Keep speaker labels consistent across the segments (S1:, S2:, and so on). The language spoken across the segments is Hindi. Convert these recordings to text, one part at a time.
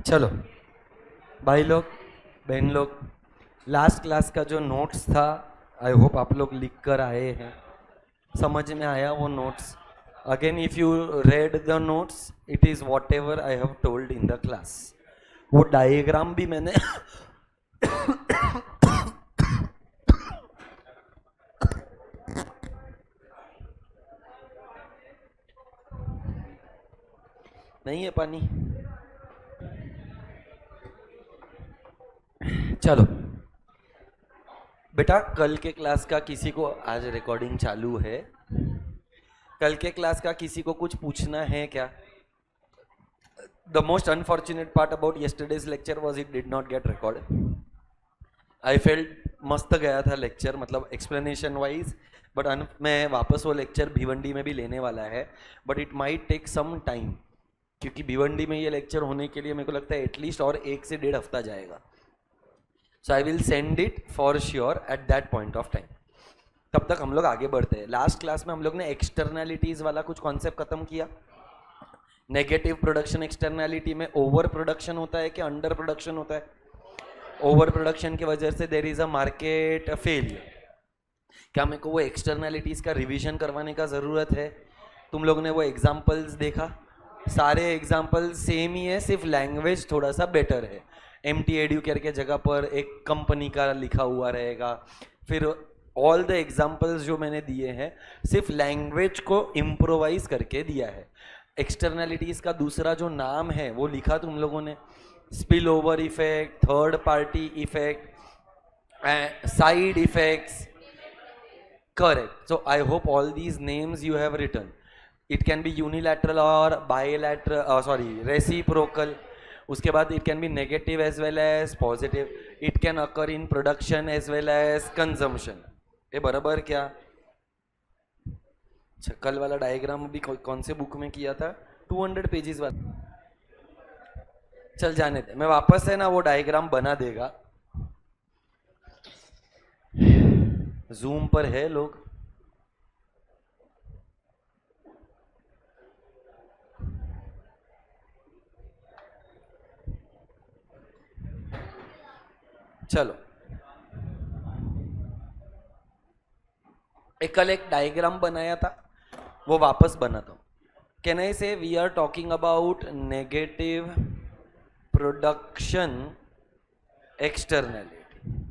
S1: चलो भाई लोग बहन लोग, लास्ट क्लास का जो नोट्स था आई होप आप लोग लिख कर आए हैं, समझ में आया वो notes. Again if you read the notes it is what ever I have told in the class. वो डायग्राम भी मैंने नहीं है पानी। चलो बेटा, कल के क्लास का किसी को, आज रिकॉर्डिंग चालू है, कल के क्लास का किसी को कुछ पूछना है क्या? The most unfortunate part about yesterday's lecture was it did not gate record. I felt मस्त गया था लेक्चर, मतलब एक्सप्लेनेशन वाइज, बट मैं वापस वो लेक्चर भिवंडी में भी लेने वाला है, but it might take some time, क्योंकि भिवंडी में ये लेक्चर होने के लिए मेरे को लगता है एटलीस्ट और 1 से 1.5 हफ्ता जाएगा। So I will send it for sure at that point of time. तब तक हम लोग आगे बढ़ते हैं। लास्ट क्लास में हम लोग ने एक्सटर्नैलिटीज वाला कुछ कॉन्सेप्ट खत्म किया। नेगेटिव प्रोडक्शन एक्सटर्नैलिटी में ओवर प्रोडक्शन होता है कि अंडर प्रोडक्शन होता है? ओवर प्रोडक्शन की वजह से there is a market failure. क्या मेरे को वो एक्सटर्नैलिटीज का रिवीजन करवाने का ज़रूरत है? तुम लोगों ने वो एग्जाम्पल्स देखा, सारे एग्जाम्पल सेम ही है, सिर्फ लैंग्वेज थोड़ा सा बेटर है। MT एडुकेयर के जगह पर एक कंपनी का लिखा हुआ रहेगा। फिर ऑल द एग्जाम्पल्स जो मैंने दिए हैं सिर्फ लैंग्वेज को इम्प्रोवाइज करके दिया है। एक्सटर्नैलिटीज का दूसरा जो नाम है वो लिखा तुम लोगों ने, spill over effect, third party effect, side effects, correct. So I hope all these names you have written. It can be unilateral और बायलैटरल, सॉरी रेसिप्रोकल। उसके बाद it can be negative as well as positive. It can occur in production as well as consumption. ये बराबर क्या? अच्छा, कल वाला डायग्राम भी कौन से बुक में किया था? 200 पेजेस वाला। चल जाने दे, मैं वापस है ना वो डायग्राम बना देगा। जूम पर है लोग? चलो कल एक डायग्राम बनाया था, वो वापस बनाता हूं। Can I say we are talking about negative production externality.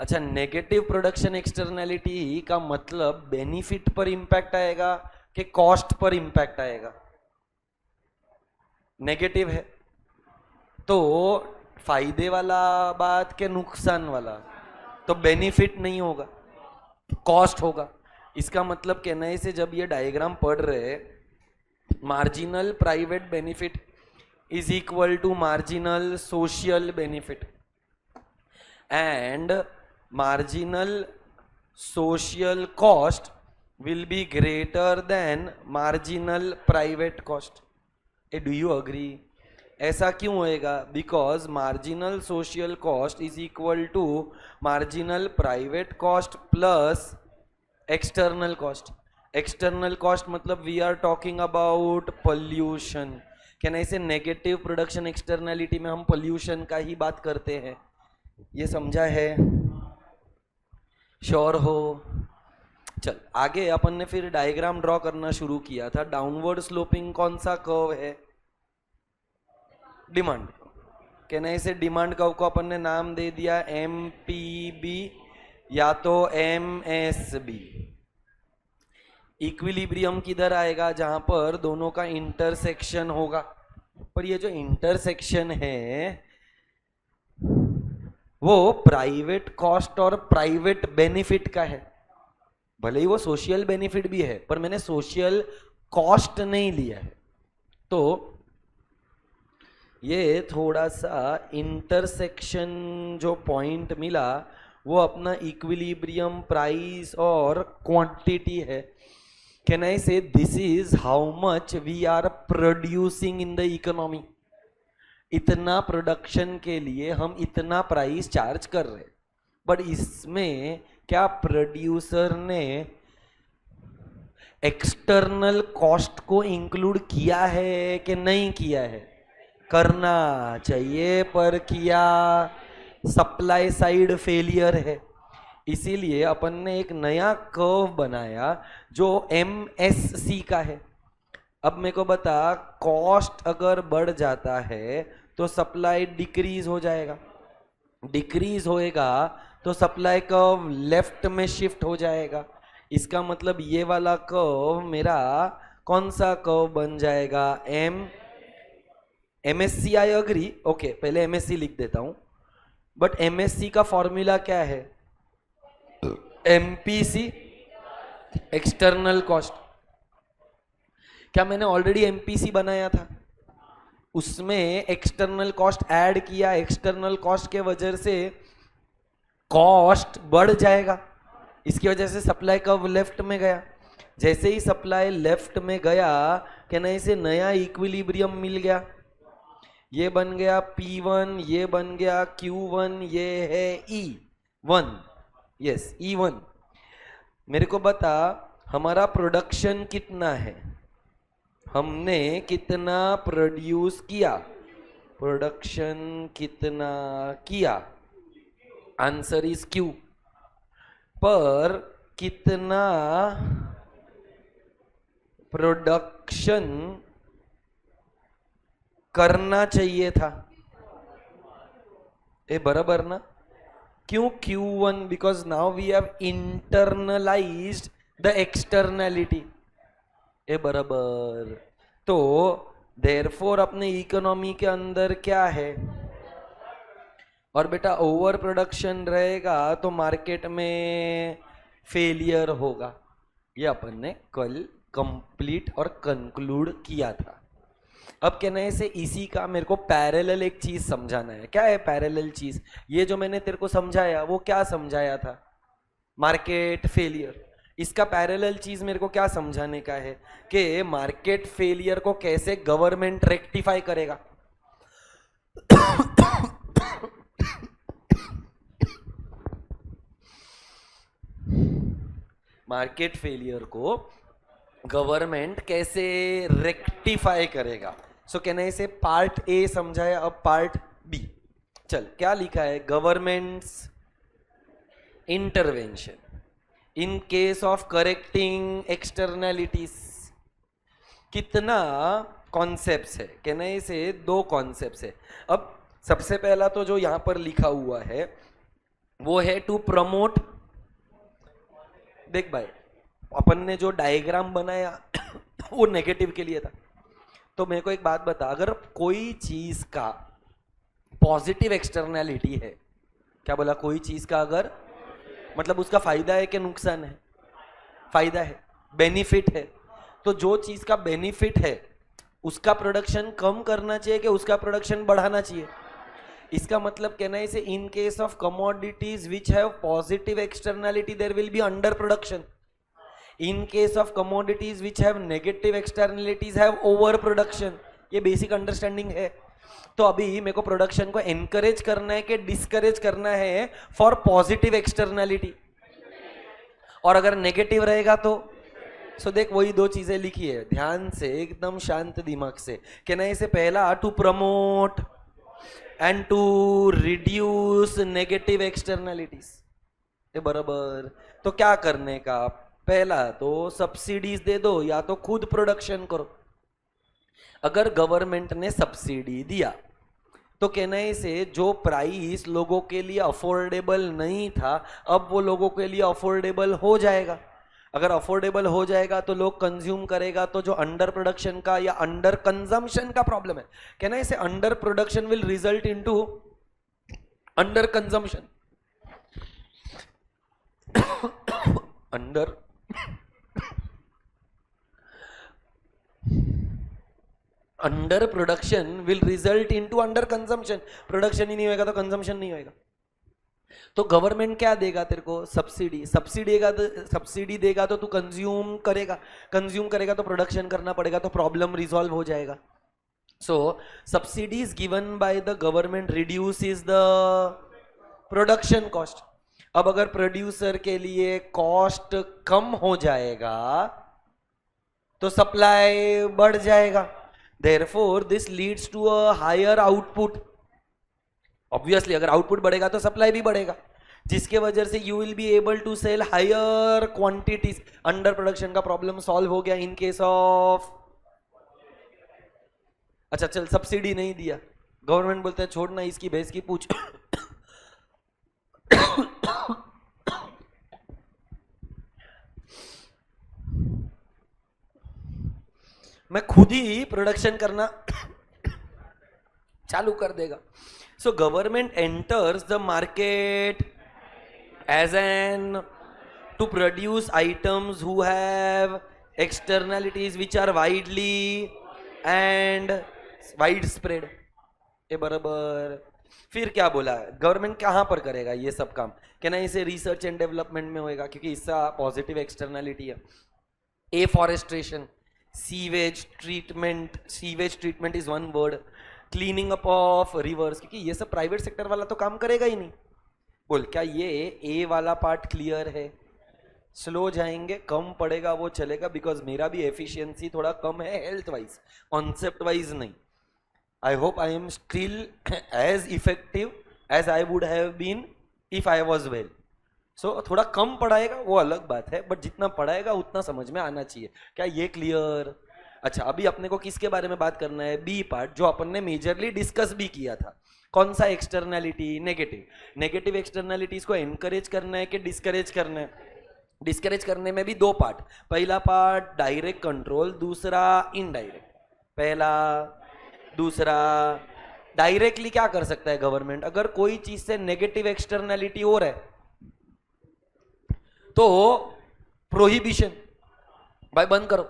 S1: अच्छा, नेगेटिव प्रोडक्शन एक्सटर्नैलिटी का मतलब बेनिफिट पर इंपैक्ट आएगा कि कॉस्ट पर इंपैक्ट आएगा? नेगेटिव है तो फायदे वाला बात के नुकसान वाला? तो बेनिफिट नहीं होगा, कॉस्ट होगा। इसका मतलब कहने से जब ये डायग्राम पढ़ रहे, marginal private benefit is equal to marginal social benefit and marginal social cost will be greater than marginal private cost. Do you agree? ऐसा क्यों होएगा? Because marginal social cost is equal to marginal private cost plus external cost. External cost मतलब we are talking about pollution. क्या नहीं से नेगेटिव प्रोडक्शन एक्सटर्नैलिटी में हम पोल्यूशन का ही बात करते हैं। ये समझा है? श्योर हो? चल आगे अपन ने फिर डायग्राम ड्रॉ करना शुरू किया था। डाउनवर्ड स्लोपिंग कौन सा कर्व है? डिमांड। कहना इसे डिमांड कर्व को अपन ने नाम दे दिया MPB या तो MSB। इक्विलिब्रियम किधर आएगा? जहां पर दोनों का इंटरसेक्शन होगा। पर ये जो इंटरसेक्शन है वो प्राइवेट कॉस्ट और प्राइवेट बेनिफिट का है। भले ही वो सोशल बेनिफिट भी है, पर मैंने सोशल कॉस्ट नहीं लिया है। तो ये थोड़ा सा इंटरसेक्शन जो पॉइंट मिला वो अपना इक्विलिब्रियम प्राइस और क्वांटिटी है। Can I say this is how much we are producing in the economy. इतना प्रोडक्शन के लिए हम इतना प्राइस चार्ज कर रहे हैं, बट इसमें क्या प्रोड्यूसर ने एक्सटर्नल कॉस्ट को इंक्लूड किया है कि नहीं किया है? करना चाहिए पर किया, सप्लाई साइड फेलियर है। इसीलिए अपन ने एक नया कर्व बनाया जो MSC का है। अब मेरे को बता, कॉस्ट अगर बढ़ जाता है तो सप्लाई डिक्रीज हो जाएगा, डिक्रीज होएगा तो सप्लाई कर्व लेफ्ट में शिफ्ट हो जाएगा। इसका मतलब ये वाला कर्व मेरा कौन सा कर्व बन जाएगा? MSC। आई अग्री, ओके, पहले MSC लिख देता हूं। बट MSC का फॉर्मूला क्या है? MPC, external cost. क्या मैंने ऑलरेडी MPC बनाया था? उसमें एक्सटर्नल कॉस्ट ऐड किया, एक्सटर्नल कॉस्ट के वजह से कॉस्ट बढ़ जाएगा, इसकी वजह से सप्लाई कर्व लेफ्ट में गया। जैसे ही सप्लाई लेफ्ट में गया, क्या नहीं से नया इक्विलिब्रियम मिल गया, ये बन गया P1, ये बन गया Q1, ये है E1, यस E1। मेरे को बता, हमारा प्रोडक्शन कितना है, हमने कितना प्रोड्यूस किया, प्रोडक्शन कितना किया, आंसर इज Q। पर कितना प्रोडक्शन करना चाहिए था? ए बराबर ना? क्यों Q1? Because now we have internalized the externality. A बराबर। तो देयरफॉर अपने इकोनॉमी के अंदर क्या है? और बेटा ओवर प्रोडक्शन रहेगा तो मार्केट में फेलियर होगा। ये अपन ने कल कंप्लीट और कंक्लूड किया था। अब कहने से इसी का मेरे को पैरेलल एक चीज समझाना है। क्या है पैरेलल चीज? ये जो मैंने तेरे को समझाया वो क्या समझाया था? Market failure. इसका पैरेलल चीज मेरे को क्या समझाने का है कि मार्केट फेलियर को कैसे गवर्नमेंट रेक्टिफाई करेगा। मार्केट फेलियर को गवर्नमेंट कैसे रेक्टिफाई करेगा। सो कहने से पार्ट ए समझाया, अब पार्ट बी। चल क्या लिखा है? Governments intervention in case of correcting externalities. कितना कॉन्सेप्ट्स है? कहने से 2 कॉन्सेप्ट्स है। अब सबसे पहला तो जो यहां पर लिखा हुआ है वो है टू प्रमोट। देख भाई, अपन ने जो डायग्राम बनाया वो नेगेटिव के लिए था। तो मेरे को एक बात बता, अगर कोई चीज का पॉजिटिव एक्सटर्नैलिटी है, क्या बोला? कोई चीज का अगर मतलब उसका फायदा है कि नुकसान है? फायदा है, बेनिफिट है। तो जो चीज का बेनिफिट है उसका प्रोडक्शन कम करना चाहिए कि उसका प्रोडक्शन बढ़ाना चाहिए? इसका मतलब कहना है इसे, in case of commodities which have positive externality there will be under production. In case of commodities which have negative externalities have over production. ये बेसिक अंडरस्टैंडिंग है। तो अभी मेरे को प्रोडक्शन को एनकरेज करना है कि डिस्करेज करना है फॉर पॉजिटिव एक्सटर्नैलिटी? और अगर नेगेटिव रहेगा तो सो देख, वही 2 चीजें लिखी है, ध्यान से, एकदम शांत दिमाग से। कहना है इसे पहला to promote and to reduce negative externalities. ये बराबर। तो क्या करने का? पहला तो सब्सिडीज दे दो या तो खुद प्रोडक्शन करो। अगर गवर्नमेंट ने सब्सिडी दिया तो कहने से जो प्राइस लोगों के लिए अफोर्डेबल नहीं था, अब वो लोगों के लिए अफोर्डेबल हो जाएगा। अगर अफोर्डेबल हो जाएगा तो लोग कंज्यूम करेगा। तो जो अंडर प्रोडक्शन का या अंडर कंजम्पशन का प्रॉब्लम है, कहना इसे under production will result into under consumption. Under under production will result into under consumption. Production ही नहीं होगा तो कंजम्पशन नहीं होगा। तो गवर्नमेंट क्या देगा तेरे को? सब्सिडी। सब्सिडी देगा तो तू कंज्यूम करेगा, कंज्यूम करेगा तो प्रोडक्शन करना पड़ेगा, तो प्रॉब्लम रिजॉल्व हो जाएगा। So subsidies given by the government reduces the production cost. अब अगर प्रोड्यूसर के लिए कॉस्ट कम हो जाएगा तो सप्लाई बढ़ जाएगा। Therefore, this leads to a higher output. Obviously, अगर आउटपुट बढ़ेगा तो सप्लाई भी बढ़ेगा, जिसके वजह से you will be able to sell higher quantities. Under production का प्रॉब्लम सॉल्व हो गया इन केस ऑफ. अच्छा चल, सब्सिडी नहीं दिया, गवर्नमेंट बोलता है छोड़ना इसकी भैंस की पूछ. मैं खुद ही प्रोडक्शन करना चालू कर देगा. So government enters the market as an to produce items who have externalities which are widely and wide spread. ये बराबर. फिर क्या बोला, गवर्नमेंट कहां पर करेगा ये सब काम? क्या ना इसे रिसर्च एंड डेवलपमेंट में होएगा, क्योंकि इसका पॉजिटिव एक्सटर्नलिटी है. Afforestation, sewage treatment is one word. Cleaning up of reverse, क्योंकि ये सब प्राइवेट सेक्टर वाला तो काम करेगा ही नहीं. बोल, क्या ये ए वाला पार्ट क्लियर है? स्लो जाएंगे, कम पड़ेगा वो चलेगा, बिकॉज मेरा भी एफिशिएंसी थोड़ा कम है हेल्थ वाइज, कॉन्सेप्ट वाइज नहीं. I hope I am still as effective as I would have been if I was well. So थोड़ा कम पढ़ाएगा वो अलग बात है, बट जितना पढ़ाएगा उतना समझ में आना चाहिए. क्या ये क्लियर? अच्छा, अभी अपने को किसके बारे में बात करना है? बी पार्ट, जो अपन ने मेजरली डिस्कस भी किया था. कौन सा? Externality, negative. नेगेटिव एक्सटर्नलिटीज को एनकरेज करना है कि डिस्करेज करना है? डिस्करेज करने में भी दो पार्ट. पहला पार्ट डायरेक्ट कंट्रोल, दूसरा इनडायरेक्ट. पहला, दूसरा. डायरेक्टली क्या कर सकता है गवर्नमेंट? अगर कोई चीज से नेगेटिव एक्सटर्नलिटी हो रहा है तो प्रोहिबिशन, भाई बंद करो.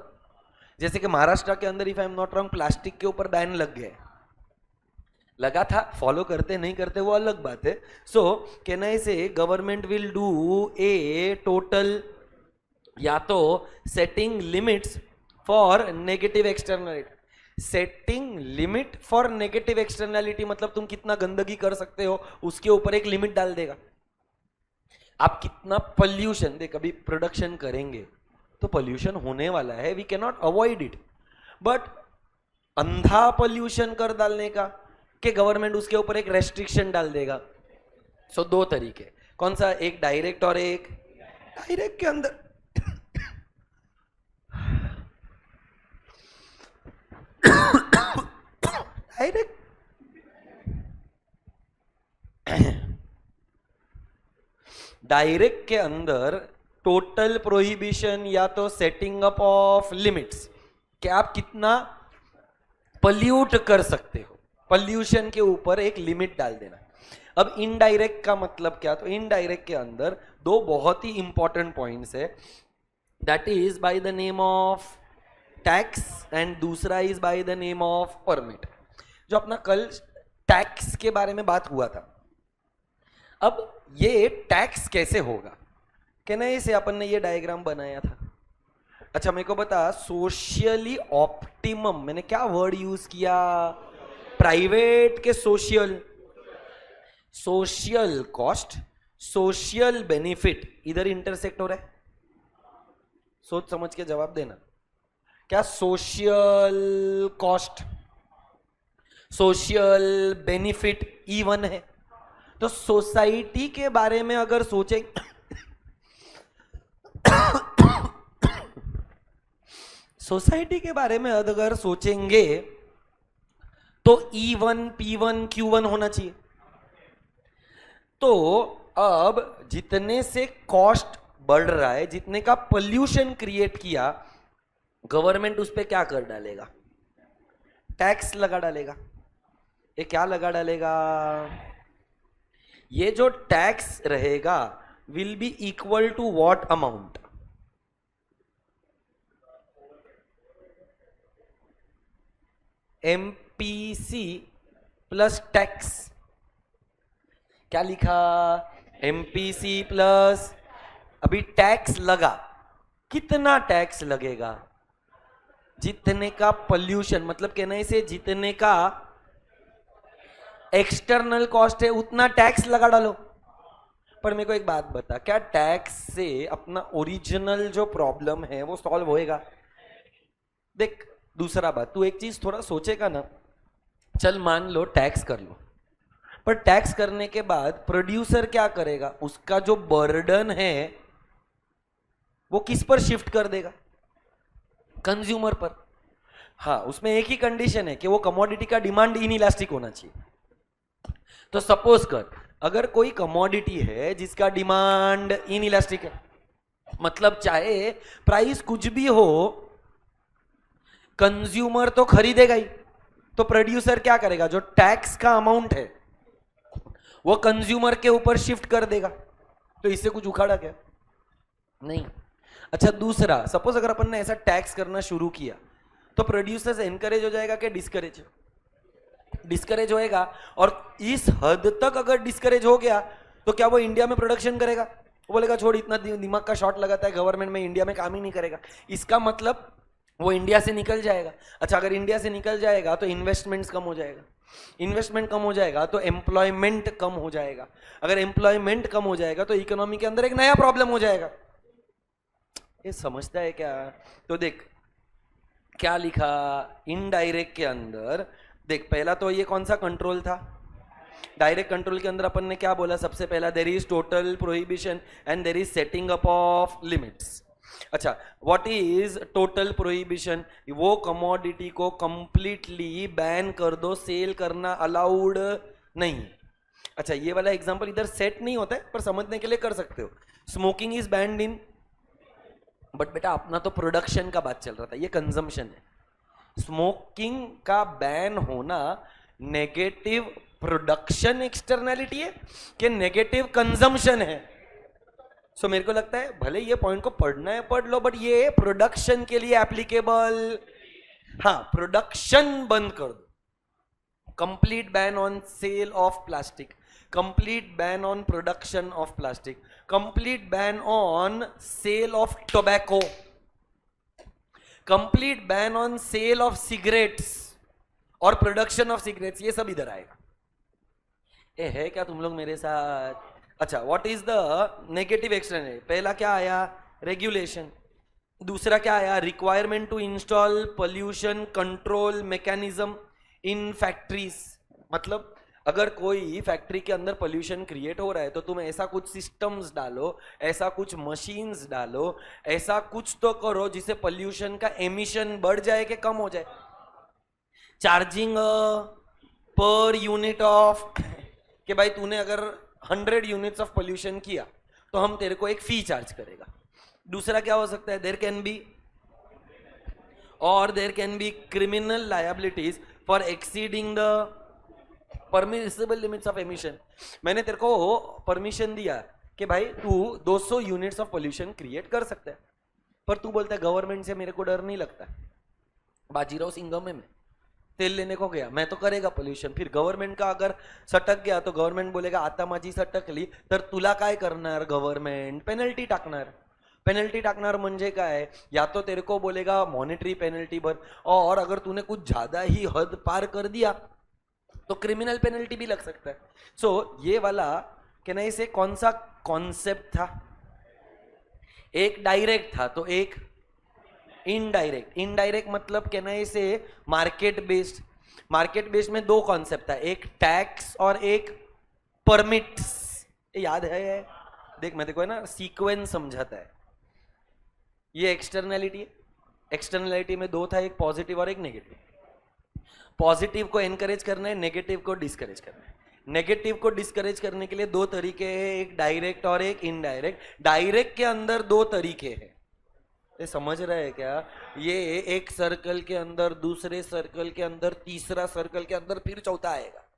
S1: जैसे कि महाराष्ट्र के अंदर, if I am not wrong, plastic के ऊपर बैन लग गया. लगा था, फॉलो करते नहीं करते वो अलग बात है. सो कैन आई से government will do a total, या तो setting limits for negative externality. Setting limit for negative externality मतलब तुम कितना गंदगी कर सकते हो उसके ऊपर एक लिमिट डाल देगा. आप कितना पॉल्यूशन, देख अभी प्रोडक्शन करेंगे तो पॉल्यूशन होने वाला है, we can not avoid it, but अंधा पॉल्यूशन कर डालने का कि गवर्नमेंट उसके ऊपर एक रेस्ट्रिक्शन डाल देगा. सो दो तरीके. कौन सा? एक डायरेक्ट और एक डायरेक्ट के अंदर. डायरेक्ट डायरेक्ट के अंदर टोटल प्रोहिबिशन या तो सेटिंग अप ऑफ लिमिट्स, कि आप कितना पॉल्यूट कर सकते हो, पॉल्यूशन के ऊपर एक लिमिट डाल देना. अब इनडायरेक्ट का मतलब क्या? तो इनडायरेक्ट के अंदर दो बहुत ही इंपॉर्टेंट पॉइंट्स है. That is by the name of tax and दूसरा is by the name of permit. जो अपना कल टैक्स के बारे में बात हुआ था, अब ये टैक्स कैसे होगा? कहना इसे अपन ने ये डायग्राम बनाया था. अच्छा मेरे को बता, सोशियली ऑप्टिमम, मैंने क्या वर्ड यूज किया? प्राइवेट के social. Social cost, social benefit इधर इंटरसेक्ट हो रहा है. सोच समझ के जवाब देना. क्या social cost, social benefit even है? तो सोसाइटी के बारे में अगर सोचें सोसाइटी के बारे में अगर सोचेंगे तो E1, P1, Q1 होना चाहिए. तो अब जितने से कॉस्ट बढ़ रहा है, जितने का पोल्यूशन क्रिएट किया, गवर्नमेंट उस पर क्या कर डालेगा? टैक्स लगा डालेगा. ये क्या लगा डालेगा? ये जो टैक्स रहेगा will be equal to what amount? MPC plus tax. क्या लिखा? एमपीसी प्लस, अभी टैक्स लगा, कितना टैक्स लगेगा? जितने का पोल्यूशन, मतलब कहना से जितने का एक्सटर्नल कॉस्ट है उतना टैक्स लगा डालो. पर मेरे को एक बात बता, क्या टैक्स से अपना ओरिजिनल जो प्रॉब्लम है वो सॉल्व होएगा? देख दूसरा बात, तू एक चीज थोड़ा सोचेगा ना, चल मान लो टैक्स कर लो, पर टैक्स करने के बाद प्रोड्यूसर क्या करेगा, उसका जो बर्डन है वो किस पर शिफ्ट कर देगा, कंज्यूमर पर। हाँ, उसमें एक ही कंडीशन है कि वो कमोडिटी का डिमांड इनइलास्टिक होना चाहिए। तो सपोज कर, अगर कोई कमोडिटी है जिसका डिमांड इनइलास्टिक है, मतलब चाहे प्राइस कुछ भी हो कंज्यूमर तो खरीदेगा ही, तो प्रोड्यूसर क्या करेगा, जो टैक्स का अमाउंट है वो कंज्यूमर के ऊपर शिफ्ट कर देगा। तो इससे कुछ उखाड़ा क्या? नहीं। अच्छा, दूसरा, सपोज अगर अपन ने ऐसा टैक्स करना शुरू किया तो प्रोड्यूसर्स एनकरेज हो जाएगा कि डिस्करेज? डिस्करेज होएगा। और इस हद तक अगर डिस्करेज हो गया तो क्या वो इंडिया में प्रोडक्शन करेगा? वो बोलेगा छोड़, इतना दिमाग का शॉट लगाता है गवर्नमेंट में, इंडिया में काम ही नहीं करेगा। इसका मतलब वो इंडिया से निकल जाएगा। अच्छा, अगर इंडिया से निकल जाएगा तो इन्वेस्टमेंट्स कम हो जाएगा, इन्वेस्टमेंट कम हो जाएगा तो एम्प्लॉयमेंट कम हो जाएगा, अगर एम्प्लॉयमेंट कम हो जाएगा तो इकोनॉमी के अंदर एक नया प्रॉब्लम हो जाएगा। ये समझता है क्या? तो देख क्या लिखा इनडायरेक्ट के अंदर, देख पहला तो ये कौन सा कंट्रोल था, डायरेक्ट कंट्रोल के अंदर अपन ने क्या बोला, सबसे पहला there is total prohibition and there is setting up of limits. अच्छा, व्हाट इज टोटल प्रोहिबिशन? वो कमोडिटी को कंप्लीटली बैन कर दो, सेल करना अलाउड नहीं। अच्छा, ये वाला एग्जांपल इधर सेट नहीं होता है पर समझने के लिए कर सकते हो। Smoking is band in, but बेटा अपना तो प्रोडक्शन का बात चल रहा था, ये कंजम्पशन है। स्मोकिंग का बैन होना नेगेटिव प्रोडक्शन एक्सटर्नैलिटी है कि नेगेटिव कंजम्पशन है? सो मेरे को लगता है भले ये पॉइंट को पढ़ना है पढ़ लो, बट ये प्रोडक्शन के लिए एप्लीकेबल। हाँ, प्रोडक्शन बंद कर दो, complete ban on sale of plastic, complete ban on production of plastic, complete ban on sale of tobacco, complete ban on sale of cigarettes और production of cigarettes, ये सब इधर आएगा। ये है क्या तुम लोग मेरे साथ? अच्छा, what is the negative externality? पहला क्या आया, रेगुलेशन। दूसरा क्या आया, requirement to install pollution control mechanism in factories. मतलब अगर कोई फैक्ट्री के अंदर पोल्यूशन क्रिएट हो रहा है तो तुम ऐसा कुछ सिस्टम्स डालो, ऐसा कुछ मशीन्स डालो, ऐसा कुछ तो करो जिससे पोल्यूशन का एमिशन बढ़ जाए कि कम हो जाए। चार्जिंग पर यूनिट ऑफ, कि भाई तूने अगर 100 यूनिट्स ऑफ पोल्यूशन किया तो हम तेरे को एक फी चार्ज करेगा। दूसरा क्या हो सकता है, there can be criminal liabilities for exceeding the permissible limits of emission. मैंने तेरे को परमिशन दिया कि भाई तू 200 यूनिट्स ऑफ पोल्यूशन क्रिएट कर सकता है, पर तू बोलता है गवर्नमेंट से मेरे को डर नहीं लगता। बाजीराव सिंघम में तेल लेने को गया, मैं तो करेगा पोल्यूशन, फिर गव्हर्नमेंट का अगर सटक गया तो गव्हर्नमेंट बोलेगा आता माझी सटकली तर तुला काय करणार, गव्हर्नमेंट पेनल्टी टाकणार। पेनल्टी टाकणार म्हणजे काय, या तो तेरे को बोलेगा मॉनेटरी पेनल्टी भर, और अगर तूने कुछ ज्यादा ही हद पार कर दिया तो क्रिमिनल पेनल्टी भी लग सकता है। सो ये वाला कहना इसे कौन सा कॉन्सेप्ट था, एक डायरेक्ट था तो एक इनडायरेक्ट। इनडायरेक्ट मतलब कहना इसे मार्केट बेस्ड। मार्केट बेस्ड में दो कॉन्सेप्ट था, एक टैक्स और एक परमिट्स। याद है? देख मैं देखो है ना सीक्वेंस समझाता है। ये एक्सटर्नैलिटी है, एक्सटर्नैलिटी में दो था, एक पॉजिटिव और एक नेगेटिव। पॉजिटिव को एनकरेज करना है, नेगेटिव को डिस्करेज करना है। नेगेटिव को डिस्करेज करने के लिए दो तरीके हैं, एक डायरेक्ट और एक इनडायरेक्ट। डायरेक्ट के अंदर दो तरीके हैं, ये समझ रहे हैं क्या? ये एक सर्कल के अंदर, दूसरे सर्कल के अंदर, तीसरा सर्कल के अंदर, फिर चौथा आएगा।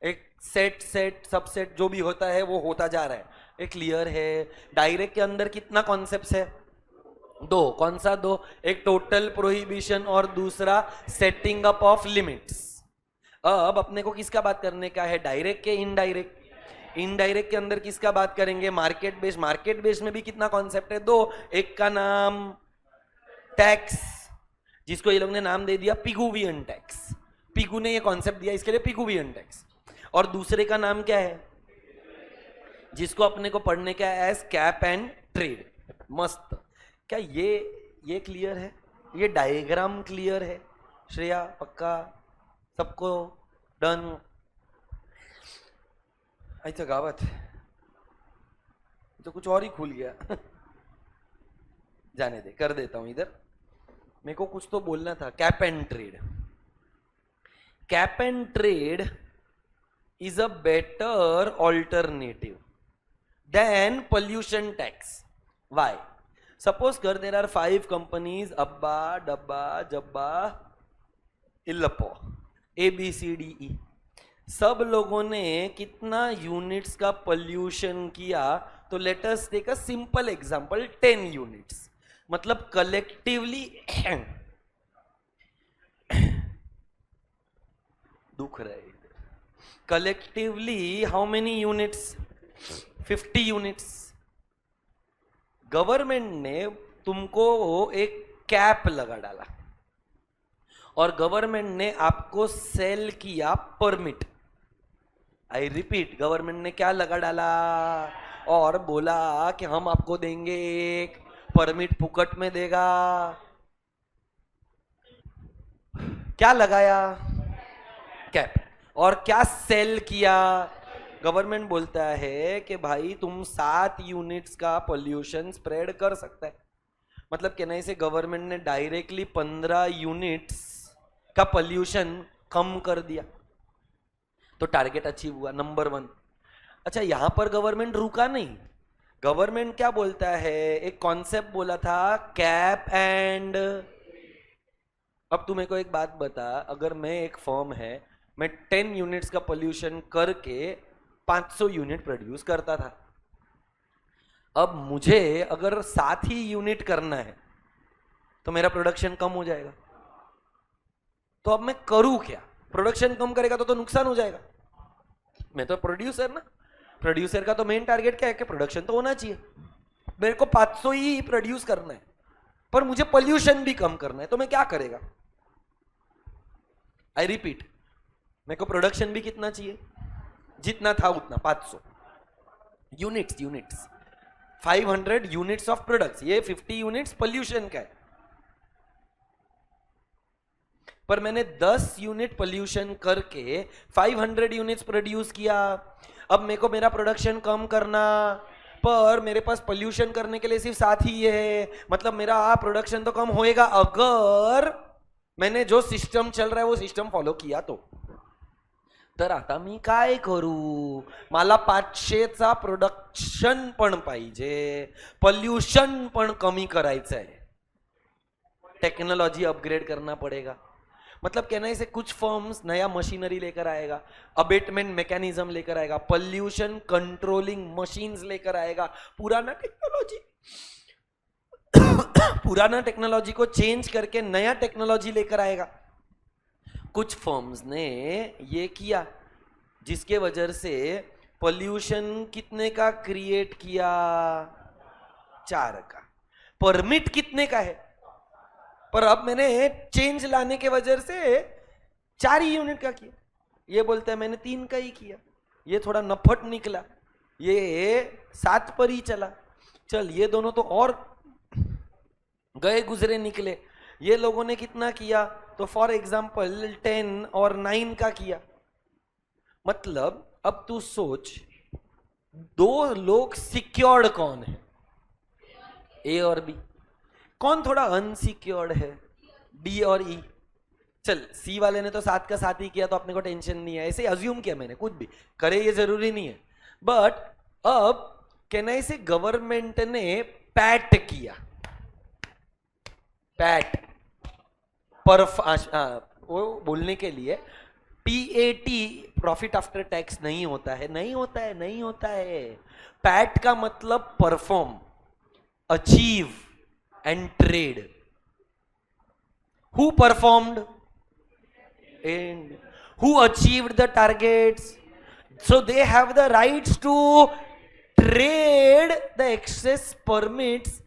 S1: एक सेट सबसेट जो भी होता है वो होता जा रहा है। ये क्लियर है? डायरेक्ट के अंदर कितना कॉन्सेप्ट है? दो। कौन सा दो? एक टोटल प्रोहिबिशन और दूसरा सेटिंग अप ऑफ लिमिट्स। अब अपने को किसका बात करने का है, डायरेक्ट के इनडायरेक्ट? इनडायरेक्ट के अंदर किसका बात करेंगे, मार्केट बेस्ड। मार्केट बेस्ड में भी कितना कॉन्सेप्ट है? दो। एक का नाम टैक्स, जिसको ये लोग ने नाम दे दिया पिगुवियन टैक्स। पिगू ने ये कॉन्सेप्ट दिया, इसके लिए पिगुवियन टैक्स। और दूसरे का नाम क्या है, जिसको अपने को पढ़ने का है एज कैप एंड ट्रेड। मस्त। क्या ये क्लियर है? ये डायग्राम क्लियर है श्रेया? पक्का सबको डन? अच्छा गावत तो कुछ और ही खुल गया जाने दे, कर देता हूं इधर। मेरे को कुछ तो बोलना था। Cap and trade, cap and trade is a better alternative than pollution tax. Why? Suppose कर there are 5 companies, अब्बा डब्बा जब्बा इल्लप्पो, ABCDE, सब लोगों ने कितना यूनिट्स का पोल्यूशन किया? तो let us take a simple example, 10 units, मतलब कलेक्टिवली दुख रहा है, collectively how many units? 50 units. Government ने तुमको एक कैप लगा डाला और गवर्नमेंट ने आपको सेल किया परमिट। आई रिपीट, गवर्नमेंट ने क्या लगा डाला? और बोला कि हम आपको देंगे एक परमिट, फुकट में देगा। क्या लगाया? कैप। और क्या सेल किया? गवर्नमेंट बोलता है कि भाई तुम 7 यूनिट्स का पोल्यूशन स्प्रेड कर सकता है। मतलब कहना से गवर्नमेंट ने डायरेक्टली 15 यूनिट्स का पोल्यूशन कम कर दिया, तो टारगेट अचीव हुआ, नंबर 1। अच्छा, यहां पर गवर्नमेंट रुका नहीं। गवर्नमेंट क्या बोलता है? एक कॉन्सेप्ट बोला था, कैप एंड। अब तू मेरे को एक बात बता, अगर मैं एक फर्म है, मैं 10 यूनिट्स का पोल्यूशन करके 500 यूनिट प्रोड्यूस करता था, अब मुझे अगर 7 ही यूनिट करना है तो मेरा प्रोडक्शन कम हो जाएगा। तो अब मैं करूं क्या? प्रोडक्शन कम करेगा तो नुकसान हो जाएगा। मैं तो प्रोड्यूसर ना, प्रोड्यूसर का तो मेन टारगेट क्या है कि प्रोडक्शन तो होना चाहिए। मेरे को 500 ही प्रोड्यूस करना है, पर मुझे पोल्यूशन भी कम करना है, तो मैं क्या करेगा? आई रिपीट, मेरे को प्रोडक्शन भी कितना चाहिए? जितना था उतना, 500 यूनिट्स 500 यूनिट्स ऑफ प्रोडक्ट्स, ये 50 यूनिट्स पोल्यूशन का है। पर मैंने 10 यूनिट पोल्यूशन करके 500 यूनिट्स प्रोड्यूस किया। अब मेरे को मेरा प्रोडक्शन कम करना, पर मेरे पास पोल्यूशन करने के लिए सिर्फ 7 ही है, मतलब मेरा प्रोडक्शन तो कम होएगा अगर मैंने जो सिस्टम चल रहा है वो सिस्टम फॉलो किया तो। तर आता मी काय करू? मला 500चा प्रोडक्शन पण पाहिजे, पोल्यूशन पण कमी करायचं आहे, टेक्नोलॉजी अपग्रेड करना पड़ेगा। मतलब कहना है कुछ फर्म्स नया मशीनरी लेकर आएगा, अबेटमेंट मैकेनिज्म लेकर आएगा, पोल्यूशन कंट्रोलिंग मशीन्स लेकर आएगा, पुराना टेक्नोलॉजी को चेंज करके नया टेक्नोलॉजी लेकर आएगा। कुछ फर्म्स ने ये किया जिसके वजह से पोल्यूशन कितने का क्रिएट किया? 4 का। परमिट कितने का है? पर अब मैंने चेंज लाने के वजह से 4 ही यूनिट का किया। ये बोलता है मैंने 3 का ही किया, ये थोड़ा नफट निकला, ये 7 पर ही चला। चल, ये दोनों तो और गए गुजरे निकले। ये लोगों ने कितना किया? तो फॉर एग्जाम्पल 10 और 9 का किया। मतलब अब तू सोच, 2 लोग सिक्योर्ड कौन है? ए और बी। कौन थोड़ा अनसिक्योर्ड है? डी और ई। चल, सी वाले ने तो 7 का 7 ही किया तो अपने को टेंशन नहीं है, ऐसे अज्यूम किया मैंने, कुछ भी करे ये जरूरी नहीं है। बट अब कहना इसे गवर्नमेंट ने पैट किया, पैट वो बोलने के लिए पीएटी, प्रॉफिट आफ्टर टैक्स नहीं होता है, नहीं होता है, नहीं होता है। पैट का मतलब perform, achieve and trade. Who performed and who achieved the targets, so they have the rights to trade the excess permits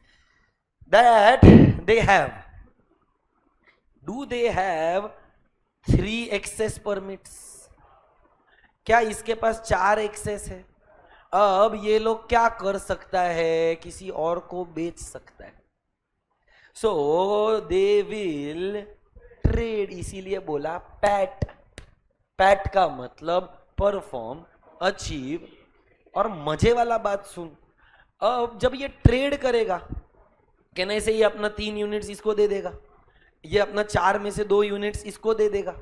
S1: that they have. Do they have 3 excess permits? क्या इसके पास 4 excess है? अब ये लोग क्या कर सकता है? किसी और को बेच सकता है। सो दे विल ट्रेड, इसीलिए बोला पैट। पैट का मतलब परफॉर्म, अचीव। और मजे वाला बात सुन, अब जब ये ट्रेड करेगा, कहने से ये अपना 3 यूनिट्स इसको दे देगा, ये अपना 4 में से 2 यूनिट्स इसको दे देगा।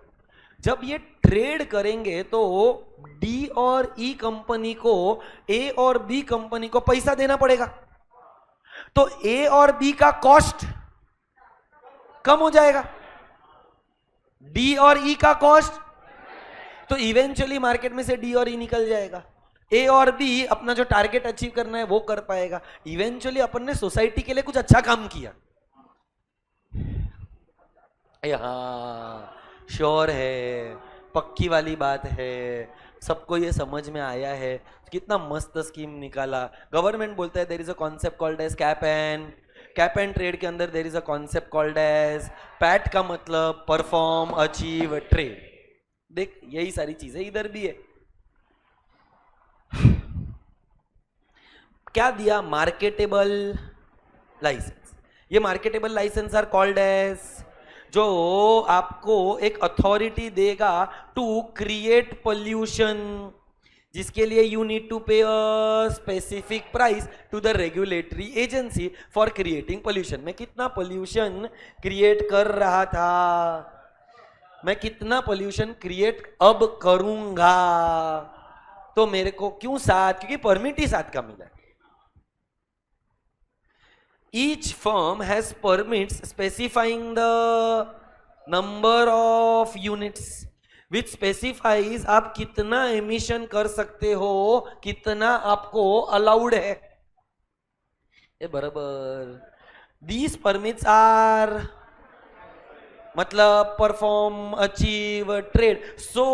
S1: जब ये ट्रेड करेंगे तो डी और ई कंपनी को ए और बी कंपनी को पैसा देना पड़ेगा, तो ए और बी का कॉस्ट कम हो जाएगा, डी और ई का कॉस्ट, तो इवेंचुअली मार्केट में से डी और ई निकल जाएगा। ए और बी अपना जो टारगेट अचीव करना है वो कर पाएगा। इवेंचुअली अपन ने सोसाइटी के लिए कुछ अच्छा काम किया। हाँ, श्योर है, पक्की वाली बात है, सबको ये समझ में आया है। कितना मस्त स्कीम निकाला। गवर्नमेंट बोलता है there is a concept called as cap and trade के अंदर there is a concept called as PAT का मतलब परफॉर्म, अचीव, ट्रेड। देख यही सारी चीजें इधर भी है। क्या दिया? Marketable licence. ये marketable licence are called as, जो आपको एक अथॉरिटी देगा टू क्रिएट पोल्यूशन, जिसके लिए you need to pay a specific price to the regulatory agency for creating pollution. मैं कितना पोल्यूशन क्रिएट कर रहा था, मैं कितना पोल्यूशन क्रिएट अब करूंगा, तो मेरे को क्यों 7? क्योंकि परमिट ही 7 का मिला है। Each firm has permits specifying the number of units, which specifies आप कितना emission कर सकते हो, कितना आपको allowed है। ये बराबर। These permits are मतलब perform, achieve, trade. So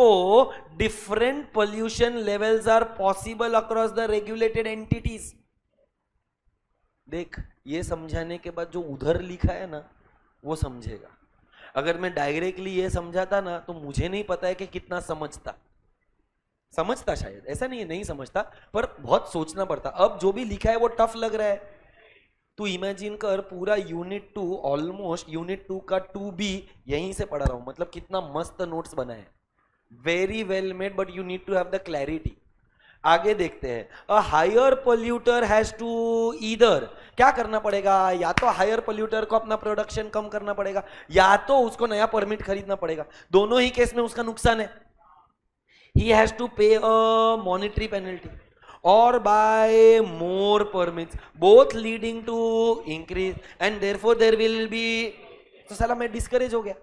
S1: different pollution levels are possible across the regulated entities. देख, ये समझाने के बाद जो उधर लिखा है ना वो समझेगा। अगर मैं डायरेक्टली ये समझाता ना तो मुझे नहीं पता है कि कितना समझता शायद, ऐसा नहीं है नहीं समझता, पर बहुत सोचना पड़ता। अब जो भी लिखा है वो टफ लग रहा है। तू इमेजिन कर, पूरा यूनिट 2, ऑलमोस्ट यूनिट 2 का 2B यहीं से पढ़ा रहा हूं। मतलब कितना मस्त नोट्स बना है, very well made, but you need to have the clarity. आगे देखते हैं। A higher polluter has to either, क्या करना पड़ेगा? या तो हायर पोल्यूटर को अपना प्रोडक्शन कम करना पड़ेगा, या तो उसको नया परमिट खरीदना पड़ेगा। दोनों ही केस में उसका नुकसान है। ही has to pay a monetary penalty और buy more permits, both leading to increase and therefore there will be. तो साला मैं डिस्करेज हो गया।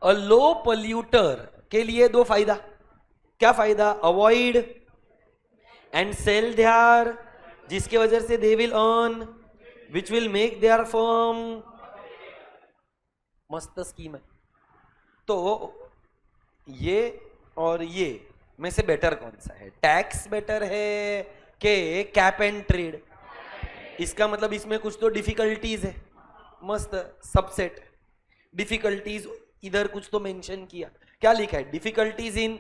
S1: अ लो पोल्यूटर के लिए 2 फायदा। क्या फायदा? अवॉइड एंड सेल देयर, जिसके वजह से they will earn, which will make their firm. मस्त स्कीम है। तो ये और ये में से बेटर कौन सा है? टैक्स बेटर है कि कैप एंड ट्रेड? इसका मतलब इसमें कुछ तो डिफिकल्टीज है। मस्त सबसेट डिफिकल्टीज, इधर कुछ तो मेंशन किया। क्या लिखा है? Difficulties in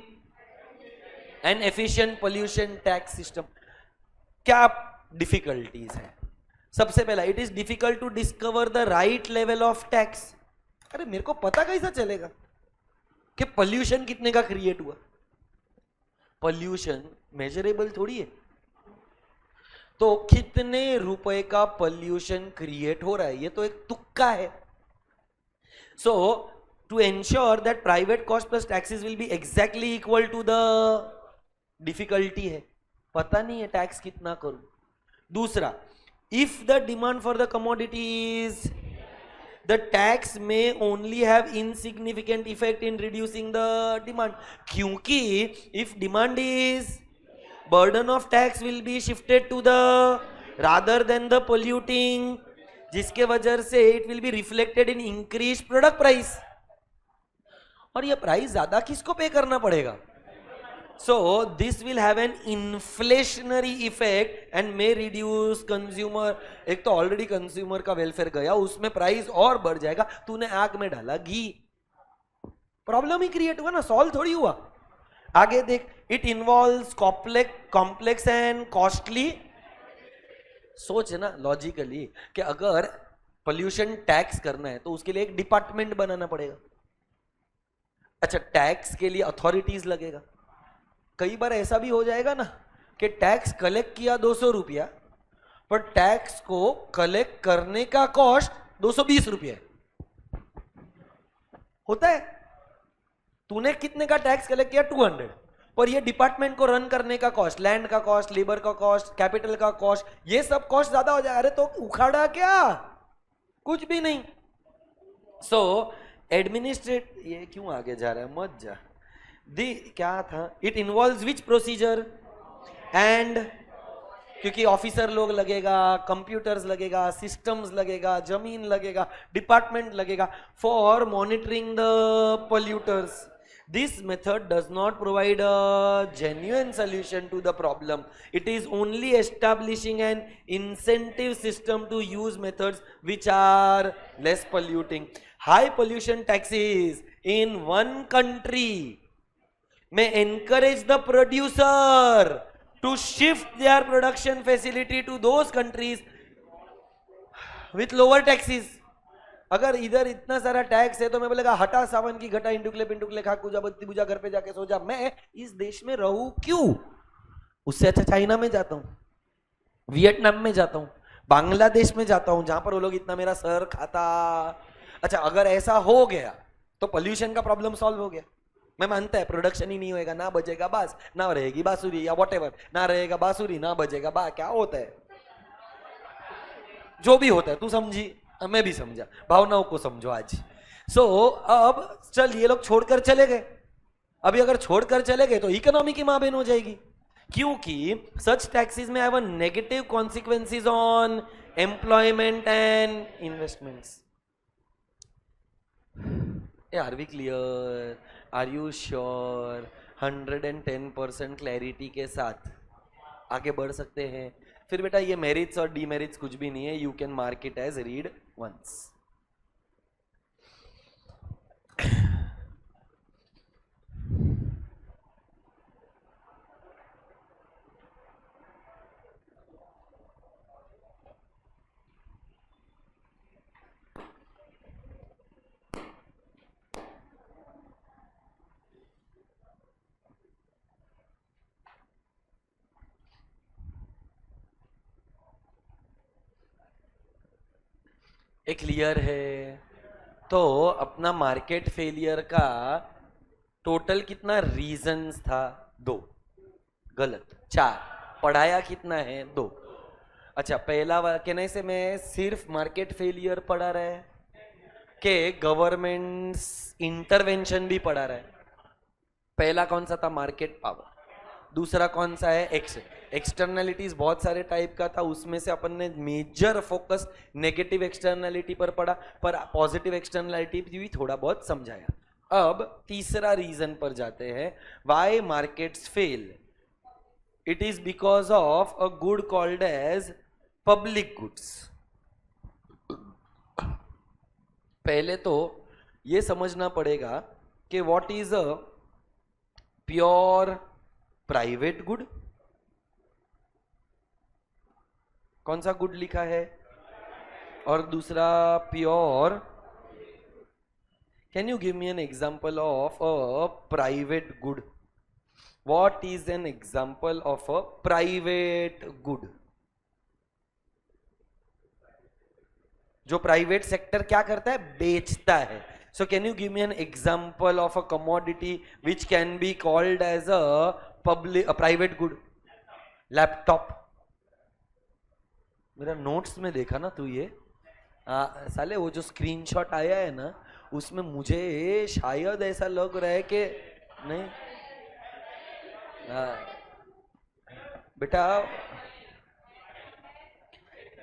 S1: an efficient pollution tax system. क्या डिफिकल्टीज है? सबसे पहला, it is difficult to discover the right level of tax. अरे मेरे को पता कैसा चलेगा कि पोल्यूशन कितने का क्रिएट हुआ? पोल्यूशन मेजरेबल थोड़ी है। तो कितने रुपए का पोल्यूशन क्रिएट हो रहा है, ये तो एक तुक्का है। सो to ensure that private cost plus taxes will be exactly equal to the difficulty है, पता नहीं है टैक्स कितना करूं। दूसरा, if the demand for the commodities, the tax may only have insignificant effect in reducing the demand, क्योंकि if demand is, burden of tax will be shifted to the rather than the polluting, जिसके वजह से it will be reflected in increased product price। और ये प्राइस ज्यादा किसको पे करना पड़ेगा? So this will have an inflationary effect and may reduce consumer. एक तो ऑलरेडी कंज्यूमर का वेलफेयर गया, उसमें प्राइस और बढ़ जाएगा. तूने आग में डाला घी, प्रॉब्लम ही क्रिएट हुआ ना, सॉल्व थोड़ी हुआ. आगे देख, it involves complex and costly. सोच ना लॉजिकली कि अगर पोल्यूशन टैक्स करना है तो उसके लिए एक डिपार्टमेंट बनाना पड़ेगा. अच्छा, टैक्स के लिए अथॉरिटीज लगेगा. कई बार ऐसा भी हो जाएगा ना कि टैक्स कलेक्ट किया 200 रुपया, पर टैक्स को कलेक्ट करने का कॉस्ट 220 रुपया है. होता है. तूने कितने का टैक्स कलेक्ट किया? 200, पर ये डिपार्टमेंट को रन करने का कॉस्ट, लैंड का कॉस्ट, लेबर का कॉस्ट, कैपिटल का कॉस्ट, ये सब कॉस्ट ज्यादा हो जाए. अरे तो उखाड़ा क्या, कुछ भी नहीं. सो एडमिनिस्ट्रेट, ये क्यों आगे जा रहा है, मत जा. दी क्या था, it involves which procedure and, क्योंकि ऑफिसर लोग लगेगा, कंप्यूटर्स लगेगा, सिस्टम्स लगेगा, जमीन लगेगा, डिपार्टमेंट लगेगा for monitoring the polluters. This method does not provide a genuine solution to the problem. It is only establishing an incentive system to use methods which are less polluting. High pollution taxes in one country may encourage the producer to shift their production facility to those countries with lower taxes. अगर इधर इतना सारा टैक्स है तो मैं बोलेगा हटा सावन की घटा, इंटुकले पिंटुकले खा, पूजा बत्ती पूजा, घर पे जाके सो जा. मैं इस देश में रहूं क्यों? उससे अच्छा चाइना में जाता हूं, वियतनाम में जाता हूं, बांग्लादेश में जाता हूं, जहां पर वो लोग इतना मेरा सर खाता. अच्छा, अगर ऐसा हो गया तो पोल्यूशन का प्रॉब्लम सॉल्व हो गया. मैं मानता है प्रोडक्शन ही नहीं होएगा, ना बजेगा बास, ना रहेगी बांसुरी या वॉटेवर, ना रहेगा बांसुरी, ना बजेगा बा, क्या होता है, जो भी होता है तू समझी, मैं भी समझा, भावनाओं को समझो आज. सो अब चल, ये लोग छोड़कर चले गए. अभी अगर छोड़कर चले गए तो इकोनॉमी की मां बहन हो जाएगी, क्योंकि such taxes may have a negative consequences on employment and investments. Are we clear? Are you sure? 110% clarity के साथ आगे बढ़ सकते हैं. फिर बेटा ये मेरिट्स और डीमेरिट्स कुछ भी नहीं है, you can mark it as read once. Clear है? तो अपना मार्केट फेलियर का टोटल कितना रीजंस था? 2. गलत. 4. पढ़ाया कितना है? 2. अच्छा, पहला कहने से मैं सिर्फ मार्केट फेलियर पढ़ा रहा है कि गवर्नमेंट इंटरवेंशन भी पढ़ा रहा है? पहला कौन सा था? Market power. दूसरा कौन सा है? एक्सटर्नलिटीज बहुत सारे टाइप का था, उसमें से अपन ने मेजर फोकस नेगेटिव एक्सटर्नलिटी पर पढ़ा, पर पॉजिटिव एक्सटर्नलिटी भी थोड़ा बहुत समझाया. अब तीसरा रीजन पर जाते हैं. Why markets fail? It is because of a good called as public goods. पहले तो ये समझना पड़ेगा कि what is a pure private good. कौन सा गुड लिखा है? और दूसरा pure. Can you give me an example of a private good? What is an example of a private good? जो प्राइवेट सेक्टर क्या करता है? बेचता है. So can you give me an example of a commodity which can be called as a private good? Laptop. मेरा नोट्स में देखा ना तू, ये साले वो जो स्क्रीनशॉट आया है ना, उसमें मुझे शायद ऐसा लग रहा है कि नहीं. बेटा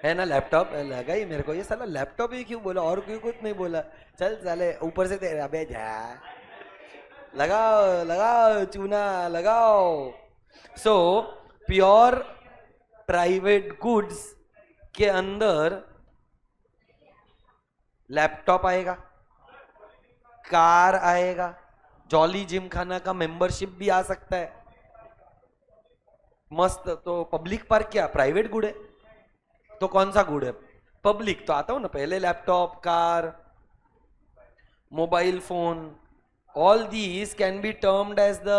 S1: है ना लैपटॉप, लगा ही मेरे को. ये साला लैपटॉप ही क्यों बोला और क्यों कुछ नहीं बोला? चल साले ऊपर से तेरे, अबे जा. लगाओ लगाओ चूना लगाओ. सो प्योर प्राइवेट गुड्स के अंदर लैपटॉप आएगा, कार आएगा, जॉली जिम खाना का मेंबरशिप भी आ सकता है. मस्त. तो पब्लिक पार्क क्या प्राइवेट गुड है? तो कौन सा गुड है? पब्लिक. तो आता हूं ना पहले, laptop, car, mobile phone, all these can be termed as the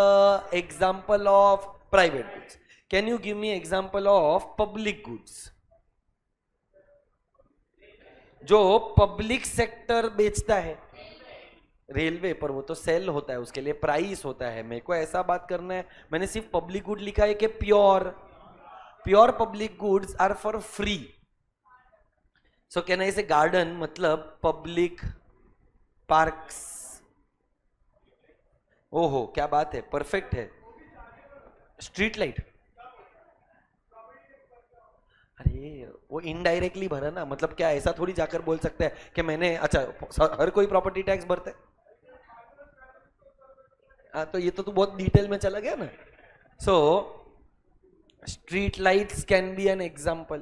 S1: example of private goods. Can you give me example of public goods? जो पब्लिक सेक्टर बेचता है, रेलवे, पर वो तो सेल होता है, उसके लिए प्राइस होता है. मेरे को ऐसा बात करना है, मैंने सिर्फ पब्लिक गुड लिखा है कि pure public goods are for free. So can I say garden मतलब पब्लिक पार्क्स. ओहो क्या बात है, परफेक्ट है. स्ट्रीट लाइट, अरे वो इनडायरेक्टली भरा ना, मतलब क्या ऐसा थोड़ी जाकर बोल सकते हैं कि मैंने, अच्छा हर कोई प्रॉपर्टी टैक्स भरता है. तो ये तो तू बहुत डिटेल में चला गया ना. So street lights can be an example.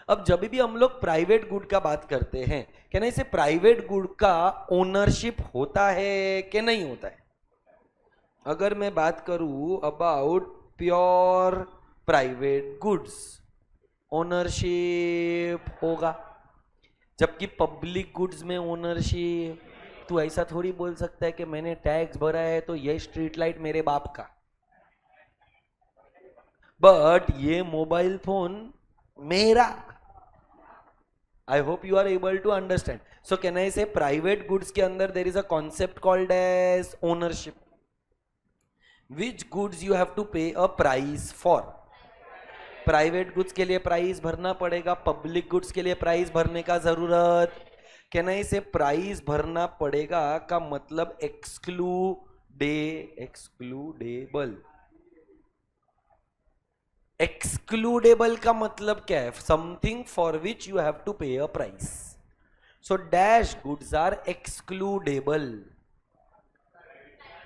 S1: अब जब भी हम लोग प्राइवेट गुड का बात करते हैं, क्या ना इसे प्राइवेट गुड का ओनरशिप होता है कि नहीं होता है? अगर मैं बात करूं about pure private goods, ownership होगा. जबकि पब्लिक गुड्स में ओनरशिप, तू ऐसा थोड़ी बोल सकता है कि मैंने टैक्स भरा है तो ये स्ट्रीट लाइट मेरे बाप का, बट ये मोबाइल फोन मेरा. I hope you are able to understand. So can I say private goods के अंदर there is a concept called as ownership. Which goods you have to pay a price for? Private goods के लिए प्राइस भरना पड़ेगा, पब्लिक गुड्स के लिए प्राइस भरने का जरूरत. कहना इसे प्राइस भरना पड़ेगा का मतलब एक्सक्लूडेबल का मतलब क्या है? Something for which you have to pay a price. So dash goods are excludable.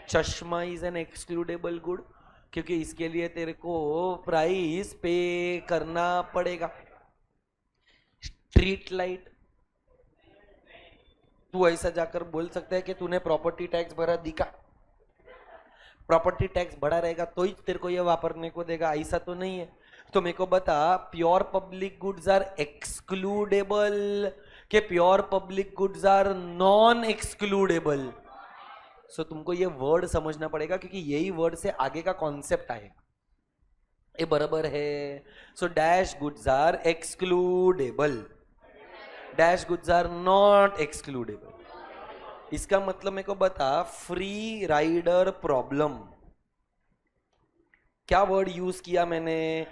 S1: चश्मा इज एन एक्सक्लूडेबल गुड, क्योंकि इसके लिए तेरे को प्राइस पे करना पड़ेगा. स्ट्रीट लाइट, तू ऐसा जाकर बोल सकता है कि तूने प्रॉपर्टी टैक्स भरा, दिखा. प्रॉपर्टी टैक्स भरा रहेगा तो ही तेरे को ये वापरने को देगा, ऐसा तो नहीं है. तो मेरे को बता, pure public goods are excludable कि pure public goods are non excludable? So तुमको ये वर्ड समझना पड़ेगा, क्योंकि यही वर्ड से आगे का कॉन्सेप्ट आएगा. ये बराबर है. So dash goods are excludable, dash goods are not excludable. इसका मतलब मेरे को बता, फ्री राइडर प्रॉब्लम. क्या वर्ड यूज किया मैंने?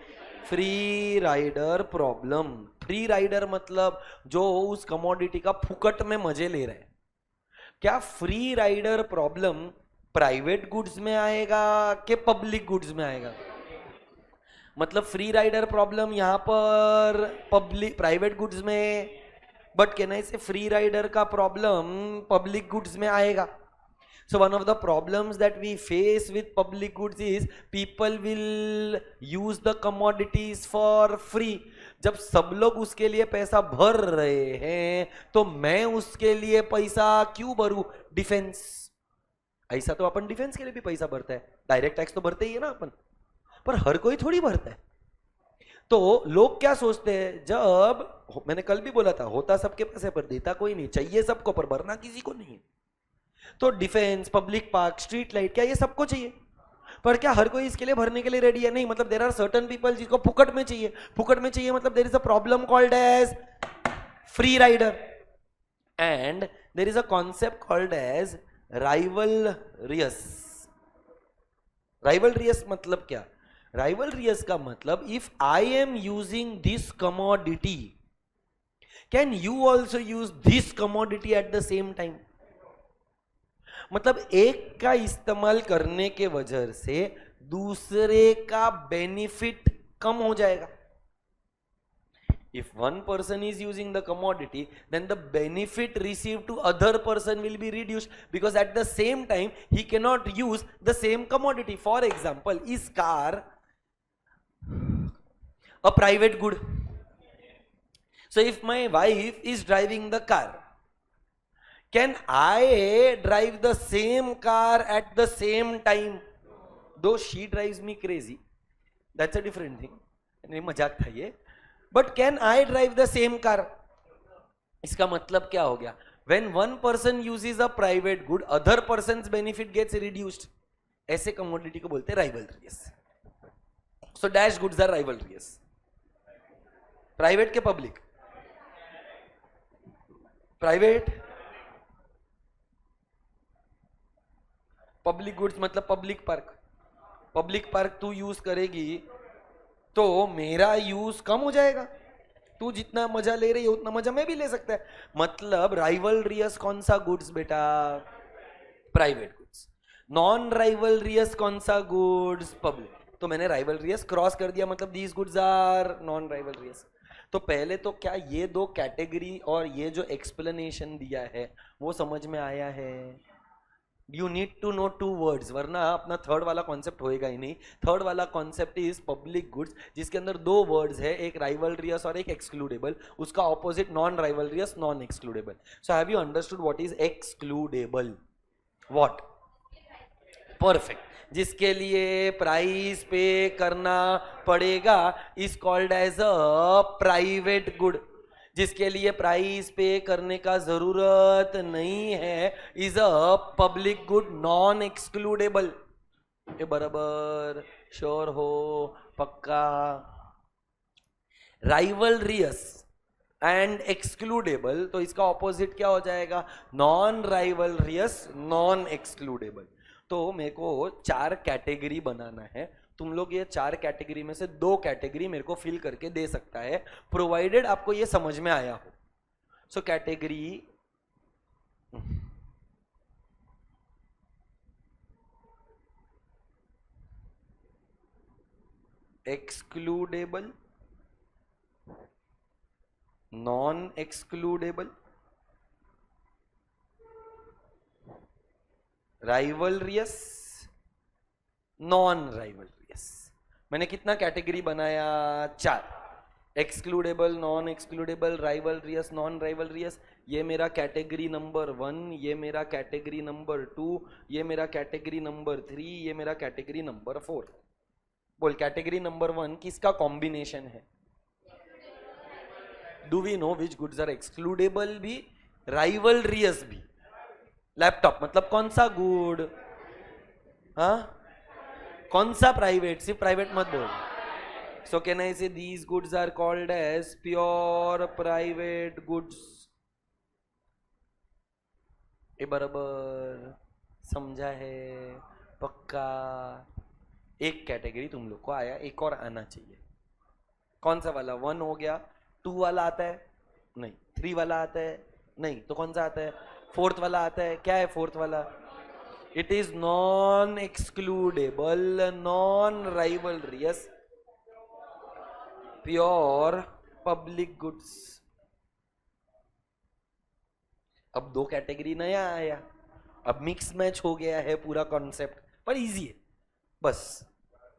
S1: Free rider problem. Free rider मतलब जो उस कमोडिटी का फुकट में मजे ले रहे हैं. क्या free rider problem private goods में आएगा कि पब्लिक गुड्स में आएगा? मतलब फ्री राइडर प्रॉब्लम यहां पर प्राइवेट गुड्स में, बट कहना इसे फ्री राइडर का प्रॉब्लम पब्लिक गुड्स में आएगा. So one of the problems that we face with public goods is people will use the commodities for free. जब सब लोग उसके लिए पैसा भर रहे हैं तो मैं उसके लिए पैसा क्यों भरूं? डिफेंस, ऐसा तो अपन डिफेंस के लिए भी पैसा भरता है, डायरेक्ट टैक्स तो भरते ही है ना अपन, पर हर कोई थोड़ी भरता है. तो लोग क्या सोचते हैं, जब मैंने कल भी बोला था, होता सबके पास है पर देता कोई नहीं, चाहिए सबको पर भरना किसी को नहीं. तो defence, public park, street light, क्या ये सबको चाहिए? पर क्या हर कोई इसके लिए भरने के लिए रेडी है? नहीं. मतलब देयर आर सर्टेन पीपल जिसको फुकट में चाहिए. फुकट में चाहिए मतलब there is a problem called as free rider, and there is a concept called as rivalrous. Rivalrous मतलब क्या? राइवलरियस का मतलब, if I am using this commodity, can you also use this commodity at the same time? मतलब एक का इस्तेमाल करने के वजह से दूसरे का बेनिफिट कम हो जाएगा. If one person is using the commodity, then the benefit received to other person will be reduced, because at the same time he cannot use the same commodity. For example, is car a private good? So if my wife is driving the car, can I drive the same car at the same time? Though she drives me crazy, that's a different thing. नहीं मजाक था ये. But can I drive the same car? इसका मतलब क्या हो गया? When one person uses a private good, other person's benefit gets reduced. ऐसे commodity को बोलते हैं rivalrous. So dash goods are rivalrous. Private के public? Private? Public goods मतलब public park. Public park तू use करेगी तो मेरा यूज कम हो जाएगा. तू जितना मजा ले रही है उतना मजा मैं भी ले सकता है. मतलब राइवलरियस कौन सा गुड्स बेटा? Private goods. नॉन राइवलरियस कौन सा गुड्स? पब्लिक. तो मैंने राइवलरियस क्रॉस कर दिया, मतलब दीज गुड्स आर नॉन राइवलरियस. तो पहले तो क्या ये दो कैटेगरी और ये जो एक्सप्लेनेशन दिया है वो समझ में आया है? You need to know two words, वरना अपना थर्ड वाला कॉन्सेप्ट होएगा ही नहीं. थर्ड वाला कॉन्सेप्ट इज पब्लिक गुड्स, जिसके अंदर दो वर्ड्स है, एक राइवलरियस और एक एक्सक्लूडेबल. उसका opposite non rivalrous, non excludable. So have you understood what is excludable? What? Perfect. जिसके लिए प्राइस पे करना पड़ेगा is called as a private good. जिसके लिए प्राइस पे करने का जरूरत नहीं है is a public good, non excludable. ये बराबर श्योर हो? पक्का? राइवलरियस एंड एक्सक्लूडेबल, तो इसका ऑपोजिट क्या हो जाएगा? Non rivalrous, non excludable. तो मेरे को 4 कैटेगरी बनाना है. तुम लोग ये 4 कैटेगरी में से 2 कैटेगरी मेरे को फिल करके दे सकता है, प्रोवाइडेड आपको ये समझ में आया हो. So category excludable, non excludable, rivalrous, non rivalrous. मैंने कितना कैटेगरी बनाया? 4. Excludable, non excludable, rivalrous, non rivalrous. ये मेरा कैटेगरी नंबर 1, ये मेरा कैटेगरी नंबर 2, ये मेरा कैटेगरी नंबर 3, ये मेरा कैटेगरी नंबर 4. बोल, कैटेगरी नंबर 1 किसका कॉम्बिनेशन है? Do we know which goods are excludable भी, राइवलरियस भी? लैपटॉप मतलब कौन सा गुड? हाँ, कौन सा? प्राइवेट. सिर्फ प्राइवेट मत बोल. सो can I say these goods are called as pure private goods. ये बराबर समझा है? पक्का? एक कैटेगरी तुम लोग को आया, एक और आना चाहिए. कौन सा वाला? 1 हो गया. 2 वाला आता है? नहीं. 3 वाला आता है? नहीं. तो कौन सा आता है? 4th वाला आता है. क्या है 4th वाला? It is non-excludable, non-rivalrous, pure public goods. अब 2 कैटेगरी नया आया, अब मिक्स मैच हो गया है पूरा कॉन्सेप्ट, पर इजी है. बस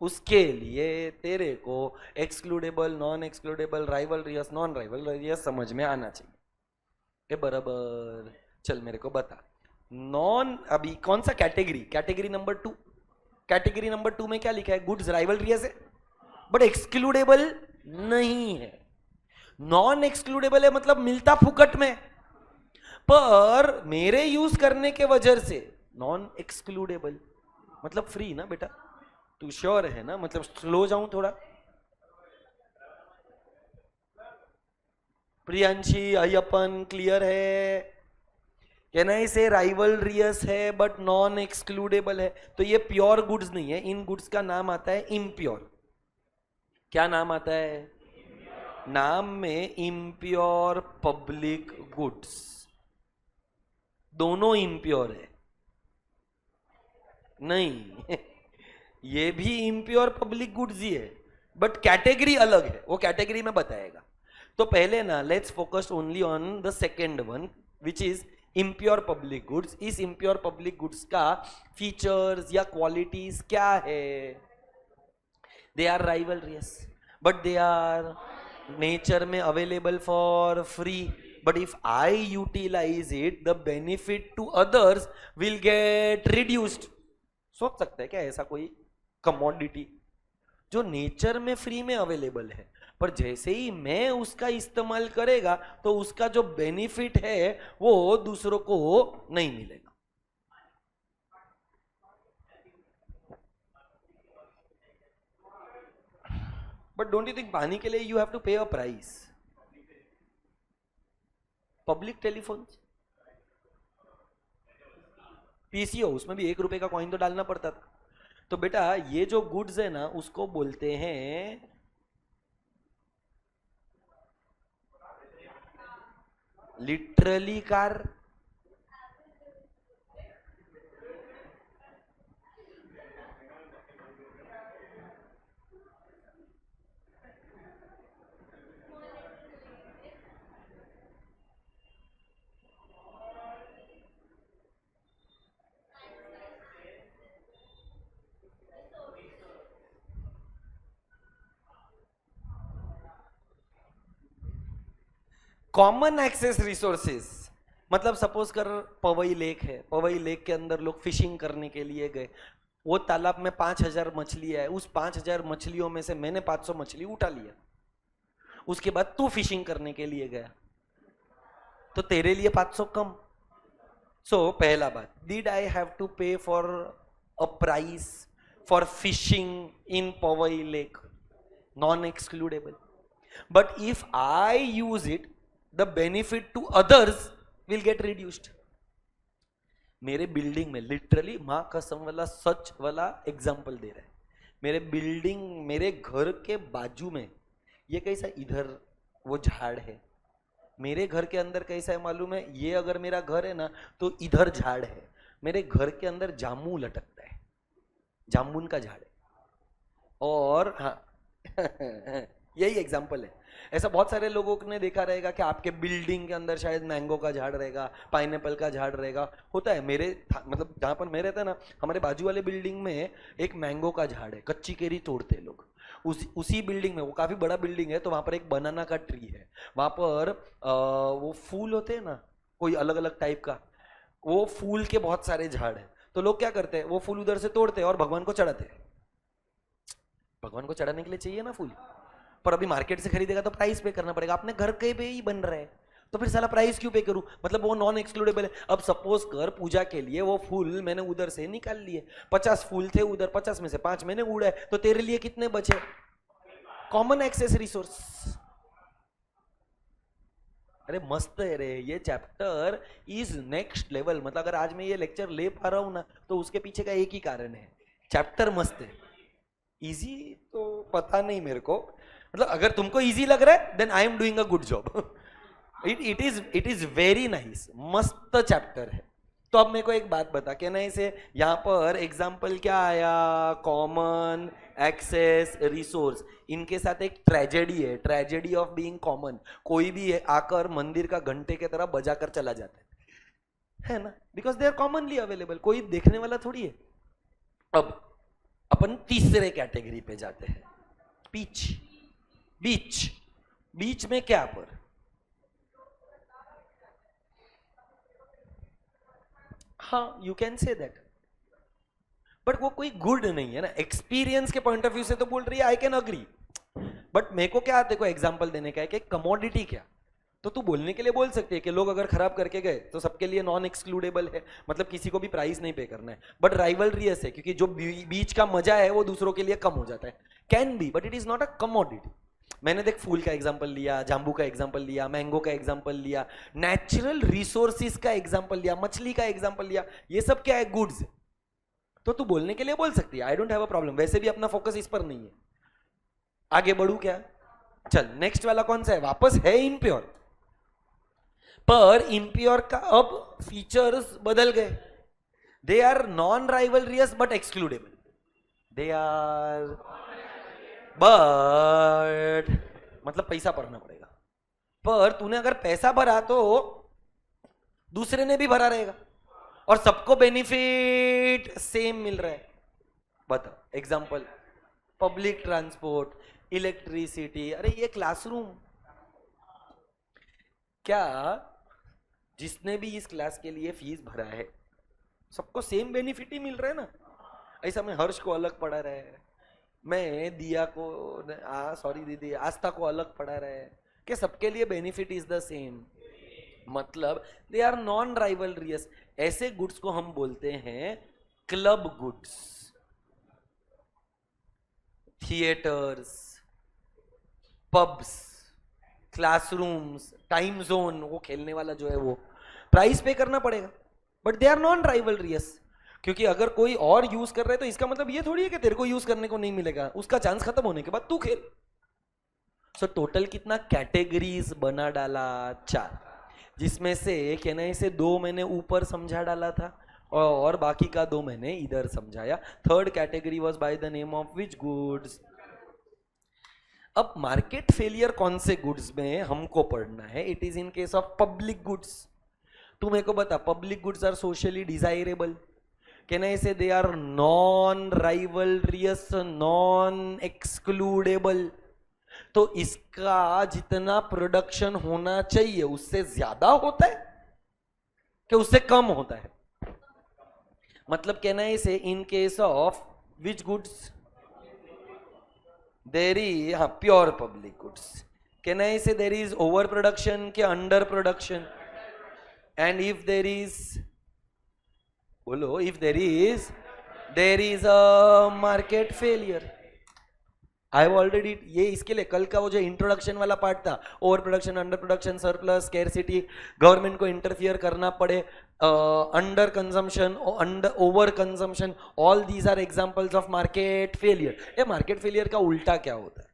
S1: उसके लिए तेरे को excludable, non excludable, rivalrous, non राइवलरियस समझ में आना चाहिए. ये बराबर. चल मेरे को बता. नॉन, अभी कौन सा category? Category number 2. Category number 2 में क्या लिखा है? गुड्स राइवलरियस है बट एक्सक्लूडेबल नहीं है. नॉन एक्सक्लूडेबल है मतलब मिलता फुकट में, पर मेरे यूज करने के वजह से नॉन एक्सक्लूडेबल. मतलब फ्री ना बेटा? तू श्योर है ना? मतलब स्लो जाऊं थोड़ा? प्रियांशी, अय्यप्पन, क्लियर है? कैन आई से राइवलरियस है बट नॉन एक्सक्लूडेबल है, तो ये प्योर गुड्स नहीं है. इन गुड्स का नाम आता है इम्प्योर. क्या नाम आता है? नाम में इम्प्योर पब्लिक गुड्स. दोनों इम्प्योर है नहीं. ये भी इम्प्योर पब्लिक गुड्स ही है बट कैटेगरी अलग है, वो कैटेगरी में बताएगा. तो पहले ना let's focus only on the second one which is impure public goods. इस इम्प्योर पब्लिक गुड्स का फीचर्स या क्वालिटीज क्या है? They are rivalrous but they are nature में available for free. But if I utilize it, the benefit to others will get reduced. सोच सकते हैं क्या ऐसा कोई कमोडिटी जो नेचर में फ्री में अवेलेबल है, पर जैसे ही मैं उसका इस्तेमाल करेगा तो उसका जो बेनिफिट है वो दूसरों को नहीं मिलेगा. बट डोंट यू थिंक पानी के लिए you have to pay a price? Public telephone, PCO, उसमें भी 1 रुपए का कॉइन तो डालना पड़ता था. तो बेटा ये जो गुड्स है ना उसको बोलते हैं literally car. Common access resources मतलब सपोज कर पवई लेक है, पवई लेक के अंदर लोग फिशिंग करने के लिए गए. वो तालाब में 5,000 मछलियां है, उस 5,000 मछलियों में से मैंने 500 मछली उठा लिया. उसके बाद तू फिशिंग करने के लिए गया तो तेरे लिए 500 कम. सो पहला बात, did I have to pay for a price for fishing in Powai lake? Non excludable. But if I use it the benefit to others will get reduced. मेरे बिल्डिंग में लिटरली मां कसम वाला सच वाला एग्जांपल दे रहा है. मेरे बिल्डिंग मेरे घर के बाजू में ये कैसा, इधर वो झाड़ है. मेरे घर के अंदर कैसा है मालूम है? ये अगर मेरा घर है ना तो इधर झाड़ है. मेरे घर के अंदर जामू लटकता है, जामुन का झाड़ है. और हाँ यही एग्जांपल है. ऐसा बहुत सारे लोगों ने देखा रहेगा कि आपके बिल्डिंग के अंदर शायद मैंगो का झाड़ रहेगा, पाइनएप्पल का झाड़ रहेगा. होता है मेरे मतलब जहां पर मैं रहता है ना, हमारे बाजू वाले बिल्डिंग में एक मैंगो का झाड़ है. कच्ची केरी तोड़ते हैं लोग. उसी बिल्डिंग में, वो काफी बड़ा बिल्डिंग है, तो वहां पर एक बनाना का ट्री है. वहां पर वो फूल होते हैं ना कोई अलग अलग टाइप का, वो फूल के बहुत सारे झाड़ है. तो लोग क्या करते हैं, वो फूल उधर से तोड़ते हैं और भगवान को चढ़ाते हैं. भगवान को चढ़ाने के लिए चाहिए ना फूल, पर अभी मार्केट से खरीदेगा तो प्राइस पे करना पड़ेगा. अपने घर के पे ही बन रहा है तो फिर साला प्राइस क्यों पे करूं? मतलब वो नॉन एक्सक्लूडेबल है. अब सपोज कर पूजा के लिए वो फूल मैंने उधर से निकाल लिए, 50 फूल थे उधर, 50 में से 5 मैंने उड़ाए, तो तेरे लिए कितने बचे? Common access resource. अरे मस्त है रे ये चैप्टर, इज नेक्स्ट लेवल. मतलब अगर आज मैं ये लेक्चर ले पा रहा हूं ना तो उसके पीछे का एक ही कारण है, चैप्टर मस्त है. इजी तो पता नहीं मेरे को, मतलब अगर तुमको इजी लग रहा है then I am doing a good job. It is very nice, मस्त चैप्टर है. तो अब मेरे को एक बात बता के ना, इसे यहाँ पर एग्जाम्पल क्या आया? Common access resource. इनके साथ एक ट्रेजेडी है, ट्रेजेडी ऑफ बीइंग कॉमन. कोई भी है आकर मंदिर का घंटे की तरह बजाकर चला जाता है ना, because they are commonly available. कोई देखने वाला थोड़ी है. अब अपन तीसरे कैटेगरी पे जाते हैं, बीच. बीच बीच में क्या पर? हाँ you can say that, but वो कोई गुड नहीं है ना. एक्सपीरियंस के पॉइंट ऑफ व्यू से तो बोल रही है, आई कैन अग्री. बट मेरे को क्या देखो एग्जांपल देने का है कि कमोडिटी क्या, तो तू बोलने के लिए बोल सकती है कि लोग अगर खराब करके गए तो सबके लिए नॉन एक्सक्लूडेबल है, मतलब किसी को भी प्राइस नहीं पे करना है. बट राइवलरियस है क्योंकि जो बीच का मजा है वो दूसरों के लिए कम हो जाता है. Can be, but it is not a commodity. मैंने देख फूल का एग्जांपल लिया, जांबू का एग्जांपल लिया, मैंगो का एग्जांपल लिया, नेचुरल रिसोर्सेज का एग्जांपल लिया, मछली का एग्जांपल लिया. ये सब क्या है? गुड्स. तो तू बोलने के लिए बोल सकती है, आई डोंट हैव अ प्रॉब्लम. वैसे भी अपना फोकस इस पर नहीं है. आगे बढ़ू क्या? चल नेक्स्ट वाला कौन सा है? वापस है इम्प्योर. पर इम्प्योर का अब फीचर्स बदल गए. They are non rivalrous but excludable. They are but मतलब पैसा पड़ना पड़ेगा. पर तूने अगर पैसा भरा तो दूसरे ने भी भरा रहेगा और सबको बेनिफिट सेम मिल रहा है। बता एग्जांपल, पब्लिक ट्रांसपोर्ट, इलेक्ट्रिसिटी, अरे ये क्लासरूम, क्या जिसने भी इस क्लास के लिए फीस भरा है सबको सेम बेनिफिट ही मिल रहा है ना? ऐसा मैं हर्ष को अलग पढ़ा रहा है, मैं दिया को सॉरी दीदी आस्था को अलग पढ़ा रहा है, कि सबके लिए बेनिफिट इज द सेम। मतलब दे आर नॉन राइवलरियस। ऐसे गुड्स को हम बोलते हैं club goods. Theatres, pubs, classrooms, time zone, वो खेलने वाला जो है वो प्राइस पे करना पड़ेगा, बट दे आर नॉन राइवलरियस। क्योंकि अगर कोई और यूज कर रहा है तो इसका मतलब ये थोड़ी है कि तेरे को यूज करने को नहीं मिलेगा, उसका चांस खत्म होने के बाद तू खेल। सो टोटल कितना कैटेगरीज बना डाला? 4, जिसमें से कहना से 2 मैंने ऊपर समझा डाला था और बाकी का 2 मैंने इधर समझाया। Third category was by the name of which goods. अब मार्केट फेलियर कौन से गुड्स में हमको पढ़ना है? It is in case of public goods. तू मेरे को बता, public goods are socially desirable, can I say they are non rivalrous, non excludable. तो इसका जितना प्रोडक्शन होना चाहिए उससे ज्यादा होता है कि उससे कम होता है? मतलब कहना है इसे in case of which goods there is, हाँ, pure public goods, can I say there is over production के under production? And if there is, बोलो, if there is a market failure. I have already, ये इसके लिए कल का वो जो इंट्रोडक्शन वाला पार्ट था, over production, under production, surplus, scarcity, government को इंटरफियर करना पड़े, under consumption, over consumption, all these are examples of market failure. ये मार्केट फेलियर का उल्टा क्या होता है?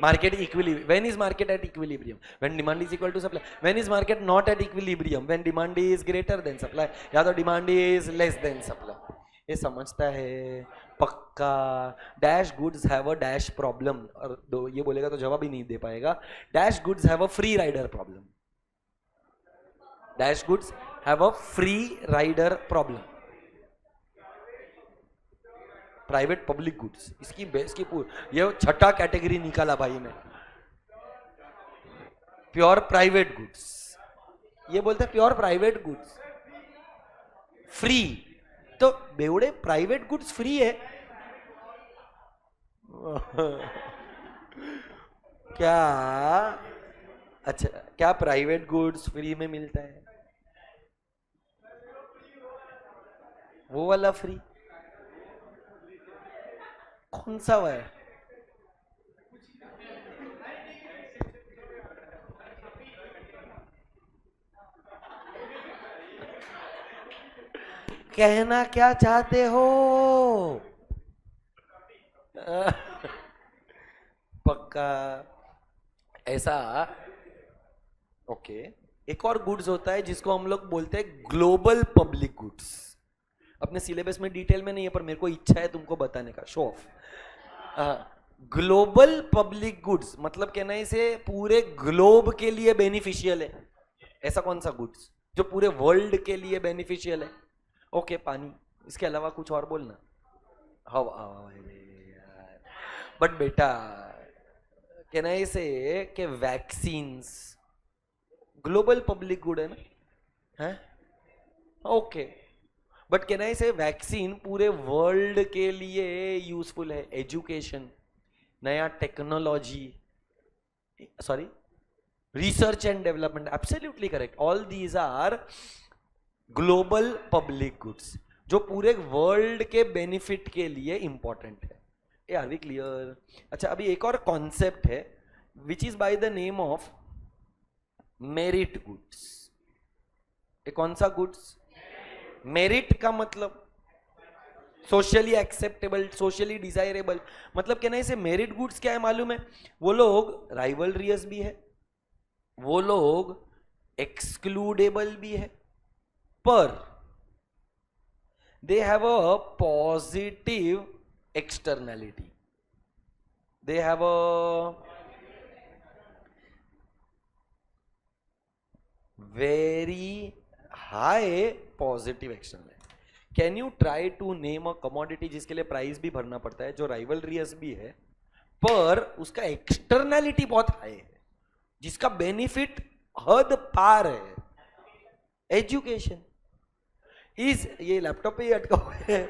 S1: Market equilibrium. When is market at equilibrium? When demand is equal to supply. When is market not at equilibrium? When demand is greater than supply, या तो demand is less than supply. ये समझता है पक्का? Dash goods have a dash problem, और ये बोलेगा तो जवाब ही नहीं दे पाएगा। Dash goods have a free rider problem. Dash goods have a free rider problem. Private public goods, इसकी बेस की ये 6ठा कैटेगरी निकाला भाई ने। प्योर प्राइवेट गुड्स, ये बोलते हैं प्योर प्राइवेट गुड्स फ्री। तो बेवड़े प्राइवेट गुड्स फ्री है क्या? अच्छा, क्या प्राइवेट गुड्स फ्री में मिलता है? वो वाला फ्री कौन सा हुआ है? कहना क्या चाहते हो? पक्का ऐसा? ओके। एक और गुड्स होता है जिसको हम लोग बोलते हैं ग्लोबल पब्लिक गुड्स। अपने सिलेबस में डिटेल में नहीं है, पर मेरे को इच्छा है तुमको बताने का, show off. Global public goods मतलब कहना इसे पूरे ग्लोब के लिए बेनिफिशियल है। ऐसा कौन सा गुड्स जो पूरे वर्ल्ड के लिए बेनिफिशियल है? ओके, पानी, इसके अलावा कुछ और बोलना। हवा। बट बेटा कहना इसे कि वैक्सीन्स ग्लोबल पब्लिक गुड है ना? है ओके, बट कहना इसे वैक्सीन पूरे वर्ल्ड के लिए यूजफुल है। एजुकेशन, नया technology, sorry, research and development, absolutely correct. All these are global public goods जो पूरे वर्ल्ड के बेनिफिट के लिए इंपॉर्टेंट है। A are we clear? अच्छा, अभी एक और कॉन्सेप्ट है which is by the name of merit goods. ये कौन सा गुड्स? मेरिट का मतलब सोशली एक्सेप्टेबल, सोशली डिजायरेबल। मतलब कहना इसे मेरिट गुड्स क्या है मालूम है? वो लोग राइवलरियस भी है, वो लोग एक्सक्लूडेबल भी है, पर they have a positive externality, they have a very high positive external. Can you try to name a commodity जिसके लिए प्राइस भी भरना पड़ता है, जो राइवलरियस भी है, पर उसका एक्सटर्नैलिटी बहुत हाई है, जिसका बेनिफिट हद पार है? एजुकेशन इज, ये लैपटॉप पे ही अटका हुआ है।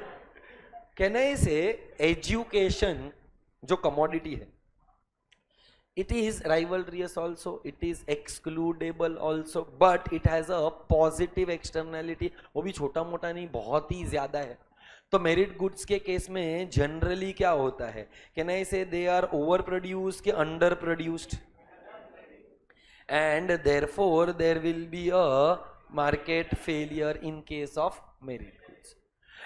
S1: कैन आई से एजुकेशन जो कमोडिटी है, it is rivalrous also, it is excludable also, but it has a positive externality, वो भी छोटा मोटा नहीं, बहुत ही ज्यादा है। तो मेरिट गुड्स के केस में जनरली क्या होता है? Can I say they are over produced कि under produced, and therefore there will be a market failure in case of merit goods.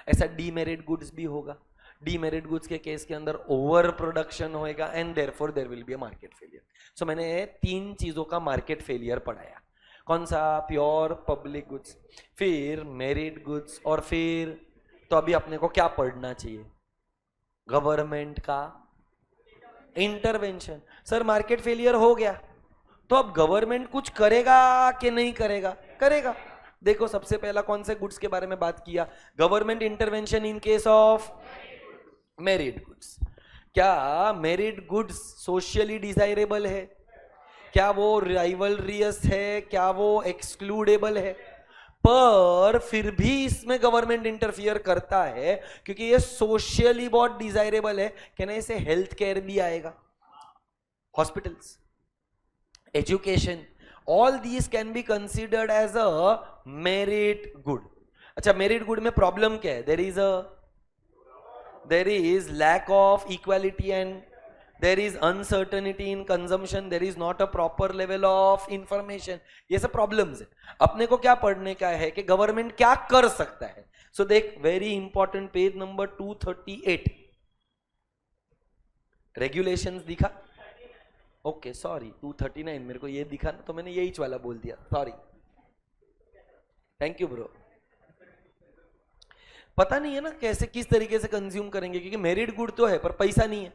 S1: ऐसा डीमेरिट गुड्स भी होगा। डीमेरिट गुड्स के केस के अंदर ओवर प्रोडक्शन होएगा and therefore there will be a market failure. So मैंने 3 चीजों का मार्केट फेलियर पढ़ाया। कौन सा? प्योर पब्लिक गुड्स, फिर मेरिट गुड्स, और फिर तो अभी अपने को क्या पढ़ना चाहिए? गवर्नमेंट का इंटरवेंशन। सर मार्केट फेलियर हो गया, तो अब गवर्नमेंट कुछ करेगा कि नहीं करेगा? करेगा। देखो सबसे पहला कौन से गुड्स के बारे में बात किया? Government intervention in case of merit goods. क्या मेरिट गुड्स सोशली डिजायरेबल है? क्या वो राइवलरियस है? क्या वो एक्सक्लूडेबल है? पर फिर भी इसमें गवर्नमेंट इंटरफियर करता है क्योंकि ये सोशली बहुत डिजायरेबल है। कहना इसे हेल्थ केयर भी आएगा, hospitals, education, all these can be considered as a merit good. अच्छा, मेरिट गुड में प्रॉब्लम क्या है? there is lack of equality and there is uncertainty in consumption, there is not a proper level of information। ये सब प्रॉब्लम्स है। अपने को क्या पढ़ने का है कि गवर्नमेंट क्या कर सकता है। सो देख, very important, page number 238, regulations दिखा? ओके सॉरी, 239 मेरे को ये दिखा ना, तो मैंने यही वाला बोल दिया, सॉरी, थैंक यू ब्रो। पता नहीं है ना कैसे किस तरीके से कंज्यूम करेंगे, क्योंकि मेरिट गुड तो है पर पैसा नहीं है।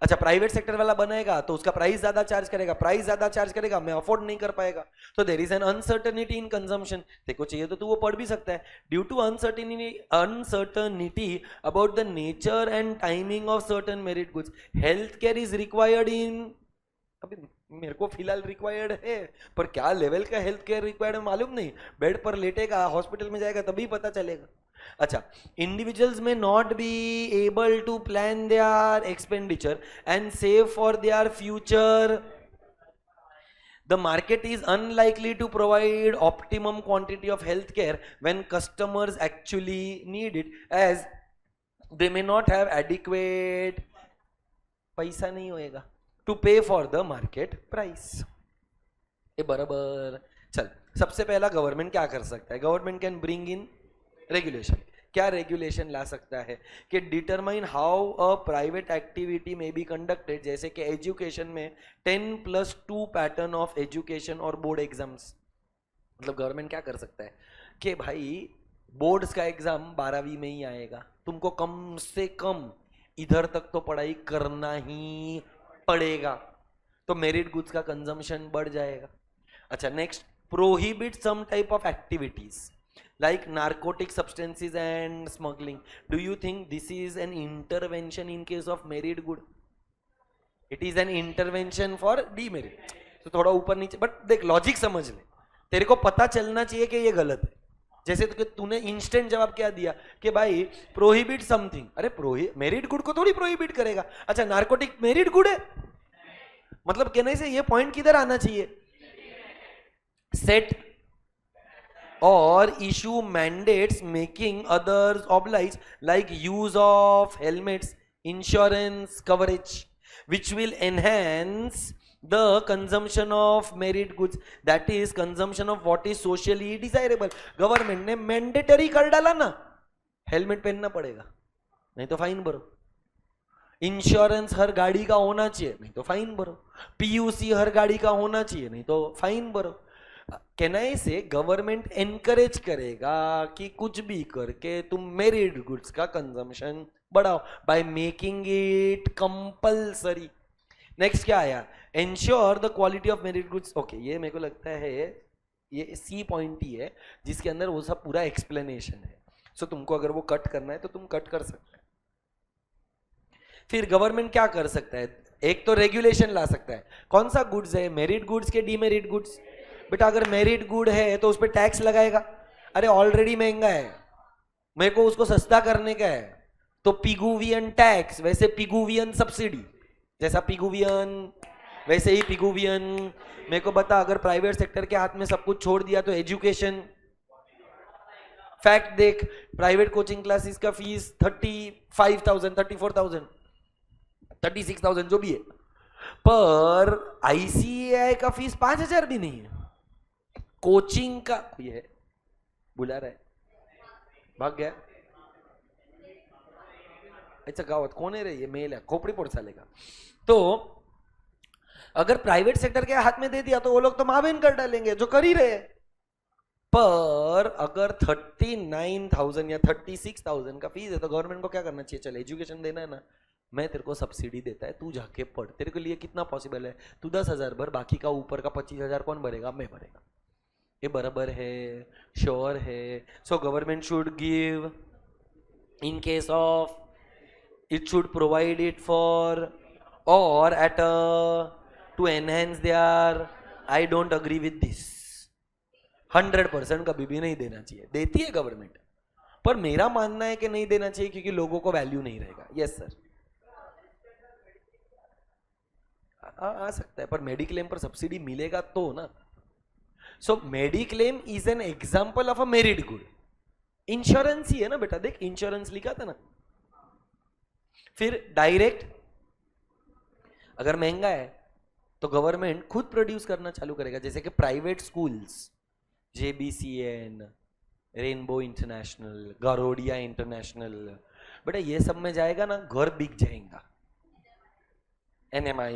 S1: अच्छा, प्राइवेट सेक्टर वाला बनाएगा तो उसका प्राइस ज्यादा चार्ज करेगा, प्राइस ज्यादा चार्ज करेगा, मैं अफोर्ड नहीं कर पाएगा। तो there is an uncertainty in consumption. देखो चाहिए तो तू वो पढ़ भी सकता है। Due to uncertainty about the nature and timing of certain merit goods, health care is required in, अभी मेरे को फिलहाल रिक्वायर्ड है पर क्या लेवल का हेल्थ केयर रिक्वायर्ड है मालूम नहीं। बेड पर लेटेगा, हॉस्पिटल में जाएगा तभी पता चलेगा। अच्छा, individuals may not be able to plan their expenditure and save for their future. The market is unlikely to provide optimum quantity of health care when customers actually need it, as they may not have adequate, पैसा नहीं होएगा to pay for the market price. ये बराबर। चल, सबसे पहला गवर्नमेंट क्या कर सकता है? Government can bring in regulation. क्या रेगुलेशन ला सकता है? कि determine how a private activity में बी कंडक्टेड। जैसे कि एजुकेशन में 10+2 पैटर्न ऑफ एजुकेशन और बोर्ड एग्जाम्स। मतलब गवर्नमेंट क्या कर सकता है कि भाई बोर्ड्स का एग्जाम 12वीं में ही आएगा, तुमको कम से कम इधर तक तो पढ़ाई करना ही पड़ेगा, तो मेरिट गुड्स का कंजम्पशन बढ़ जाएगा। अच्छा, next, prohibit some type of activities like narcotic substances and smuggling. Do you think this is an intervention in case of merit good? It is an intervention for demerit. तो थोड़ा ऊपर नीचे, बट देख लॉजिक समझ ले, तेरे को पता चलना चाहिए कि ये गलत है। जैसे तूने इंस्टेंट जवाब क्या दिया कि भाई प्रोहिबिट समथिंग, अरे मेरिट गुड को थोड़ी प्रोहिबिट करेगा। अच्छा, नार्कोटिक मेरिट गुड है, मतलब कहने से ये पॉइंट किधर आना चाहिए? Set or issue mandates making others oblige, like use of helmets, insurance coverage, which will enhance the consumption of merit goods, that is consumption of what is socially desirable। Government ने मैंडेटरी कर डाला ना, हेलमेट पहनना पड़ेगा नहीं तो फाइन भरो, इंश्योरेंस हर गाड़ी का होना चाहिए नहीं तो फाइन भरो, पीयूसी हर गाड़ी का होना चाहिए नहीं तो फाइन भरो। कहना से गवर्नमेंट एनकरेज करेगा कि कुछ भी करके तुम मेरिट गुड्स का कंजम्पशन बढ़ाओ by making it compulsory. Next क्या आया? Ensure the quality of merit goods. Okay, ये मेरे को लगता है ये सी पॉइंट ही है जिसके अंदर वो सब पूरा एक्सप्लेनेशन है. सो तुमको अगर वो कट करना है तो तुम कट कर सकते हैं. फिर गवर्नमेंट क्या कर सकता है? एक तो रेगुलेशन ला सकता है. कौन सा गुड्स है, मेरिट गुड्स के डीमेरिट गुड्स? बेटा अगर मेरिट गुड है तो उस पर टैक्स लगाएगा. अरे ऑलरेडी महंगा है, मेरे को उसको सस्ता करने का है, तो पिगुवियन टैक्स, वैसे पिगुवियन सब्सिडी. जैसा पिगुवियन वैसे ही पिगुवियन. मेरे को बता, अगर प्राइवेट सेक्टर के हाथ में सब कुछ छोड़ दिया तो एजुकेशन. फैक्ट देख, प्राइवेट कोचिंग क्लासेस का फीस 35,000, 34,000, 36,000 जो भी है, पर आईसीएआई का फीस 5,000 भी नहीं है. कोचिंग का ये है, बुला रहा है, भाग गया. अच्छा गावात कोण आहे रे, ये मेल है, खोपड़ी पोट चालेगा. तो अगर प्राइवेट सेक्टर के हाथ में दे दिया तो वो लोग तो मावेन कर डालेंगे, जो कर ही रहे. पर अगर 39,000 या 36,000 का फीस है तो गवर्नमेंट को क्या करना चाहिए? चल एजुकेशन देना है ना, मैं तेरे को सब्सिडी देता है, तू जाके पढ़. तेरे के लिए कितना पॉसिबल है? तू 10,000 भर, बाकी का ऊपर का 25,000 कौन भरेगा? मैं भरेगा. ये बराबर है, श्योर है. So government should give in case of, it should provide it for, or at a, to enhance their. I don't agree with this. 100% कभी भी नहीं देना चाहिए. देती है गवर्नमेंट, पर मेरा मानना है कि नहीं देना चाहिए क्योंकि लोगों को वैल्यू नहीं रहेगा. यस सर, आ सकता है, पर मेडिक्लेम पर सब्सिडी मिलेगा तो ना. So mediclaim is an example of a merit good. Insurance ही है ना बेटा, देख इंश्योरेंस लिखा था ना. फिर डायरेक्ट, अगर महंगा है तो गवर्नमेंट खुद प्रोड्यूस करना चालू करेगा. जैसे कि private schools, JBCN, Rainbow International, Garodia International, बेटा ये सब में जाएगा ना, घर बिक जाएगा. NMI.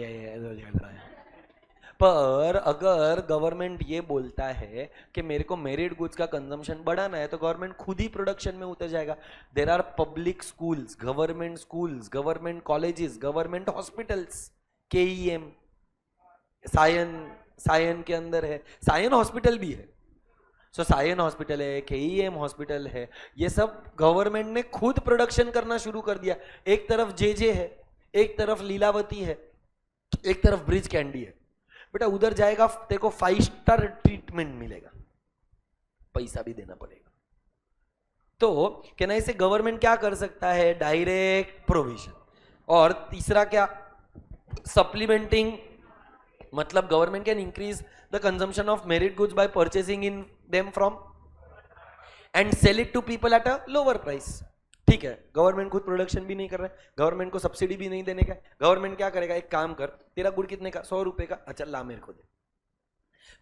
S1: पर अगर गवर्नमेंट ये बोलता है कि मेरे को मेरिट गुड्स का कंजम्पशन बढ़ाना है तो गवर्नमेंट खुद ही प्रोडक्शन में उतर जाएगा. There are public schools, government colleges, government hospitals, KEM, Sion के अंदर है, सायन हॉस्पिटल भी है. सो सायन हॉस्पिटल है, KEM हॉस्पिटल है, ये सब गवर्नमेंट ने खुद प्रोडक्शन करना शुरू कर दिया. एक तरफ JJ है, एक तरफ लीलावती है, एक तरफ ब्रिज कैंडी है. बेटा उधर जाएगा तेरे को 5 स्टार ट्रीटमेंट मिलेगा, पैसा भी देना पड़ेगा. तो कहना इसे गवर्नमेंट क्या कर सकता है? Direct provision. और तीसरा क्या? सप्लीमेंटिंग. मतलब government can increase the consumption of merit goods by purchasing in them from and sell it to people at a lower price. ठीक है, गवर्नमेंट खुद प्रोडक्शन भी नहीं कर रहा है, गवर्नमेंट को सब्सिडी भी नहीं देने का. गवर्नमेंट क्या करेगा? एक काम कर, तेरा गुड़ कितने का? 100 रुपए का. अच्छा ला मेरे को दे.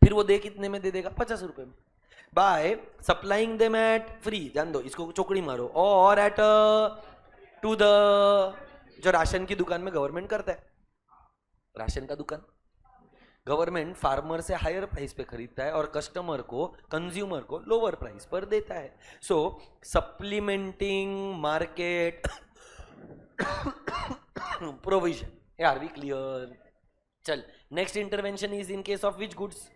S1: फिर वो दे कितने में दे देगा? 50 रुपए में. By supplying them at free. जान दो, इसको चौकड़ी मारो. और एट टू द, जो राशन की दुकान में गवर्नमेंट करता है, राशन का दुकान गवर्नमेंट फार्मर से हायर प्राइस पे खरीदता है और कस्टमर को, कंज्यूमर को लोअर प्राइस पर देता है. So supplementing market provision. Are we clear? चल next intervention is in case of which goods?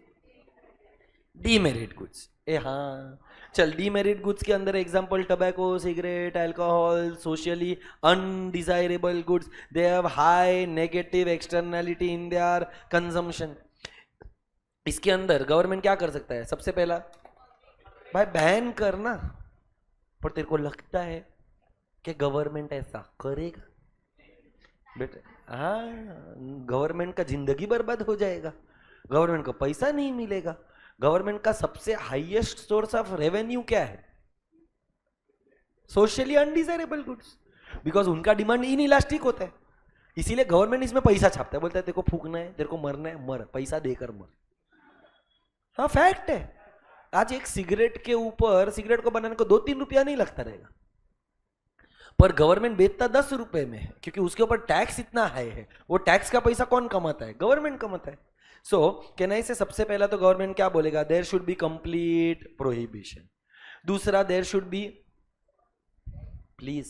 S1: Demerit goods. हाँ चल, डीमेरिट गुड्स के अंदर example tobacco, cigarette, alcohol, socially undesirable goods. They have high negative externality in their consumption. इसके अंदर गवर्नमेंट क्या कर सकता है? सबसे पहला भाई बैन करना. पर तेरे को लगता है कि गवर्नमेंट ऐसा करेगा? बेटा हाँ, गवर्नमेंट का जिंदगी बर्बाद हो जाएगा, गवर्नमेंट को पैसा नहीं मिलेगा. गवर्नमेंट का सबसे हाईएस्ट सोर्स ऑफ रेवेन्यू क्या है? Socially undesirable goods. बिकॉज उनका डिमांड इनइलास्टिक होता है, इसीलिए गवर्नमेंट इसमें पैसा छापता है. बोलता है तेरे को फूकना है, तेरे को मरना है, मर, पैसा देकर मर. हाँ फैक्ट है. आज एक सिगरेट के ऊपर, सिगरेट को बनाने को 2-3 रुपया नहीं लगता रहेगा, पर गवर्नमेंट बेचता 10 रुपए में है क्योंकि उसके ऊपर टैक्स इतना हाई है. वो टैक्स का पैसा कौन कमाता है? गवर्नमेंट कमाता है. सो कहना इसे सबसे पहला तो गवर्नमेंट क्या बोलेगा? There should be complete prohibition. दूसरा, देयर शुड बी, प्लीज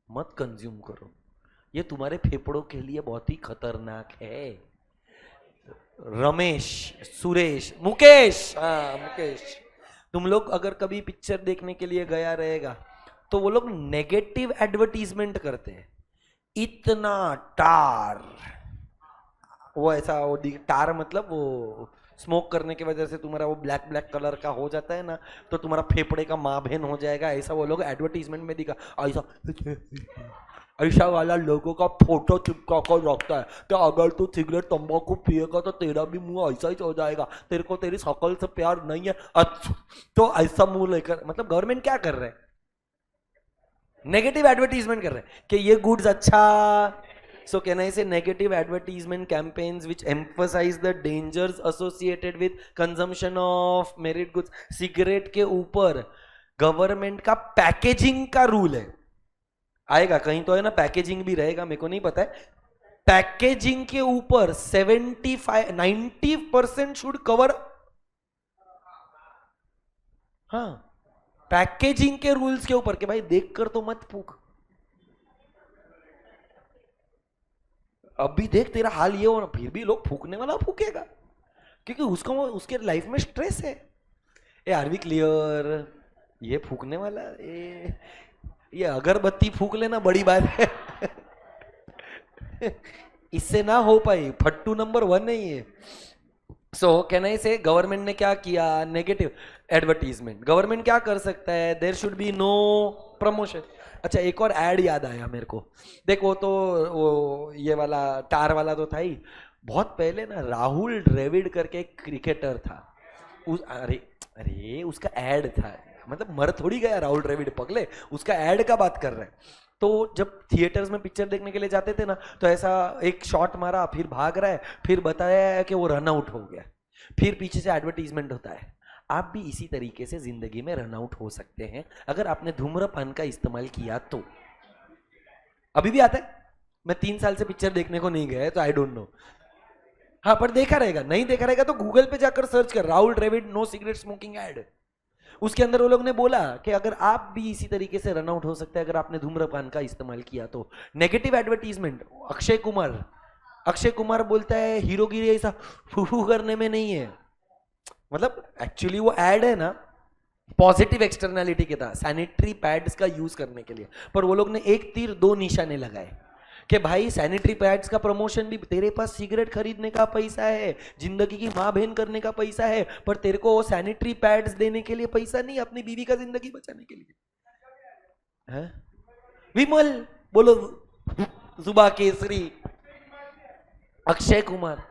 S1: मत कंज्यूम करो, ये तुम्हारे फेफड़ों के लिए बहुत ही खतरनाक है. रमेश, सुरेश, मुकेश, हाँ मुकेश। तुम लोग अगर कभी पिक्चर देखने के लिए गया रहेगा तो वो लोग नेगेटिव एडवर्टीजमेंट करते हैं, इतना टार, वो ऐसा वो टार मतलब वो स्मोक करने की वजह से तुम्हारा वो ब्लैक ब्लैक कलर का हो जाता है ना, तो तुम्हारा फेफड़े का माँ बहन हो जाएगा, ऐसा वो लोग एडवर्टीजमेंट में दिखा, ऐसा ऐसा वाला लोगों का फोटो चिपका कर रखता है तो अगर तू सिगरेट तंबाकू पिएगा तो तेरा भी मुंह ऐसा ही हो जाएगा, तेरे को तेरी शकल से प्यार नहीं है, अच्छा तो ऐसा मुंह लेकर, मतलब गवर्नमेंट क्या कर रहे हैं, नेगेटिव एडवर्टीजमेंट कर रहे हैं कि ये गुड्स अच्छा। So can I say negative advertisement campaigns which emphasize the dangers associated with consumption of merit goods। Cigarette के ऊपर गवर्नमेंट का पैकेजिंग का रूल है, आएगा कहीं तो है ना, पैकेजिंग भी रहेगा, मेरे को नहीं पता है। पैकेजिंग के ऊपर 75-90% शुड कवर, हाँ पैकेजिंग के रूल्स के ऊपर कि भाई देखकर तो मत फूक, अभी देख तेरा हाल ये हो ना, फिर भी लोग फूकने वाला फूकेगा क्योंकि उसका उसके लाइफ में स्ट्रेस है। ए आर वी क्लियर, ये फूकने वाला ये अगरबत्ती फूक लेना बड़ी बात है इससे ना हो पाई, फट्टू नंबर 1 है ये। सो कैन आई से गवर्नमेंट ने क्या किया, नेगेटिव एडवर्टीजमेंट। गवर्नमेंट क्या कर सकता है, there should be no promotion. अच्छा एक और एड याद आया मेरे को, देखो तो वो ये वाला टार वाला तो था ही, बहुत पहले ना राहुल द्रविड़ करके एक क्रिकेटर था, अरे अरे उसका एड था, मतलब मर थोड़ी गया राहुल द्रविड़ पगले, उसका एड का बात कर रहे हैं। तो जब थिएटर्स में पिक्चर देखने के लिए जाते थे ना तो ऐसा एक शॉट मारा, फिर भाग रहा है, फिर बताया कि वो रन आउट हो गया, फिर पीछे से एडवर्टीजमेंट होता है। आप भी इसी तरीके से जिंदगी में रन आउट हो सकते हैं अगर आपने धूम्रपान का इस्तेमाल किया तो। अभी भी आता है, मैं 3 साल से पिक्चर देखने को नहीं गया तो आई डोंट नो, हाँ पर देखा रहेगा, नहीं देखा रहेगा तो गूगल पे जाकर सर्च कर Rahul Dravid no cigarette smoking ad, उसके अंदर वो लोग ने बोला कि अगर आप भी इसी तरीके से रन आउट हो सकते हैं अगर आपने धूम्रपान का इस्तेमाल किया तो। नेगेटिव एडवर्टीजमेंट, अक्षय कुमार बोलता है हीरोगिरी ऐसा फूफू करने में नहीं है, मतलब एक्चुअली वो एड है ना पॉजिटिव एक्सटर्नैलिटी के था, सैनिटरी पैड्स का यूज करने के लिए, पर वो लोग ने एक तीर 2 निशाने लगाए कि भाई सैनिटरी पैड्स का प्रमोशन भी, तेरे पास सिगरेट खरीदने का पैसा है, जिंदगी की माँ बहन करने का पैसा है, पर तेरे को सैनिटरी पैड्स देने के लिए पैसा नहीं, अपनी बीवी का जिंदगी बचाने के लिए है? विमल बोलो, जुबा केसरी, अक्षय कुमार।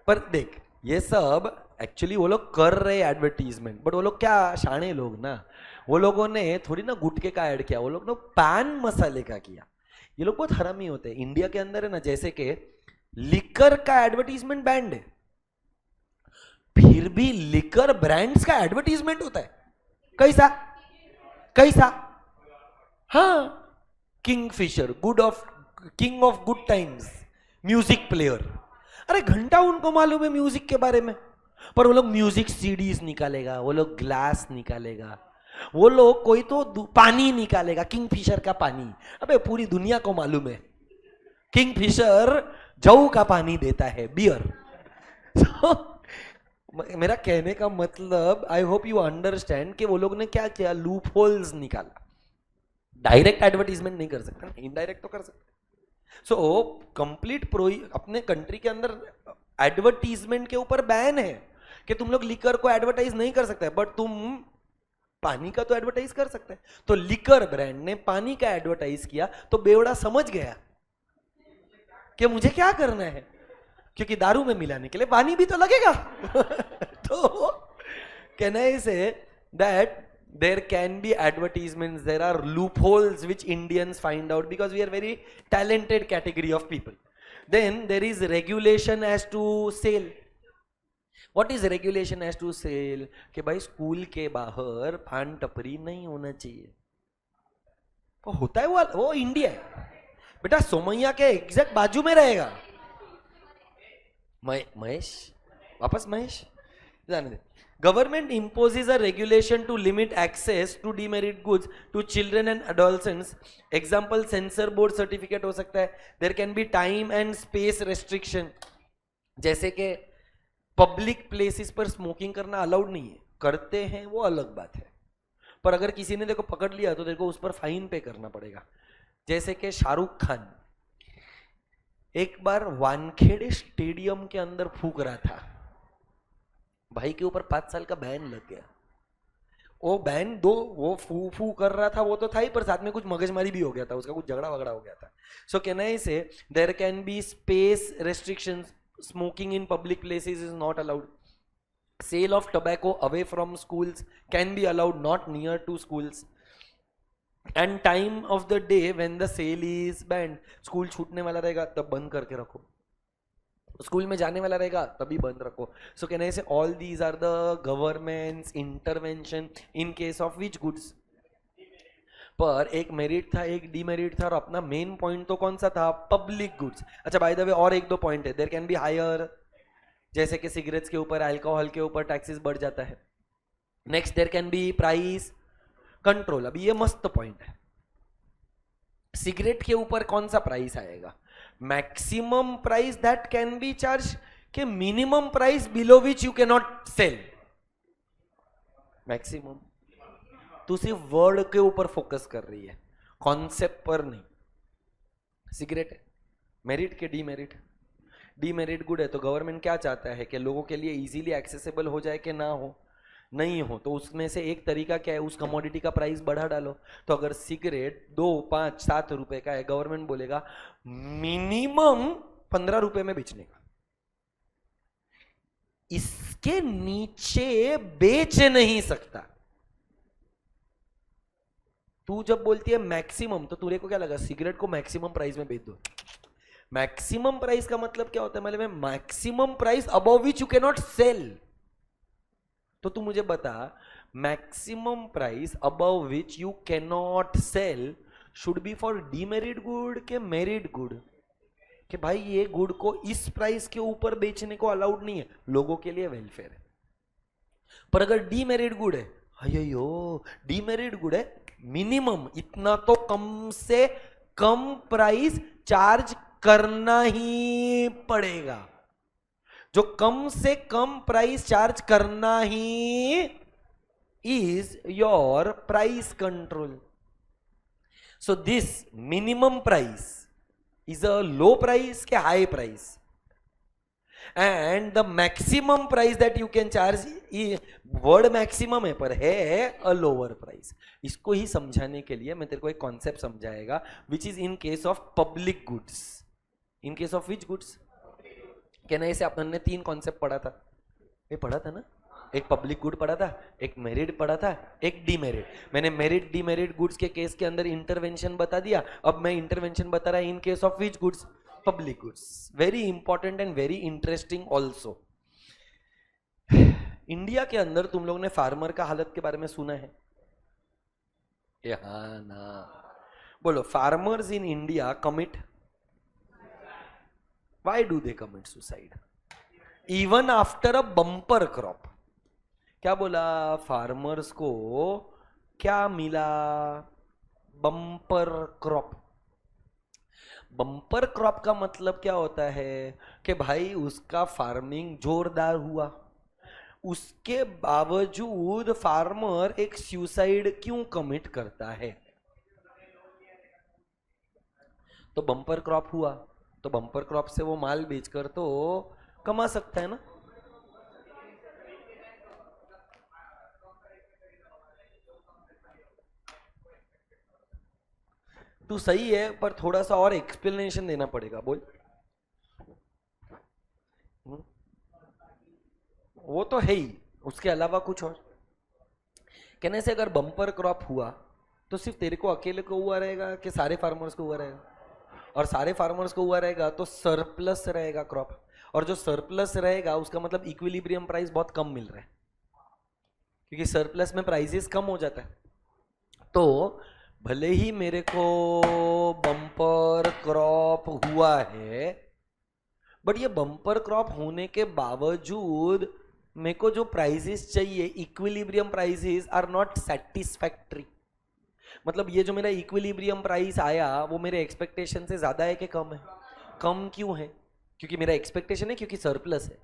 S1: पर देख ये सब एक्चुअली वो लोग कर रहे एडवर्टीजमेंट, बट वो लोग क्या शाणे लोग ना, वो लोगों ने थोड़ी ना गुटके का ऐड किया, वो लोग ने पान मसाले का किया। ये लोग बहुत हरामी होते हैं। इंडिया के अंदर है ना, जैसे कि लिकर का एडवर्टीजमेंट बैंड है, फिर भी लिकर ब्रांड्स का एडवर्टीजमेंट होता है। कैसा कैसा, हाँ Kingfisher, king of good times, music player, अरे घंटा उनको मालूम है म्यूजिक के बारे में, पर वो लोग म्यूजिक सीडीज निकालेगा, वो लोग ग्लास निकालेगा, वो लोग कोई तो पानी निकालेगा, किंगफिशर का पानी, अबे पूरी दुनिया को मालूम है किंगफिशर जौ का पानी देता है, बियर। so, मेरा कहने का मतलब आई होप यू अंडरस्टैंड कि वो लोग ने क्या किया, लूप होल्स निकाला। डायरेक्ट एडवर्टीजमेंट नहीं कर सकता, इनडायरेक्ट तो कर सकते। सो कंप्लीट अपने कंट्री के अंदर एडवर्टीजमेंट के ऊपर बैन है कि तुम लोग लिकर को एडवर्टाइज नहीं कर सकते, बट तुम पानी का तो एडवर्टाइज कर सकते हैं। तो लिकर ब्रांड ने पानी का एडवर्टाइज किया तो बेवड़ा समझ गया कि मुझे क्या करना है, क्योंकि दारू में मिलाने के लिए पानी भी तो लगेगा तो can I say that there can be advertisements, there are loopholes which Indians find out because we are very talented category of people. Then there is regulation as to sale. What is regulation as to sale? कि भाई स्कूल के बाहर पान टपरी नहीं होना चाहिए, तो होता है वो इंडिया है बेटा, सोमैया के एग्जैक्ट बाजू में रहेगा। महेश वापस महेश जाने दे। Government imposes a regulation to limit access to demerit goods to children and adolescents. Example, censor board certificate हो सकता है. There can be time and space restriction. जैसे कि पब्लिक प्लेसेस पर स्मोकिंग करना अलाउड नहीं है, करते हैं वो अलग बात है, पर अगर किसी ने देखो पकड़ लिया तो देखो उस पर फाइन पे करना पड़ेगा। जैसे कि शाहरुख खान एक बार वानखेड़े स्टेडियम के अंदर फूक रहा था, भाई के ऊपर 5 साल का बैन लग गया। वो बैन दो, वो फू फू कर रहा था वो तो था ही, पर साथ में कुछ मगजमारी भी हो गया था, उसका कुछ झगड़ा वगड़ा हो गया था। सो can I say there can be space restrictions, smoking in public places is not allowed, sale of tobacco away from schools can be allowed, not near to schools, and time of the day when the sale is banned, school छूटने वाला रहेगा तब बंद करके रखो, स्कूल में जाने वाला रहेगा तभी बंद रखो। सो can I say all these are the governments intervention in case of which goods. पर एक मेरिट था, एक डीमेरिट था, और अपना मेन पॉइंट तो कौन सा था, पब्लिक गुड्स। अच्छा बाय द वे और एक दो पॉइंट है, देयर कैन बी हायर, जैसे कि सिगरेट्स के ऊपर, अल्कोहल के ऊपर टैक्सेस बढ़ जाता है। Next there can be price control. अभी ये मस्त पॉइंट है, सिगरेट के ऊपर कौन सा प्राइस आएगा, maximum price that can be charge के minimum price below which you can not sell. Maximum, तू सिर्फ वर्ड के ऊपर फोकस कर रही है, कॉन्सेप्ट पर नहीं। सिगरेट है मेरिट के डीमेरिट, डीमेरिट गुड है तो गवर्नमेंट क्या चाहता है कि लोगों के लिए इजीली एक्सेसिबल हो जाए कि ना हो, नहीं हो, तो उसमें से एक तरीका क्या है, उस कमोडिटी का प्राइस बढ़ा डालो। तो अगर सिगरेट 2, 5, 7 रुपए का है, गवर्नमेंट बोलेगा मिनिमम 15 रुपए में बेचने का, इसके नीचे बेच नहीं सकता। तू जब बोलती है मैक्सिमम तो तुरे को क्या लगा, सिगरेट को मैक्सिमम प्राइस में बेच दो। मैक्सिमम प्राइस का मतलब क्या होता है, मतलब maximum price above which you can not sell. तो तू मुझे बता, maximum price above which you can not sell should be for demerit good के मेरिट गुड, कि भाई ये गुड को इस प्राइस के ऊपर बेचने को अलाउड नहीं है, लोगों के लिए वेलफेयर है। पर अगर डीमेरिट गुड है, अयो डीमेरिट गुड है, मिनिमम इतना तो कम से कम प्राइस चार्ज करना ही पड़ेगा, जो कम से कम प्राइस चार्ज करना ही is your price control. So this minimum price is a low price के high price, and the maximum price that you can charge, word maximum है पर है अ लोअर प्राइस। इसको ही समझाने के लिए मैं तेरे को एक कॉन्सेप्ट समझाएगा, which is in case of public goods. In case of which goods, कहना ऐसे अपन ने 3 कॉन्सेप्ट पढ़ा था, ये पढ़ा था ना, एक पब्लिक गुड पढ़ा था, एक मेरिट पढ़ा था, एक डीमेरिट। मैंने मेरिट डीमेरिट गुड्स के केस के अंदर इंटरवेंशन बता दिया, अब मैं इंटरवेंशन बता रहा इन case of which goods, public goods. Very important and very interesting also. India के अंदर तुम लोगों ने फार्मर का हालत के बारे में सुना है? हाँ ना, बोलो, farmers in India commit, why do they commit suicide even after a bumper crop? क्या बोला, फार्मर्स को क्या मिला, बम्पर क्रॉप। बम्पर क्रॉप का मतलब क्या होता है कि भाई उसका फार्मिंग जोरदार हुआ, उसके बावजूद फार्मर एक सुसाइड क्यों कमिट करता है? तो बम्पर क्रॉप हुआ तो बम्पर क्रॉप से वो माल बेचकर तो कमा सकता है ना। तू सही है, पर थोड़ा सा और एक्सप्लेनेशन देना पड़ेगा, बोल। वो तो है ही, उसके अलावा कुछ और कहने से, अगर बम्पर क्रॉप हुआ तो सिर्फ तेरे को अकेले को हुआ रहेगा कि सारे फार्मर्स को हुआ रहेगा? और सारे फार्मर्स को हुआ रहेगा तो सरप्लस रहेगा क्रॉप, और जो सरप्लस रहेगा उसका मतलब इक्विलिब्रियम प्राइस बहुत कम मिल रहा है, क्योंकि सरप्लस में प्राइसेस कम हो जाता है। तो भले ही मेरे को बम्पर क्रॉप हुआ है, बट ये बम्पर क्रॉप होने के बावजूद मेरे को जो प्राइसेस चाहिए, equilibrium prices are not satisfactory. मतलब ये जो मेरा इक्विलिब्रियम प्राइस आया वो मेरे एक्सपेक्टेशन से ज्यादा है कि कम है? कम क्यों है? क्योंकि मेरा एक्सपेक्टेशन है, क्योंकि सरप्लस है।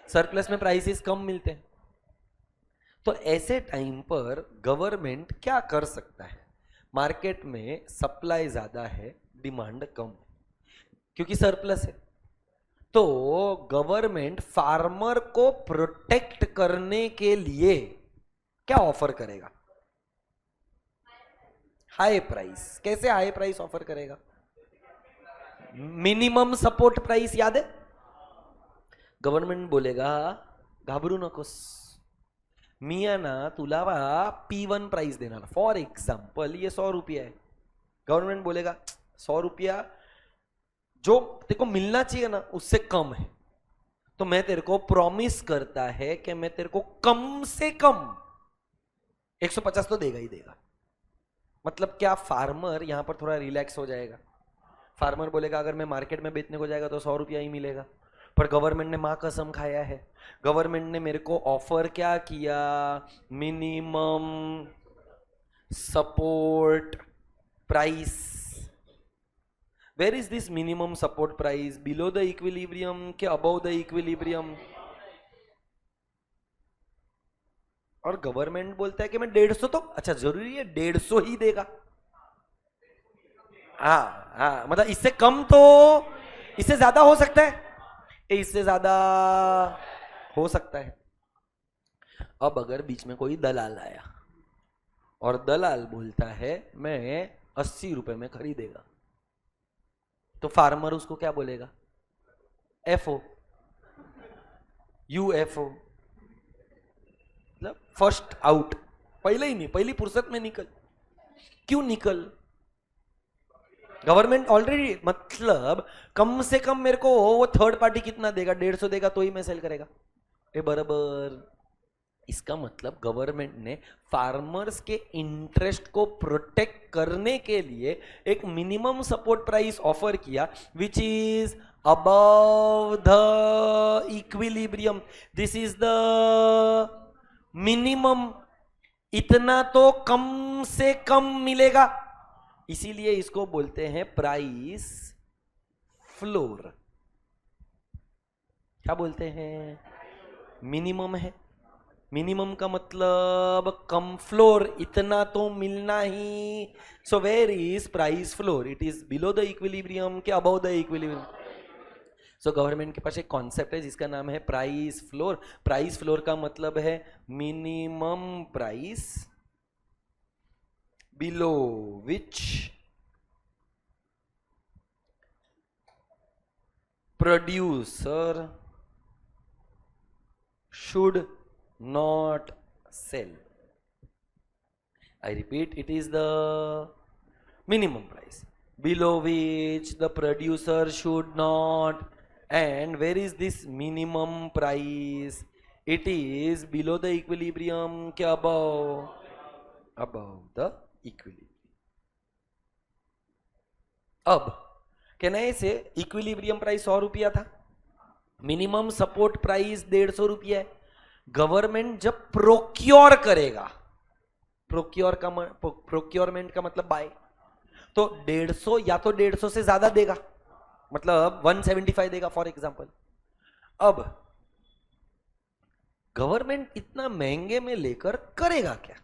S1: सरप्लस में प्राइसेस कम मिलते हैं। तो ऐसे टाइम पर गवर्नमेंट क्या कर सकता है? मार्केट में सप्लाई ज्यादा है, डिमांड कम है, क्योंकि सरप्लस है, तो गवर्नमेंट फार्मर को प्रोटेक्ट करने के लिए क्या ऑफर करेगा? High price. कैसे हाई प्राइस ऑफर करेगा? मिनिमम सपोर्ट प्राइस याद है? गवर्नमेंट बोलेगा घाबरू नकोस, मिया ना तुला P1 प्राइस देणार, फॉर एग्जाम्पल ये 100 रुपया है, गवर्नमेंट बोलेगा 100 रुपया जो तेरे को मिलना चाहिए ना उससे कम है, तो मैं तेरे को प्रॉमिस करता है कि मैं तेरे को कम से कम 150 तो देगा ही देगा। मतलब क्या? फार्मर यहां पर थोड़ा रिलैक्स हो जाएगा। फार्मर बोलेगा अगर मैं मार्केट में बेचने को जाएगा तो 100 रुपया ही मिलेगा, पर गवर्नमेंट ने मां कसम खाया है, गवर्नमेंट ने मेरे को ऑफर क्या किया? Minimum support price. Where is this minimum support price? Below the equilibrium के अबव द इक्विलिब्रियम? और गवर्नमेंट बोलता है कि मैं 150 तो, अच्छा जरूरी है 150 ही देगा? हाँ, मतलब इससे कम तो, इससे ज्यादा हो सकता है, इससे ज्यादा हो सकता है। अब अगर बीच में कोई दलाल आया और दलाल बोलता है मैं 80 रुपए में खरीदेगा, तो फार्मर उसको क्या बोलेगा? FO, UFO, मतलब फर्स्ट आउट, पहले ही नहीं, पहली फुर्सत में निकल। क्यों निकल? गवर्नमेंट ऑलरेडी, मतलब कम से कम मेरे को वो थर्ड पार्टी कितना देगा? 150 देगा तो ही मैं सेल करेगा। ये बराबर। इसका मतलब गवर्नमेंट ने फार्मर्स के इंटरेस्ट को प्रोटेक्ट करने के लिए एक मिनिमम सपोर्ट प्राइस ऑफर किया, which is above the equilibrium. This is the minimum, इतना तो कम से कम मिलेगा, इसीलिए इसको बोलते हैं प्राइस फ्लोर। क्या बोलते हैं? मिनिमम है, मिनिमम का मतलब कम फ्लोर, इतना तो मिलना ही। So where is price floor? It is below the equilibrium के above the equilibrium. So government के पास एक कॉन्सेप्ट है जिसका नाम है प्राइस फ्लोर। प्राइस फ्लोर का मतलब है minimum price below which producer should not sell. I repeat, it is the minimum price below which the producer should not. And where is this minimum price? It is below the equilibrium के above the equilibrium. अब कहना से इक्विलिब्रियम प्राइस 100 रुपया था, मिनिमम सपोर्ट प्राइस 150 रुपया है। गवर्नमेंट जब प्रोक्योर करेगा, प्रोक्योरमेंट का मतलब बाय, तो 150 या तो 150 से ज्यादा देगा, मतलब 175 देगा फॉर एग्जांपल। अब गवर्नमेंट इतना महंगे में लेकर करेगा क्या?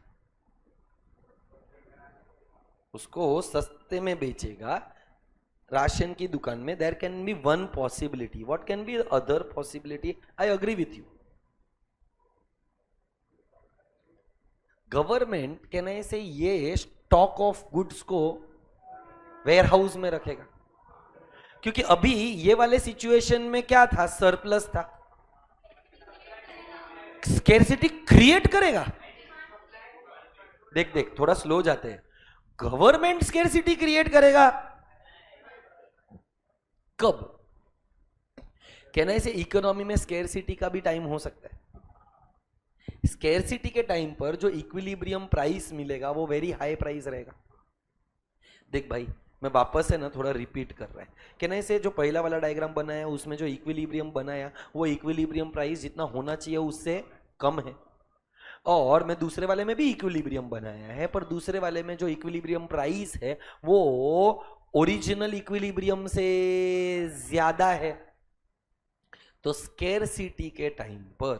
S1: उसको सस्ते में बेचेगा। राशन की दुकान में there can be one possibility, what can be other possibility? I agree with you. Government कहने से ये स्टॉक ऑफ गुड्स को वेयर हाउस में रखेगा, क्योंकि अभी ये वाले सिचुएशन में क्या था? सरप्लस था। स्केर्सिटी क्रिएट करेगा। देख थोड़ा स्लो जाते हैं। गवर्नमेंट स्केर्सिटी क्रिएट करेगा कब? कहना से इकोनॉमी में स्केर्सिटी का भी टाइम हो सकता है। स्केर्सिटी के टाइम पर जो इक्विलिब्रियम प्राइस मिलेगा वो वेरी हाई प्राइस रहेगा। देख भाई, मैं वापस से ना थोड़ा रिपीट कर रहा है। कहने से जो पहला वाला डायग्राम बनाया उसमें जो इक्विलिब्रियम बनाया वो इक्विलिब्रियम प्राइस जितना होना चाहिए उससे कम है, और मैं दूसरे वाले में भी इक्विलिब्रियम बनाया है, पर दूसरे वाले में जो इक्विलिब्रियम प्राइस है वो ओरिजिनल इक्विलिब्रियम से ज्यादा है। तो स्केरसिटी के टाइम पर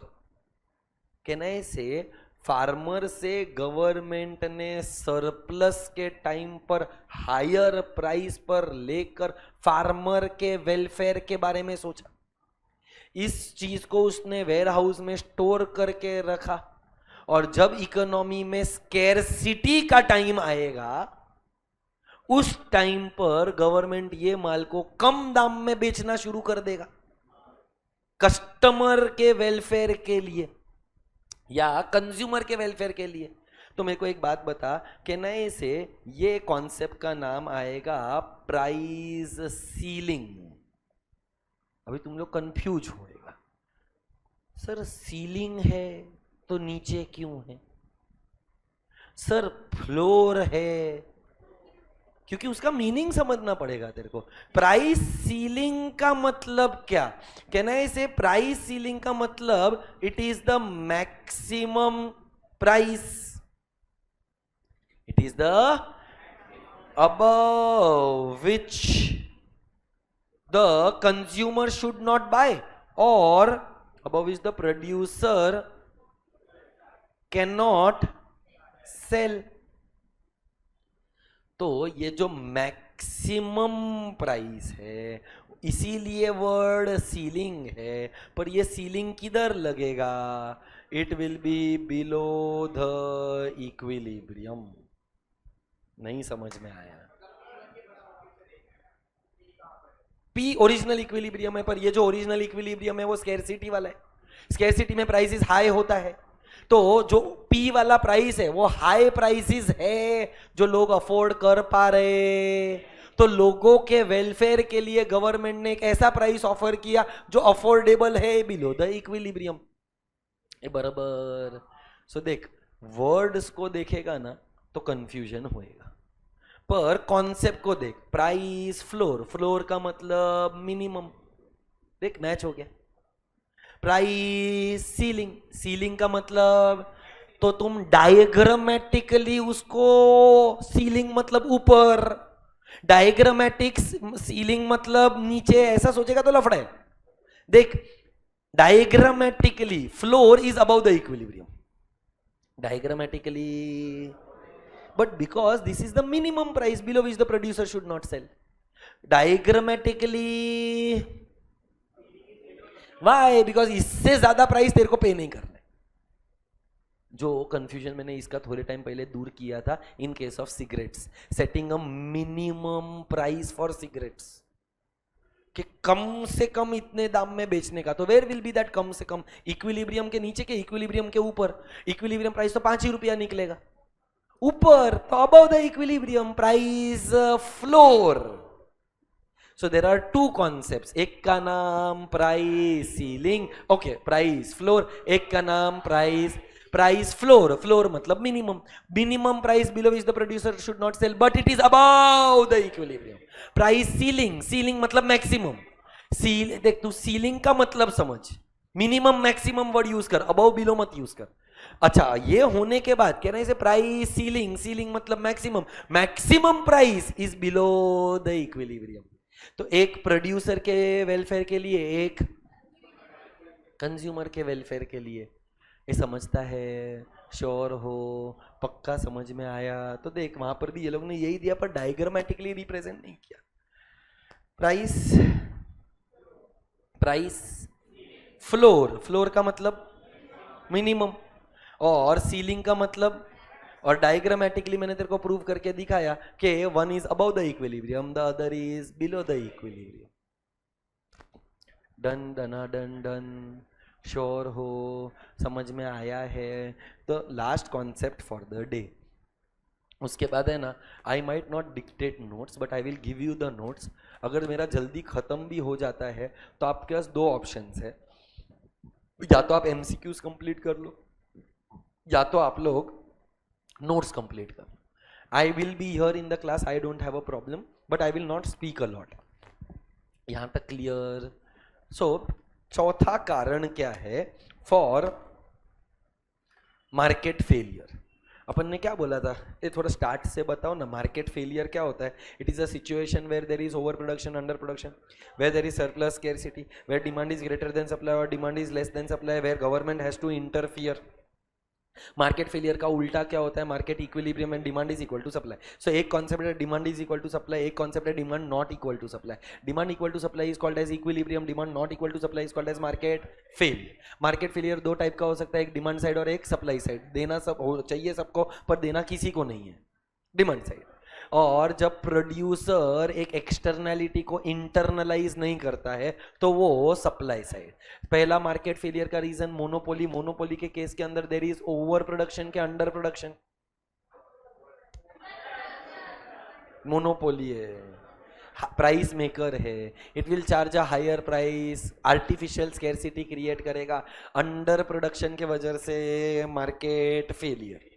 S1: कहना से फार्मर से गवर्नमेंट ने सरप्लस के टाइम पर हायर प्राइस पर लेकर फार्मर के वेलफेयर के बारे में सोचा। इस चीज को उसने वेयर हाउस में स्टोर करके रखा और जब इकोनॉमी में स्केरसिटी का टाइम आएगा उस टाइम पर गवर्नमेंट ये माल को कम दाम में बेचना शुरू कर देगा कस्टमर के वेलफेयर के लिए या कंज्यूमर के वेलफेयर के लिए। तो मेरे को एक बात बता कि नए से ये कॉन्सेप्ट का नाम आएगा प्राइस सीलिंग। अभी तुम लोग कंफ्यूज होएगा, सर सीलिंग है तो नीचे क्यों है, सर फ्लोर है, क्योंकि उसका मीनिंग समझना पड़ेगा तेरे को। प्राइस सीलिंग का मतलब क्या, कहना है इसे प्राइस सीलिंग का मतलब it is the maximum price, it is the above which the consumer should not buy or above which the producer cannot sell। तो ये जो मैक्सिमम प्राइस है इसीलिए वर्ड सीलिंग है, पर ये सीलिंग किधर लगेगा, it will be below the equilibrium. नहीं समझ में आया, पी ओरिजिनल इक्विलिब्रियम है, पर ये जो ओरिजिनल इक्विलिब्रियम है वो स्कैरसिटी वाला है। स्कैरसिटी में प्राइसेस हाई होता है, तो जो पी वाला प्राइस है वो हाई प्राइसेस है जो लोग अफोर्ड कर पा रहे। तो लोगों के वेलफेयर के लिए गवर्नमेंट ने एक ऐसा प्राइस ऑफर किया जो अफोर्डेबल है बिलो द इक्विलिब्रियम। बराबर। सो देख वर्ड्स को देखेगा ना तो कंफ्यूजन होएगा, पर कॉन्सेप्ट को देख। प्राइस फ्लोर, फ्लोर का मतलब मिनिमम, देख मैच हो गया। प्राइस सीलिंग, सीलिंग का मतलब तो तुम डायग्रामेटिकली उसको सीलिंग मतलब ऊपर, डायग्रामेटिक सीलिंग मतलब नीचे, ऐसा सोचेगा तो लफड़ा है। देख diagrammatically floor is above the equilibrium, diagrammatically, but because this is the minimum price below which the producer should not sell, diagrammatically why, because इससे ज्यादा प्राइस तेरे को पे नहीं करना है। जो कंफ्यूजन मैंने इसका थोड़े टाइम पहले दूर किया था इन case of cigarettes, setting a minimum price for cigarettes, कि कम से कम इतने दाम में बेचने का। तो वेयर विल बी दैट कम से कम, इक्विलिब्रियम के नीचे के इक्विलिब्रियम के ऊपर। इक्विलिब्रियम प्राइस तो 5 ही रुपया निकलेगा ऊपर, तो above the equilibrium price floor. So there are two concepts, एक का नाम price ceiling, okay price floor, एक का नाम प्राइस फ्लोर। फ्लोर मतलब minimum, minimum price below which the producer should not sell but it is above the equilibrium. Price ceiling, ceiling मतलब मैक्सिमम। देख तू सीलिंग का मतलब समझ, मिनिमम मैक्सिमम वर्ड यूज कर, अबव बिलो मत यूज कर। अच्छा ये होने के बाद कहना है इसे प्राइस सीलिंग, सीलिंग मतलब maximum, maximum price is below the equilibrium. तो एक प्रोड्यूसर के वेलफेयर के लिए, एक कंज्यूमर के वेलफेयर के लिए। ये समझता है, श्योर हो, पक्का समझ में आया? तो देख वहां पर भी ये लोग ने यही दिया पर डायग्रामेटिकली रिप्रेजेंट नहीं किया। प्राइस फ्लोर, फ्लोर का मतलब मिनिमम, और सीलिंग का मतलब, और डायग्रामेटिकली मैंने तेरे को प्रूव करके दिखाया कि one is above the equilibrium, the other is below the equilibrium. Done डना डन डन, श्योर हो, समझ में आया है? तो last concept for the day. उसके बाद है ना, I might not dictate notes but I will give you the notes. अगर मेरा जल्दी खत्म भी हो जाता है तो आपके पास दो ऑप्शंस है, या तो आप एमसीक्यूज कंप्लीट कर लो या तो आप लोग नोट्स कंप्लीट कर लो। I will be here in the class, I don't have a problem, but I will not speak a lot. यहां तक क्लियर? सो चौथा कारण क्या है फॉर मार्केट फेलियर? अपन ने क्या बोला था, ये थोड़ा स्टार्ट से बताओ ना. मार्केट फेलियर क्या होता है? It is a situation where there is over production, under production, where there is surplus scarcity, where demand is greater than supply और demand is less than supply, where government has to interfere. Market failure का उल्टा क्या होता है? Market equilibrium and demand is equal to supply. So एक कॉन्सेप्ट है demand is equal to supply, एक कॉन्सेप्ट है demand not equal to supply. Demand equal to supply is called as equilibrium, demand not equal to supply is called as market failure. Market failure दो टाइप का हो सकता है, एक डिमांड साइड और एक सप्लाई साइड. देना सब हो चाहिए सबको, पर देना किसी को नहीं है, डिमांड साइड. और जब प्रोड्यूसर एक एक्सटर्नैलिटी को इंटरनलाइज नहीं करता है तो वो सप्लाई साइड. पहला मार्केट फेलियर का रीजन मोनोपोली. मोनोपोली के केस के अंदर देयर इज ओवर प्रोडक्शन के अंडर प्रोडक्शन. मोनोपोली है, प्राइस मेकर है, it will charge a higher price, artificial scarcity create करेगा. अंडर प्रोडक्शन के वजह से मार्केट फेलियर.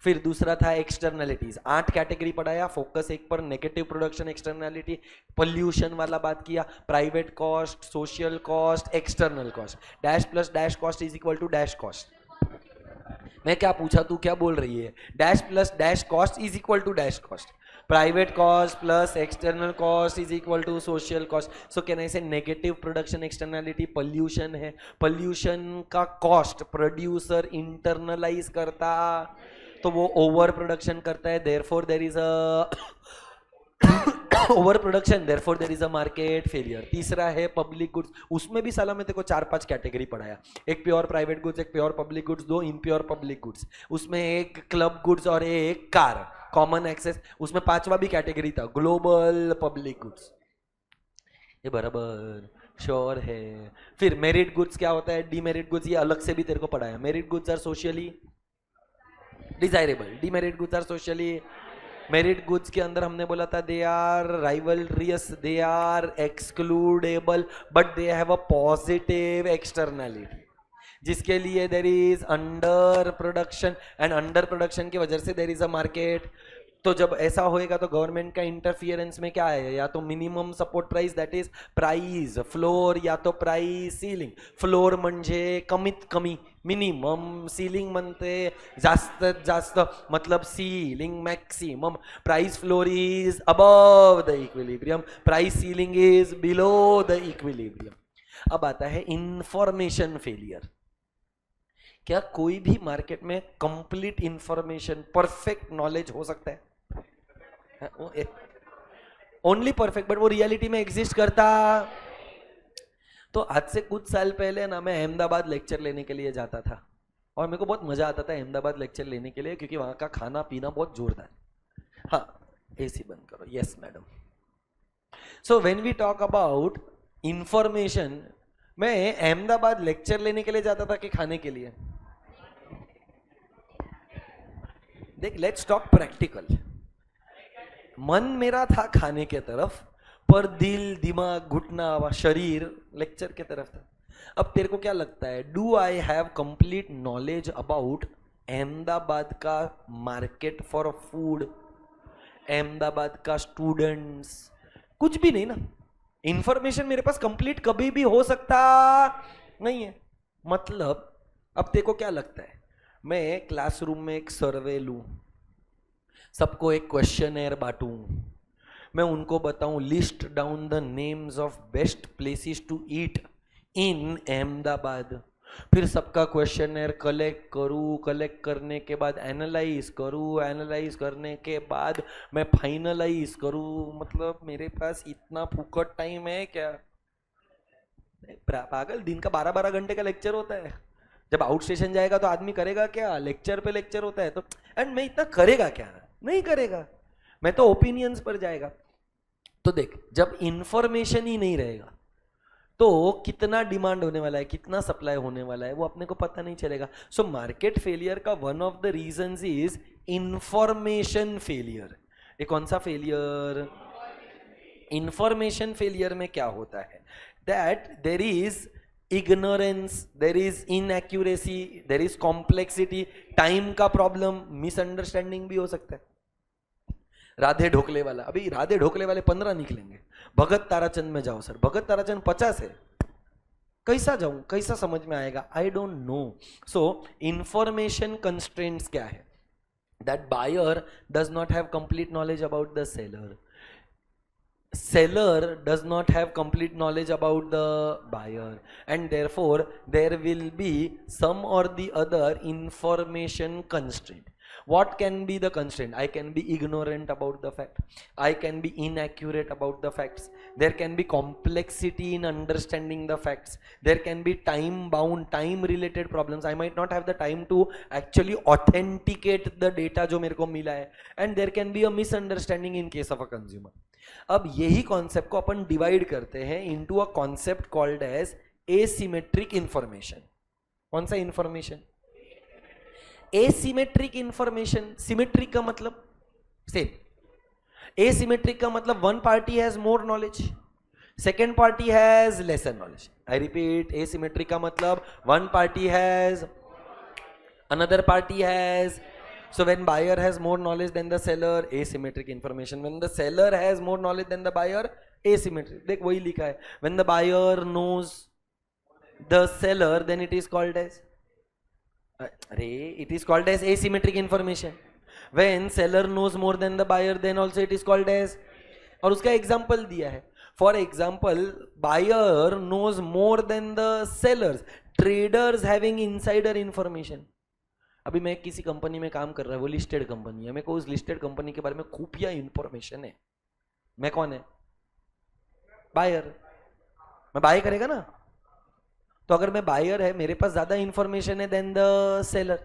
S1: फिर दूसरा था एक्सटर्नलिटीज. 8 कैटेगरी पढ़ाया, फोकस एक पर, नेगेटिव प्रोडक्शन एक्सटर्नलिटी, पोल्यूशन वाला बात किया, private cost, social cost, external cost. Dash plus dash cost is equal to dash cost. मैं क्या पूछा, तू क्या बोल रही है? Dash plus dash cost is equal to dash cost. Private cost plus external cost is equal to social cost. So can I say negative production externality pollution है. पोल्यूशन का कॉस्ट प्रोड्यूसर इंटरनलाइज करता तो वो ओवर प्रोडक्शन करता है, therefore there is a over production, therefore there is a market failure. तीसरा है पब्लिक गुड्स. उसमें भी साला मैं तेरे को 4-5 कैटेगरी पढ़ाया, एक प्योर प्राइवेट गुड्स, एक pure public goods, 2 impure public goods, उसमें एक क्लब गुड्स और एक कार कॉमन एक्सेस. उसमें 5वां भी कैटेगरी था ग्लोबल पब्लिक गुड्स. ये बराबर श्योर है. फिर मेरिट गुड्स क्या होता है, डीमेरिट गुड्स, ये अलग से भी तेरे को पढ़ाया. Merit goods are socially desirable, demerit goods are socially. Merit goods के अंदर हमने बोला था they are rivalrous, they are excludable, but they have a positive externality, जिसके लिए there is under production and under production की वजह से देर इज अ मार्केट. तो जब ऐसा होएगा तो गवर्नमेंट का इंटरफियरेंस में क्या है, या तो minimum support price that is price floor, या तो प्राइस सीलिंग. फ्लोर म्हणजे कमीत कमी मिनिमम, सीलिंग म्हणते जास्तीत जास्त, मतलब ceiling maximum. Price floor is above the equilibrium, price ceiling is below the equilibrium. अब आता है इंफॉर्मेशन फेलियर. क्या कोई भी मार्केट में कंप्लीट इंफॉर्मेशन, परफेक्ट नॉलेज हो सकता है? ओनली परफेक्ट, बट वो रियलिटी में एग्जिस्ट करता. तो आज से कुछ साल पहले ना मैं अहमदाबाद लेक्चर लेने के लिए जाता था और मेरे को बहुत मजा आता था अहमदाबाद लेक्चर लेने के लिए, क्योंकि वहां का खाना पीना बहुत जोरदार. हाँ, एसी बंद करो. Yes madam. So when we talk about information, मैं अहमदाबाद लेक्चर लेने के लिए जाता था कि खाने के लिए? देख, लेट्स टॉक प्रैक्टिकल. मन मेरा था खाने के तरफ, पर दिल, दिमाग, घुटना, शरीर लेक्चर के तरफ था. अब तेरे को क्या लगता है, do I have complete knowledge about Ahmedabad का मार्केट फॉर फूड, अहमदाबाद का स्टूडेंट्स? कुछ भी नहीं ना. इंफॉर्मेशन मेरे पास कंप्लीट कभी भी हो सकता नहीं है. मतलब अब तेरे को क्या लगता है, मैं क्लासरूम में एक सर्वे लूं, सबको एक क्वेश्चनर बांटूं, मैं उनको बताऊं list down the names of best places to eat in Ahmedabad, फिर सबका क्वेश्चनर कलेक्ट करूं, कलेक्ट करने के बाद एनालाइज करूं, एनालाइज करने के बाद मैं फाइनलाइज करूं. मतलब मेरे पास इतना फुकट टाइम है क्या? पागल, दिन का 12-12 घंटे का लेक्चर होता है. जब आउट स्टेशन जाएगा तो आदमी करेगा क्या? लेक्चर पे लेक्चर होता है. तो एंड मैं इतना करेगा क्या? नहीं करेगा. मैं तो ओपिनियंस पर जाएगा. तो देख, जब इंफॉर्मेशन ही नहीं रहेगा तो कितना डिमांड होने वाला है, कितना सप्लाई होने वाला है, वो अपने को पता नहीं चलेगा. सो मार्केट फेलियर का one of the reasons is information failure. ये कौन सा फेलियर? इंफॉर्मेशन फेलियर में क्या होता है, that there is ignorance, there is inaccuracy, there is complexity, time का प्रॉब्लम, मिसअंडरस्टैंडिंग भी हो सकता है. राधे ढोकले वाला, अभी राधे ढोकले वाले 15 निकलेंगे, भगत ताराचंद में जाओ सर, भगत ताराचंद 50 है, कैसा जाऊं, कैसा समझ में आएगा? I don't know. So information constraints क्या है? that buyer does not have complete knowledge about the seller. Seller does not have complete knowledge about the buyer, and therefore there will be some or the other information constraint. What can be the constraint? I can be ignorant about the fact, I can be inaccurate about the facts, there can be complexity in understanding the facts, there can be time bound, time related problems. I might not have the time to actually authenticate the data जो मेरे को मिला है, and there can be a misunderstanding in case of a consumer. अब यही कॉन्सेप्ट को अपन डिवाइड करते हैं into a concept called as asymmetric information. कौन सा इंफॉर्मेशन? Asymmetric information. सिमेट्रिक का मतलब सेम, एसिमेट्रिक का मतलब one party has more knowledge, second party has lesser knowledge. I repeat, asymmetric का मतलब one party has, another party has. So when buyer has more knowledge than the seller, asymmetric information. When the seller has more knowledge than the buyer, asymmetric. देख वही लिखा है. When the buyer knows the seller, then it is called as, it is called as asymmetric information. When seller knows more than the buyer, then also it is called as. और उसका एग्जाम्पल दिया है. For example, buyer knows more than the sellers. Traders having insider information. अभी मैं किसी कंपनी में काम कर रहा है, वो लिस्टेड कंपनी है, मेरे को उस लिस्टेड कंपनी के बारे में खुफिया इंफॉर्मेशन है. मैं कौन है? बायर. मैं बाय करेगा ना. तो अगर मैं बायर है, मेरे पास ज्यादा इंफॉर्मेशन है देन द सेलर.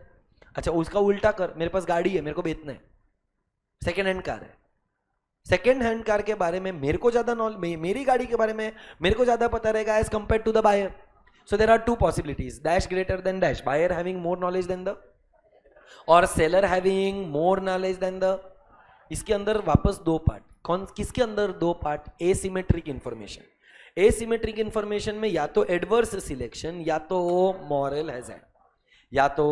S1: अच्छा, उसका उल्टा कर, मेरे पास गाड़ी है, मेरे को बेचना है, सेकेंड हैंड कार है. सेकेंड हैंड कार के बारे में मेरे को ज्यादा नॉलेज, मेरी गाड़ी के बारे में मेरे को ज्यादा पता रहेगा as compare to the buyer. So there are two possibilities, dash greater than dash, buyer having more knowledge than the, और seller having more knowledge than the. इसके अंदर वापस दो पार्ट. कौन किसके अंदर दो part? Asymmetric information. Asymmetric information में या तो एडवर्स सिलेक्शन या तो मॉरल हैजार्ड, या तो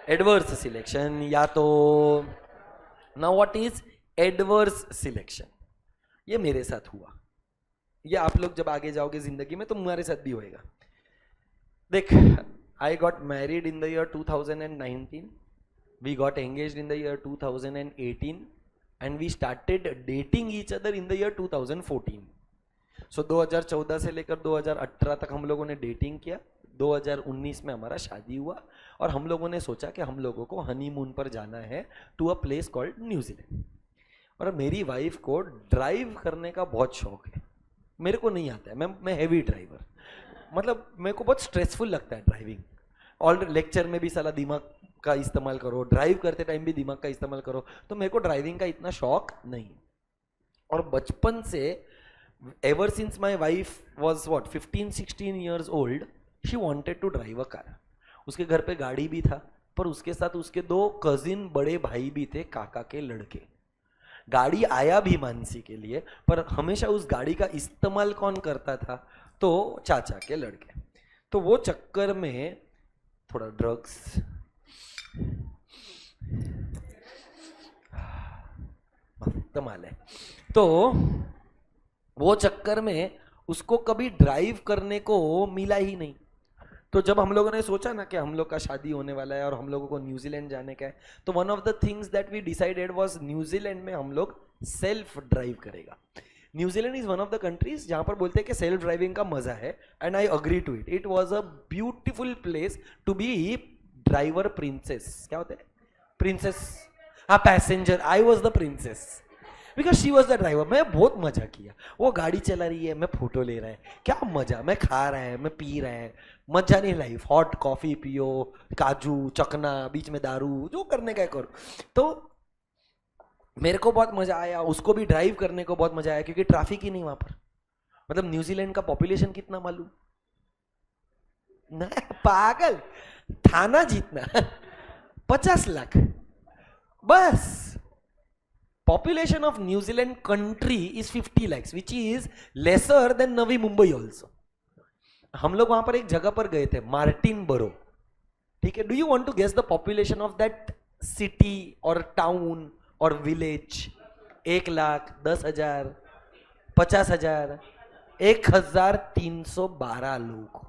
S1: एडवर्स सिलेक्शन या तो. Now what is adverse selection? ये मेरे साथ हुआ, ये आप लोग जब आगे जाओगे जिंदगी में तो तुम्हारे साथ भी होएगा. देख, I got married in the year 2019. We got engaged in the year 2018, and we started dating each other in the year 2014. So 2014 से लेकर 2018 तक हम लोगों ने डेटिंग किया. 2019 में हमारा शादी हुआ और हम लोगों ने सोचा कि हम लोगों को हनीमून पर जाना है to a place called New Zealand. और मेरी वाइफ को ड्राइव करने का बहुत शौक है. मेरे को नहीं आता है, मैं हेवी ड्राइवर, मतलब मेरे को बहुत स्ट्रेसफुल लगता है ड्राइविंग. ऑल लेक्चर में भी साला दिमाग का इस्तेमाल करो, ड्राइव करते टाइम भी दिमाग का इस्तेमाल करो, तो मेरे को ड्राइविंग का इतना शौक नहीं. और बचपन से, ever since my wife was what 15-16 years old, she wanted to drive a car. उसके घर पे गाड़ी भी था, पर उसके साथ उसके दो कजिन बड़े भाई भी थे, काका के लड़के. गाड़ी आया भी मानसी के लिए, पर हमेशा उस गाड़ी का इस्तेमाल कौन करता था? तो चाचा के लड़के. तो वो चक्कर में थोड़ा ड्रग्स, मस्त माल है, तो वो चक्कर में उसको कभी ड्राइव करने को मिला ही नहीं. तो जब हम लोगों ने सोचा ना कि हम लोग का शादी होने वाला है और हम लोगों को न्यूजीलैंड जाने का है, तो one of the things that we decided was New Zealand में हम लोग सेल्फ ड्राइव करेगा. New Zealand is one of the countries जहां पर बोलते हैं कि सेल्फ ड्राइविंग का मजा है, and I agree to it. It was a beautiful place to be driver princess. क्या होता है? प्रिंसेस, हाँ, passenger. I was the princess because she was the driver. मैं बहुत मजा किया. वो गाड़ी चला रही है, मैं फोटो ले रहा है, क्या मजा. मैं खा रहा है, मैं पी रहा है, मजा नहीं लाइफ. हॉट कॉफी पियो, काजू चकना, बीच में दारू, जो करने का करो. तो मेरे को बहुत मजा आया, उसको भी ड्राइव करने को बहुत मजा आया, क्योंकि ट्रैफिक ही नहीं वहां पर. मतलब न्यूजीलैंड का पॉपुलेशन कितना मालूम? पागल, थाना जितना 50 लाख बस. Population of New Zealand country is 50 lakhs, which is lesser than Navi Mumbai also. हम लोग वहां पर एक जगह पर गए थे, मार्टिन बरो. ठीक है, do you want to guess the population of that city और टाउन और विलेज? 1 लाख, 10,000, 50,000, 1,312 लोग.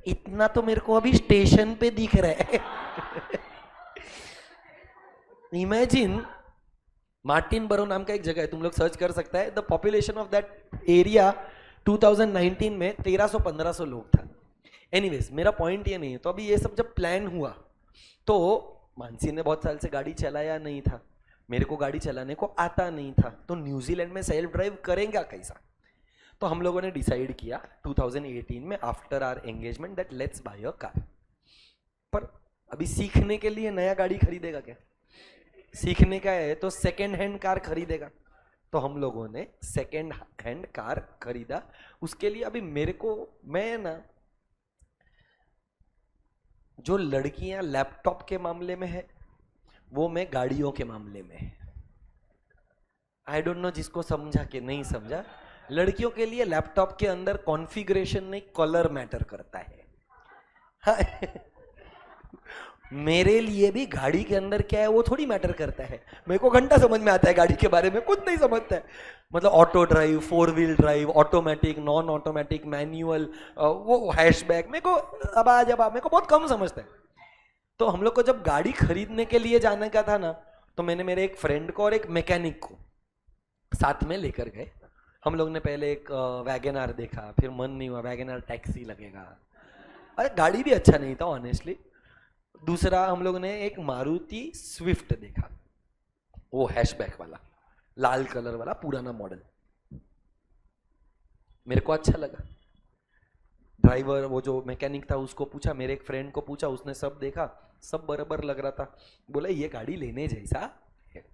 S1: इतना तो मेरे को अभी स्टेशन पे दिख रहा है. इमेजिन मार्टिन बरो नाम का एक जगह है, तुम लोग सर्च कर सकता है, the population of that area 2019 में 1300-1500 लोग था। एनीवेज, मेरा पॉइंट ये नहीं है। तो अभी ये सब जब प्लान हुआ तो मानसी ने बहुत साल से गाड़ी चलाया नहीं था, मेरे को गाड़ी चलाने को आता नहीं था, तो न्यूजीलैंड में सेल्फ ड्राइव करेंगे कैसा। तो हम लोगों ने डिसाइड किया 2018 में after our engagement that let's buy a car. पर अभी सीखने के लिए नया गाड़ी खरीदेगा क्या? सीखने का है तो सेकेंड हैंड कार खरीदेगा। तो हम लोगों ने सेकेंड हैंड कार खरीदा। उसके लिए अभी मेरे को, मैं ना, जो लड़कियां लैपटॉप के मामले में है वो मैं गाड़ियों के मामले में है। आई डोंट नो जिसको समझा कि नहीं समझा। लड़कियों के लिए लैपटॉप के अंदर कॉन्फ़िगरेशन नहीं, कलर मैटर करता है। हाँ। मेरे लिए भी गाड़ी के अंदर क्या है वो थोड़ी मैटर करता है। मेरे को घंटा समझ में आता है गाड़ी के बारे में, कुछ नहीं समझता है। मतलब auto drive, 4 wheel drive, automatic, non automatic, manual, वो हैशबैक, मेरे को अब मेरे को बहुत कम समझता है। तो हम लोग को जब गाड़ी खरीदने के लिए जाने का था ना, तो मैंने मेरे एक फ्रेंड को और एक मैकेनिक को साथ में लेकर गए। हम लोग ने पहले एक वैगन आर देखा, फिर मन नहीं हुआ, वैगन आर टैक्सी लगेगा, अरे गाड़ी भी अच्छा नहीं था ऑनेस्टली। दूसरा हम लोग ने एक मारुति स्विफ्ट देखा, वो हैशबैक वाला, लाल कलर वाला पुराना मॉडल। मेरे को अच्छा लगा। ड्राइवर, वो जो मैकेनिक था उसको पूछा, मेरे एक फ्रेंड को पूछा, उसने सब देखा, सब बराबर लग रहा था। बोला ये गाड़ी लेने जैसा है।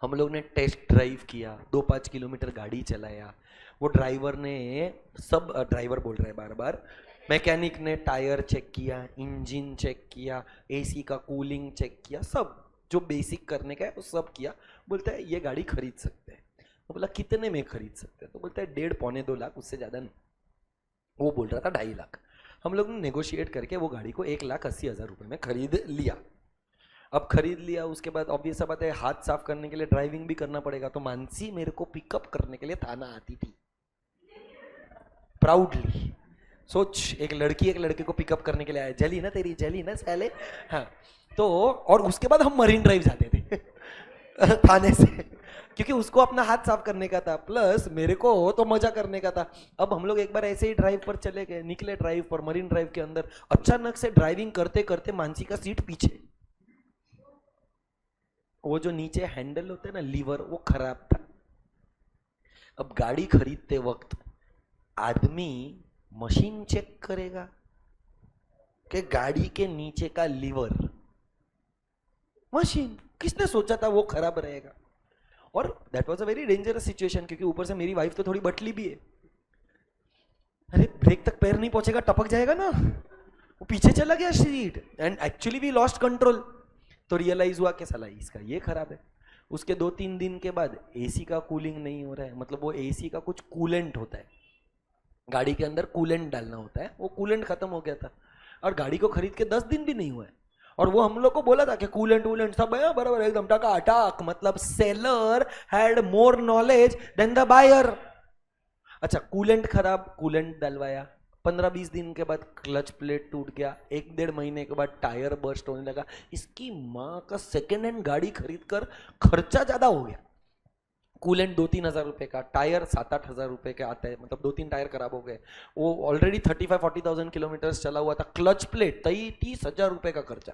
S1: हम लोग ने टेस्ट ड्राइव किया, 2-5 किलोमीटर गाड़ी चलाया। वो ड्राइवर ने सब, ड्राइवर बोल रहे हैं बार बार, मैकेनिक ने टायर चेक किया, इंजन चेक किया, एसी का कूलिंग चेक किया, सब जो बेसिक करने का है वो सब किया। बोलता है ये गाड़ी खरीद सकते हैं। तो बोला कितने में खरीद सकते हैं? तो बोलता है 1.5-2 लाख, उससे ज़्यादा नहीं। वो बोल रहा था 2.5 लाख। हम लोग ने नेगोशिएट करके वो गाड़ी को 1,80,000 रुपये में खरीद लिया। अब खरीद लिया, उसके बाद ऑब्वियस सा बात है हाथ साफ करने के लिए ड्राइविंग भी करना पड़ेगा। तो मानसी मेरे को पिकअप करने के लिए थाना आती थी प्राउडली। सोच, एक लड़के को पिकअप करने के लिए आया, जली ना तेरी, जली ना साले। हाँ, तो और उसके बाद हम मरीन ड्राइव जाते थे थाने से, क्योंकि उसको अपना हाथ साफ करने का था, प्लस मेरे को तो मजा करने का था। अब हम लोग एक बार ऐसे ही ड्राइव पर चले गए, निकले ड्राइव पर, मरीन ड्राइव के अंदर अचानक से ड्राइविंग करते करते मानसी का सीट पीछे, वो जो नीचे हैंडल होते हैं ना, लीवर, वो खराब था। अब गाड़ी खरीदते वक्त आदमी मशीन चेक करेगा कि गाड़ी के नीचे का लीवर, मशीन, किसने सोचा था वो खराब रहेगा। और that was a very dangerous situation, क्योंकि ऊपर से मेरी वाइफ तो थोड़ी बटली भी है। अरे ब्रेक तक पैर नहीं पहुंचेगा, टपक जाएगा ना। वो पीछे चला गया seat, and actually we lost control. तो रियलाइज हुआ कि साला इसका ये खराब है। उसके 2-3 दिन के बाद एसी का कूलिंग नहीं हो रहा है, मतलब वो एसी का कुछ कूलेंट होता है, गाड़ी के अंदर कूलेंट डालना होता है, वो कूलेंट खत्म हो गया था। और गाड़ी को खरीद के 10 दिन भी नहीं हुआ है, और वो हम लोग को बोला था कि कूलेंट वूलेंट सब है बराबर एकदम टकाटक। मतलब seller had more knowledge than the buyer. अच्छा, कूलेंट खराब, कूलेंट डलवाया, 15-20 दिन के बाद क्लच प्लेट टूट गया, 1-1.5 महीने के बाद टायर बर्स्ट होने लगा। इसकी माँ का सेकेंड हैंड गाड़ी खरीद कर खर्चा ज्यादा हो गया। कूलेंट 2-3 हज़ार रुपए का, टायर 7-8 हज़ार रुपए के आते हैं, मतलब 2-3 टायर खराब हो गए। वो ऑलरेडी 35-40,000 किलोमीटर चला हुआ था। क्लच प्लेट 30 हज़ार रुपए का खर्चा।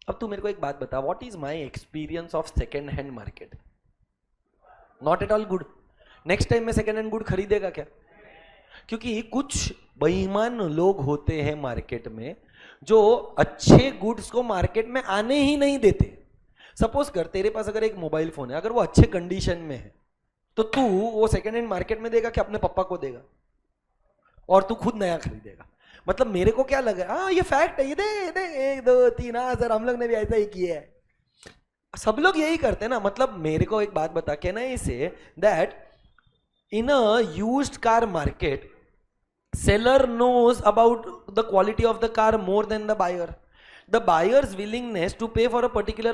S1: अब तू मेरे को एक बात बता, what is my experience of second hand market? Not at all good. Next time में सेकेंड हैंड गुड खरीदेगा क्या? क्योंकि कुछ बेईमान लोग होते हैं मार्केट में जो अच्छे गुड्स को मार्केट में आने ही नहीं देते। सपोज कर तेरे पास अगर एक मोबाइल फोन है, अगर वो अच्छे कंडीशन में है, तो तू वो सेकेंड हैंड मार्केट में देगा कि अपने पापा को देगा, और तू खुद नया खरीदेगा? मतलब मेरे को क्या लगा, हाँ ये फैक्ट है, ये दे दे 1-2-3 हज़ार, हम लोग ने भी ऐसा ही किया है, सब लोग यही करते हैं ना। मतलब मेरे को एक बात बता, can I say that in a used car market seller knows about the quality of the car more than the buyer. The buyer's willingness to pay for a particular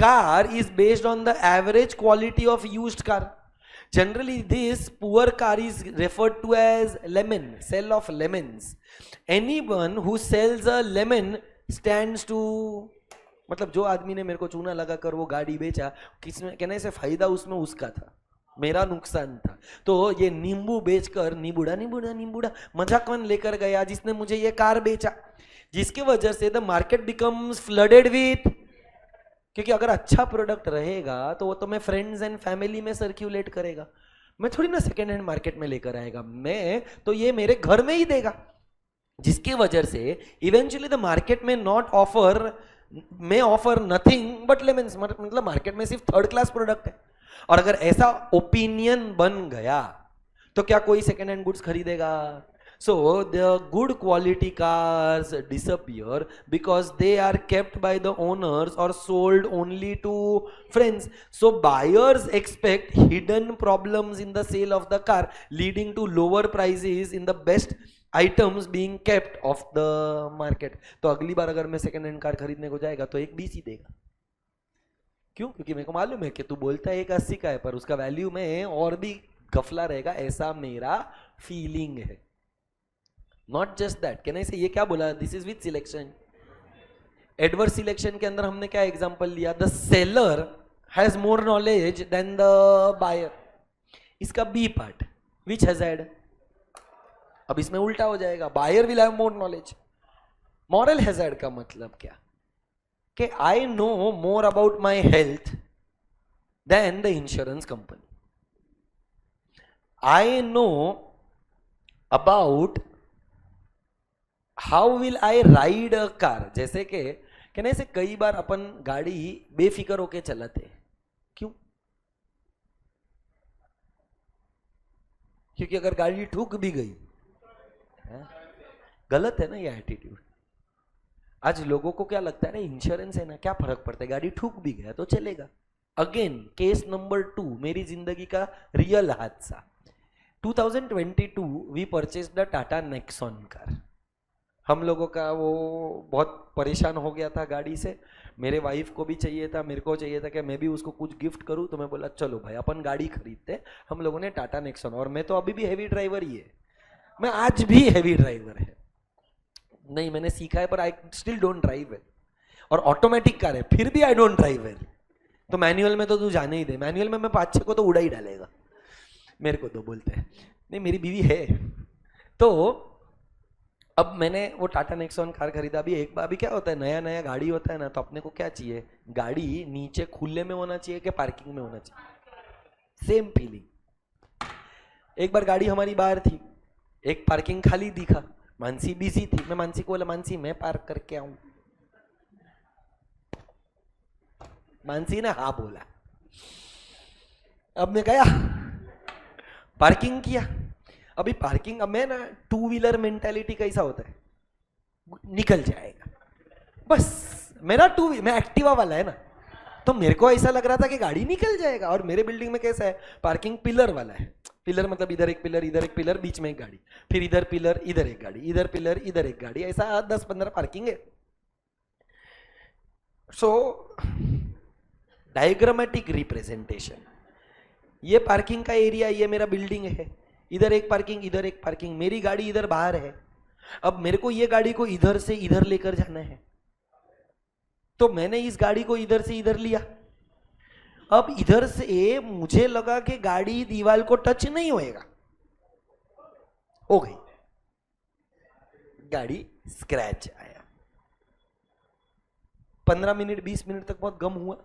S1: car is based on the average quality of used car. Generally this poor car is referred to as lemon, sell of lemons. Anyone who sells a lemon stands to, मतलब जो आदमी ने मेरे को चूना लगा कर वो गाड़ी बेचा, किसमें कहने से फायदा उसमें उसका था, मेरा नुकसान था। तो ये नींबू बेचकर नींबूड़ा नींबूड़ा नींबूड़ा मजा कौन लेकर गया? जिसने मुझे ये कार बेचा, जिसकी वजह से the market becomes flooded with, क्योंकि अगर अच्छा प्रोडक्ट रहेगा तो वो तो मैं फ्रेंड्स एंड फैमिली में सर्क्यूलेट करेगा, मैं थोड़ी ना सेकेंड हैंड मार्केट में लेकर आएगा, मैं तो ये मेरे घर में ही देगा, जिसकी वजह से इवेंचुअली द मार्केट में not offer, may offer nothing but lemons, मतलब मार्केट में सिर्फ थर्ड क्लास प्रोडक्ट है। और अगर ऐसा ओपिनियन बन गया तो क्या कोई सेकेंड हैंड गुड्स खरीदेगा? So the good quality cars disappear because they are kept by the owners or sold only to friends. So buyers expect hidden problems in the sale of the car, leading to lower prices in the best items being kept off the market. तो अगली बार अगर मैं सेकेंड हैंड कार खरीदने को जाएगा तो एक 20 ही देगा। क्यों? क्योंकि मेरे को मालूम है कि तू बोलता है एक 80 का है पर उसका वैल्यू में और भी गफला रहेगा, ऐसा मेरा फीलिंग है। नॉट जस्ट दैट, कहने से ये क्या बोला? This is with selection. Adverse selection के अंदर हमने क्या एग्जांपल लिया? The seller has more knowledge than the buyer. इसका बी पार्ट विच हैजार्ड, अब इसमें उल्टा हो जाएगा, buyer will have more knowledge. Moral hazard का मतलब क्या? कि I know more about my health than the insurance company, I know about how will I ride a car. जैसे कि कहने से कई बार अपन गाड़ी बेफिक्र होके चलाते हैं, क्यों? क्योंकि अगर गाड़ी ठुक भी गई, गलत है ना ये एटीट्यूड। आज लोगों को क्या लगता है ना, इंश्योरेंस है ना, क्या फर्क पड़ता है, गाड़ी ठुक भी गया तो चलेगा। अगेन केस नंबर 2, मेरी जिंदगी का रियल हादसा। 2022 we purchase the Tata Nexon car. हम लोगों का वो बहुत परेशान हो गया था गाड़ी से, मेरे वाइफ को भी चाहिए था, मेरे को चाहिए था कि मैं भी उसको कुछ गिफ्ट करूं, तो मैं बोला चलो भाई अपन गाड़ी खरीदते। हम लोगों ने टाटा नेक्सॉन, और मैं तो अभी भी हैवी ड्राइवर ही है, मैं आज भी हैवी ड्राइवर है, नहीं मैंने सीखा है पर I still don't drive it. और ऑटोमेटिक कार है फिर भी आई डोंट ड्राइव इट। तो मैनुअल में तो तू जाने ही दे, मैनुअल में मैं 5-6 को तो उड़ा ही डालेगा, मेरे को तो बोलते हैं नहीं, मेरी बीवी है। तो अब मैंने वो टाटा नेक्सॉन कार खरीदा। अभी एक बार अभी क्या होता है, नया नया गाड़ी होता है ना, तो अपने को क्या चाहिए, गाड़ी नीचे खुले में होना चाहिए कि पार्किंग में होना चाहिए, सेम फीलिंग। एक बार गाड़ी हमारी बाहर थी, एक पार्किंग खाली दिखा, मानसी बिजी थी, मैं मानसी को बोला मानसी मैं पार्क करके आऊं, मानसी ने हाँ बोला। अब मैं गया पार्किंग किया। अभी पार्किंग, अब मैं ना 2 व्हीलर मेंटालिटी कैसा होता है, निकल जाएगा बस, मेरा मैं एक्टिवा वाला है ना, तो मेरे को ऐसा लग रहा था कि गाड़ी निकल जाएगा। और मेरे बिल्डिंग में कैसा है, पार्किंग पिलर वाला है, पिलर मतलब इधर एक पिलर इधर एक पिलर बीच में एक गाड़ी, फिर इधर पिलर इधर एक गाड़ी, इधर पिलर इधर एक गाड़ी, ऐसा 10-15 पार्किंग है। सो डायग्रामेटिक रिप्रेजेंटेशन, ये पार्किंग का एरिया, ये मेरा बिल्डिंग है, इधर एक पार्किंग इधर एक पार्किंग, मेरी गाड़ी इधर बाहर है। अब मेरे को ये गाड़ी को इधर से इधर लेकर जाना है, तो मैंने इस गाड़ी को इधर से इधर लिया। अब इधर से मुझे लगा कि गाड़ी दीवार को टच नहीं होएगा, हो गई गाड़ी, स्क्रैच आया। 15 मिनट 20 मिनट तक बहुत गम हुआ,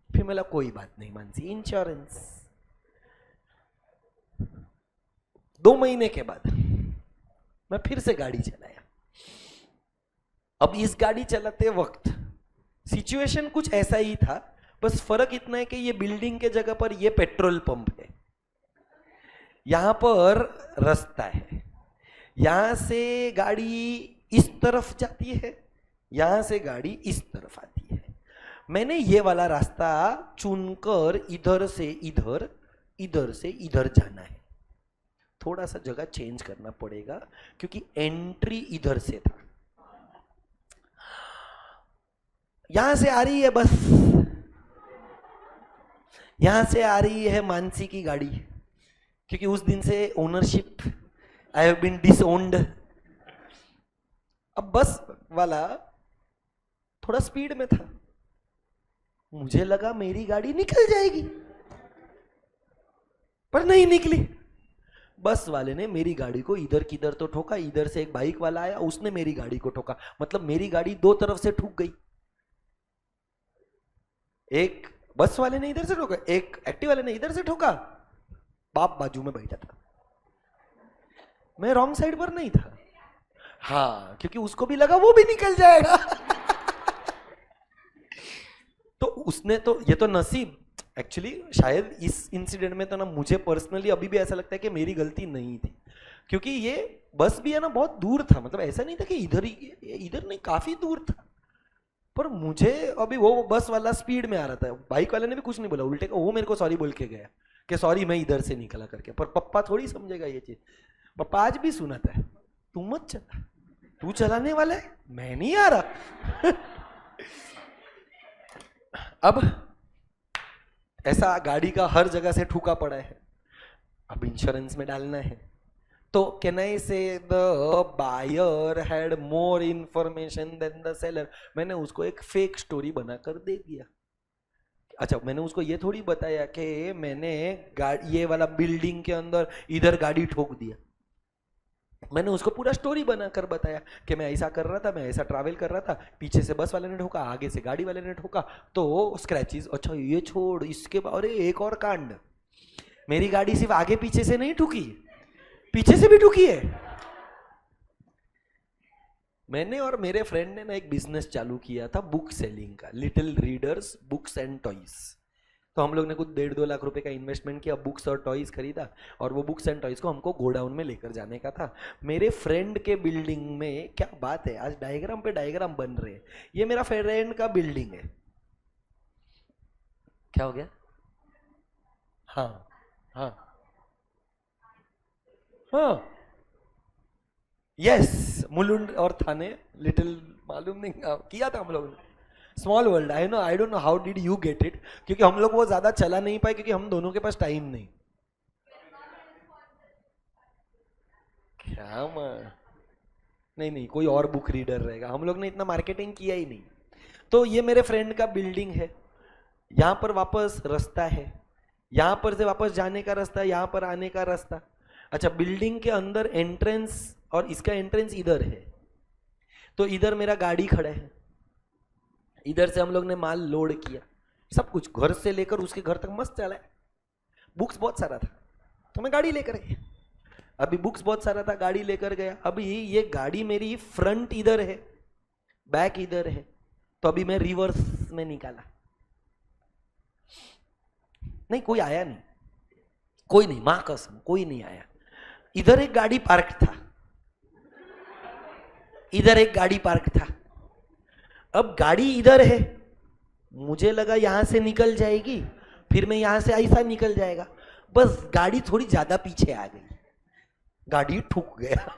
S1: फिर बोला कोई बात नहीं मानसी, इंश्योरेंस। 2 महीने के बाद मैं फिर से गाड़ी चलाया। अब इस गाड़ी चलाते वक्त सिचुएशन कुछ ऐसा ही था, बस फर्क इतना है कि ये बिल्डिंग के जगह पर ये पेट्रोल पंप है, यहां पर रास्ता है, यहां से गाड़ी इस तरफ जाती है, यहां से गाड़ी इस तरफ आती है। मैंने ये वाला रास्ता चुनकर इधर से इधर, इधर से इधर जाना है। थोड़ा सा जगह चेंज करना पड़ेगा क्योंकि एंट्री इधर से था, यहां से आ रही है बस, यहां से आ रही है मानसी की गाड़ी, क्योंकि उस दिन से ओनरशिप आई हैव बीन डिसओन्ड। अब बस वाला थोड़ा स्पीड में था, मुझे लगा मेरी गाड़ी निकल जाएगी, पर नहीं निकली। बस वाले ने मेरी गाड़ी को इधर किधर तो ठोका, इधर से एक बाइक वाला आया, उसने मेरी गाड़ी को ठोका, मतलब मेरी गाड़ी दो तरफ से ठुक गई। एक बस वाले ने इधर से ठोका, एक एक्टिव वाले ने इधर से ठोका। बाप बाजू में बैठा था, मैं रॉन्ग साइड पर नहीं था। हाँ, क्योंकि उसको भी लगा वो भी निकल जाएगा। तो उसने तो, ये तो नसीब एक्चुअली, शायद इस इंसिडेंट में तो ना मुझे पर्सनली अभी भी ऐसा लगता है कि मेरी गलती नहीं थी, क्योंकि ये बस भी है ना बहुत दूर था, मतलब ऐसा नहीं था कि इधर ही, इधर नहीं, काफी दूर था। पर मुझे अभी वो बस वाला स्पीड में आ रहा था, बाइक वाले ने भी कुछ नहीं बोला, उल्टे वो मेरे को सॉरी बोल के गया कि सॉरी मैं इधर से निकला करके। पर पप्पा थोड़ी समझेगा ये चीज, पप्पा आज भी सुनाता है, तू मत चला, तू चलाने वाला है, मैं नहीं आ रहा। अब ऐसा गाड़ी का हर जगह से ठुका पड़ा है, अब इंश्योरेंस में डालना है, तो can I say the buyer had more information than the seller. मैंने उसको एक फेक स्टोरी बनाकर दे दिया। अच्छा, मैंने उसको ये थोड़ी बताया कि मैंने ये वाला बिल्डिंग के अंदर इधर गाड़ी ठोक दिया। मैंने उसको पूरा स्टोरी बनाकर बताया कि मैं ऐसा कर रहा था, मैं ऐसा ट्रैवल कर रहा था, पीछे से बस वाले ने ठोका, आगे से गाड़ी वाले ने ठोका, तो स्क्रैचेस। अच्छा ये छोड़, इसके बाद अरे एक और कांड, मेरी गाड़ी सिर्फ आगे पीछे से नहीं ठुकी, पीछे से भी ठुकी है। मैंने और मेरे फ्रेंड ने ना एक बिजनेस चालू किया था बुक सेलिंग का, little readers books and toys. तो हम लोग ने कुछ 1.5-2 लाख रुपए का इन्वेस्टमेंट किया, बुक्स और टॉयज खरीदा, और वो बुक्स एंड टॉयज को हमको गोडाउन में लेकर जाने का था। मेरे फ्रेंड के बिल्डिंग में, क्या बात है, आज डायग्राम पे डायग्राम बन रहे हैं। ये मेरा फ्रेंड का बिल्डिंग है। क्या हो गया? हाँ हाँ हाँ, यस, मुलुंड और थाने, लिटिल मालूम नहीं किया था हम लोगों ने। Small world, I know, I don't know how did you get it, क्योंकि हम लोग वो ज्यादा चला नहीं पाए, क्योंकि हम दोनों के पास टाइम नहीं। क्या नहीं नहीं, कोई और बुक रीडर रहेगा, हम लोग ने इतना मार्केटिंग किया ही नहीं। तो ये मेरे फ्रेंड का बिल्डिंग है, यहाँ पर वापस रास्ता है, यहाँ पर से वापस जाने का रास्ता, यहाँ पर आने का रास्ता। अच्छा, बिल्डिंग के अंदर एंट्रेंस, और इसका एंट्रेंस इधर है, तो इधर मेरा गाड़ी खड़ा है, इधर से हम लोग ने माल लोड किया, सब कुछ घर से लेकर उसके घर तक मस्त चला है। बुक्स बहुत सारा था तो मैं गाड़ी लेकर गया, अभी बुक्स बहुत सारा था, गाड़ी लेकर गया। अभी ये गाड़ी मेरी फ्रंट इधर है, बैक इधर है, तो अभी मैं रिवर्स में निकाला, नहीं कोई आया नहीं, कोई नहीं, मां कसम कोई नहीं आया। इधर एक गाड़ी पार्क था, इधर एक गाड़ी पार्क था। अब गाड़ी इधर है, मुझे लगा यहां से निकल जाएगी, फिर मैं यहां से ऐसा निकल जाएगा, बस गाड़ी थोड़ी ज्यादा पीछे आ गई, गाड़ी ठुक गया।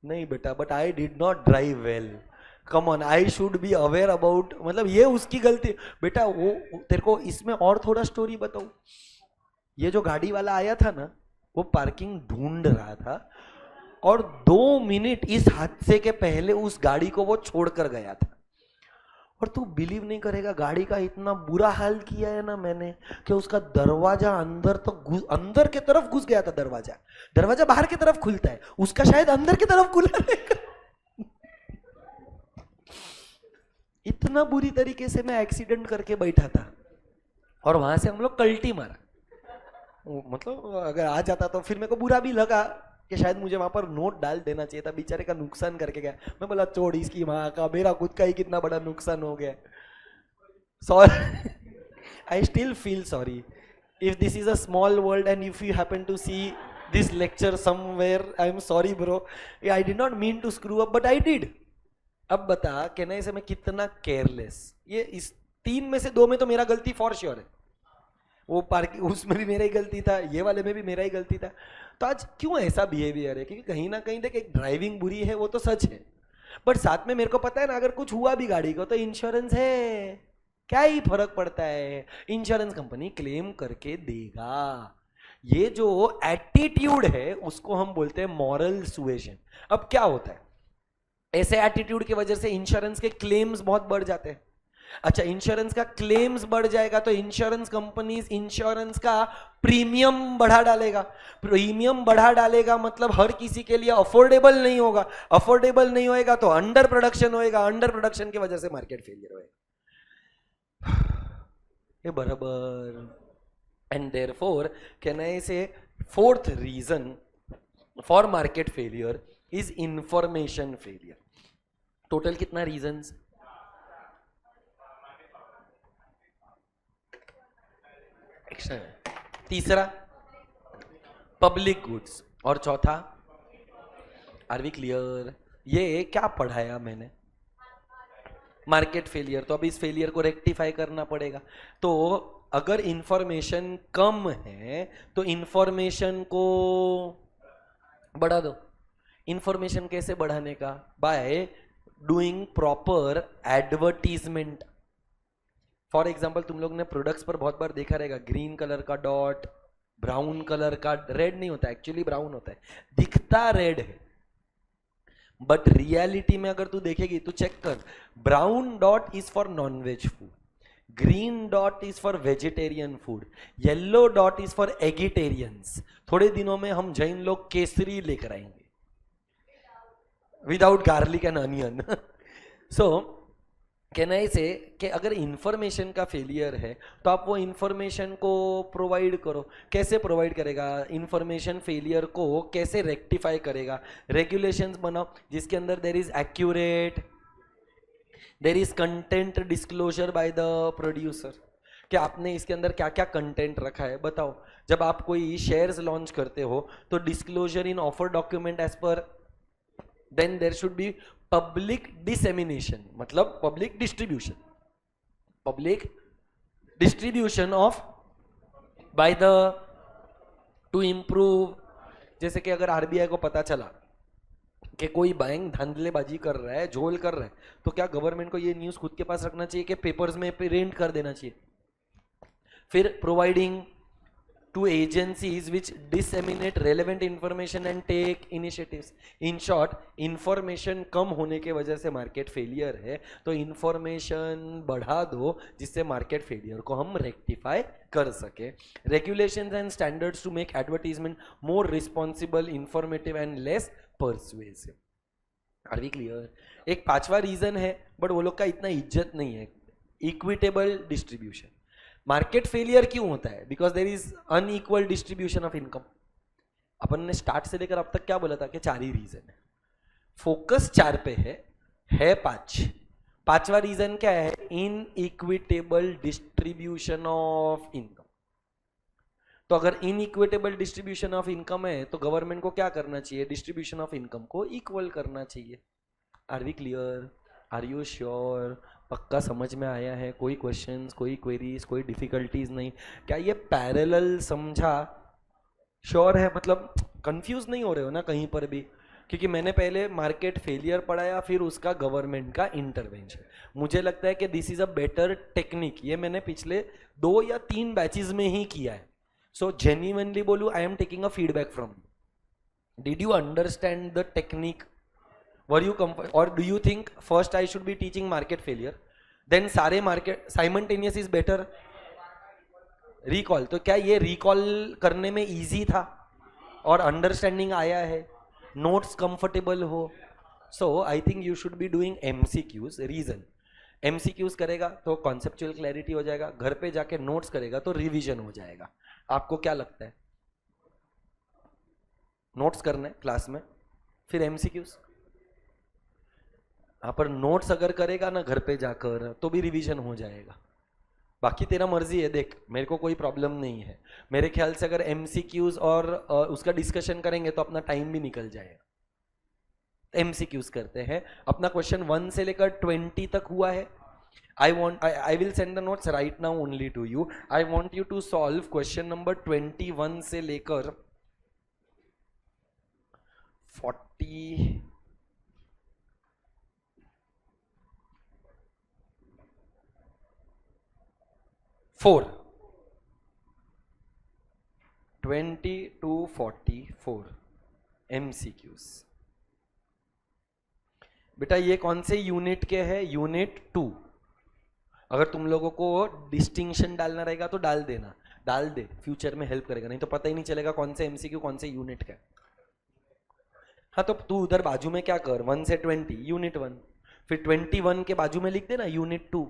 S1: नहीं बेटा, but I did not drive well, come on, I should be aware about, मतलब ये उसकी गलती बेटा। वो तेरे को इसमें और थोड़ा स्टोरी बताऊं, ये जो गाड़ी वाला आया था ना, वो पार्किंग ढूंढ रहा था, और 2 मिनट इस हादसे के पहले उस गाड़ी को वो छोड़कर गया था। और तू बिलीव नहीं करेगा, गाड़ी का इतना बुरा हाल किया है ना मैंने, कि उसका दरवाजा अंदर तो अंदर के तरफ घुस गया था। दरवाजा बाहर की तरफ खुलता है, उसका शायद अंदर की तरफ खुला रहेगा। इतना बुरी तरीके से मैं एक्सीडेंट करके बैठा था, और वहां से हम लोग कल्टी मारा। मतलब अगर आ जाता तो फिर मेरे को बुरा भी लगा कि शायद मुझे वहां पर नोट डाल देना चाहिए था, बेचारे का नुकसान करके गया। मैं बोला छोड़ इसकी माँ का, मेरा खुद का ही कितना बड़ा नुकसान हो गया। Sorry, I still feel sorry if this is a small world and if you happen to see this lecture somewhere, I am sorry bro, I did not mean to screw up but I did. अब बता कहना से मैं कितना केयरलेस, ये इस 3 में से 2 में तो मेरा गलती फॉर श्योर है। वो पार्किंग उसमें भी मेरा ही गलती था, ये वाले में भी मेरा ही गलती था। तो आज क्यों ऐसा बिहेवियर है? क्योंकि कहीं ना कहीं देख, एक ड्राइविंग बुरी है वो तो सच है, बट साथ में मेरे को पता है ना, अगर कुछ हुआ भी गाड़ी को तो इंश्योरेंस है, क्या ही फर्क पड़ता है, इंश्योरेंस कंपनी क्लेम करके देगा। ये जो एटीट्यूड है उसको हम बोलते हैं मॉरल सुएशन। अब क्या होता है, ऐसे एटीट्यूड की वजह से इंश्योरेंस के क्लेम्स बहुत बढ़ जाते हैं। अच्छा, इंश्योरेंस का क्लेम्स बढ़ जाएगा तो इंश्योरेंस कंपनीज इंश्योरेंस का प्रीमियम बढ़ा डालेगा। प्रीमियम बढ़ा डालेगा मतलब हर किसी के लिए अफोर्डेबल नहीं होगा, अफोर्डेबल नहीं होएगा तो अंडर प्रोडक्शन होएगा, अंडर प्रोडक्शन की वजह से मार्केट फेलियर होएगा। ये बराबर। And therefore can I say fourth reason for market failure is information failure. Total कितना रीजंस? तीसरा पब्लिक गुड्स, और चौथा, आर वी क्लियर? ये क्या पढ़ाया मैंने? Market failure. तो अब इस फेलियर को रेक्टिफाई करना पड़ेगा। तो अगर इंफॉर्मेशन कम है तो इंफॉर्मेशन को बढ़ा दो। इंफॉर्मेशन कैसे बढ़ाने का? By doing proper advertisement. For example तुम लोग ने प्रोडक्ट्स पर बहुत बार देखा रहेगा, ग्रीन कलर का डॉट, ब्राउन कलर का, रेड नहीं होता, एक्चुअली ब्राउन होता है, दिखता रेड है, बट रियलिटी में अगर तू देखेगी तो चेक कर, brown dot is for non veg food, green dot is for vegetarian food, yellow dot is for eggitarians. थोड़े दिनों में हम जैन लोग केसरी लेकर आएंगे without garlic and onion. So can I say कि अगर इंफॉर्मेशन का फेलियर है तो आप वो इंफॉर्मेशन को प्रोवाइड करो। कैसे प्रोवाइड करेगा? इंफॉर्मेशन फेलियर को कैसे रेक्टिफाई करेगा? रेगुलेशंस बनाओ जिसके अंदर there is accurate, there is content disclosure by the producer, कि आपने इसके अंदर क्या क्या कंटेंट रखा है बताओ। जब आप कोई शेयर्स लॉन्च करते हो तो disclosure in offer document as per, then there should be public dissemination, मतलब public distribution of by the, to improve. जैसे कि अगर आरबीआई को पता चला कि कोई बैंक धांधलेबाजी कर रहा है, झोल कर रहा है, तो क्या गवर्नमेंट को ये न्यूज खुद के पास रखना चाहिए कि पेपर्स में प्रिंट कर देना चाहिए? फिर providing to agencies which disseminate relevant information and take initiatives. In short, information कम होने के वजह से मार्केट फेलियर है, तो information बढ़ा दो जिससे मार्केट फेलियर को हम रेक्टिफाई कर सके। Regulations and standards to make advertisement more responsible, informative and less persuasive. Are we clear? एक पांचवा रीजन है बट वो लोग का इतना इज्जत नहीं है, इक्विटेबल डिस्ट्रीब्यूशन। मार्केट फेलियर क्यों होता है? Because there is unequal distribution of income. अपन ने स्टार्ट से लेकर अब तक क्या बोला था कि 4 ही रीजन है, फोकस 4 पे है 5। पांचवा रीजन क्या है? In equitable distribution of income. तो अगर in equitable distribution of income है तो गवर्नमेंट को क्या करना चाहिए? डिस्ट्रीब्यूशन ऑफ इनकम को इक्वल करना चाहिए। Are we clear? Are you sure? पक्का समझ में आया है? कोई क्वेश्चंस, कोई क्वेरीज, कोई डिफिकल्टीज नहीं? क्या ये पैरेलल समझा? श्योर है? मतलब कंफ्यूज नहीं हो रहे हो ना कहीं पर भी? क्योंकि मैंने पहले मार्केट फेलियर पढ़ाया, फिर उसका गवर्नमेंट का इंटरवेंशन। मुझे लगता है कि this is a better technique. ये मैंने पिछले 2 या 3 बैचेस में ही किया है। सो जेन्युइनली बोलूं, I am taking a feedback from you. Did you understand the technique? Were you or do you think first I should be teaching market failure, then सारे market simultaneous is better? Recall, तो क्या ये recall करने में easy था और understanding आया है, notes comfortable हो? So I think you should be doing MCQs. Reason, MCQs करेगा तो conceptual clarity हो जाएगा, घर पे जाके notes करेगा तो revision हो जाएगा। आपको क्या लगता है? notes करना है क्लास में, फिर MCQs। हाँ, पर नोट्स अगर करेगा ना घर पे जाकर तो भी रिवीजन हो जाएगा। बाकी तेरा मर्जी है, देख मेरे को कोई प्रॉब्लम नहीं है। मेरे ख्याल से अगर एमसीक्यूज और उसका डिस्कशन करेंगे तो अपना टाइम भी निकल जाएगा। एमसीक्यूज करते हैं। अपना क्वेश्चन 1 से लेकर 20 तक हुआ है। I will send the notes right now only to you. I want you to solve question number 21 से लेकर 40 4 20 to 44 MCQs। बेटा ये कौन से यूनिट के है? यूनिट 2। अगर तुम लोगों को डिस्टिंक्शन डालना रहेगा तो डाल देना, डाल दे, फ्यूचर में हेल्प करेगा, नहीं तो पता ही नहीं चलेगा कौन से एमसीक्यू कौन से यूनिट का है। हाँ तो तू उधर बाजू में क्या कर, 1 से 20 यूनिट 1, फिर 21 के बाजू में लिख देना यूनिट 2,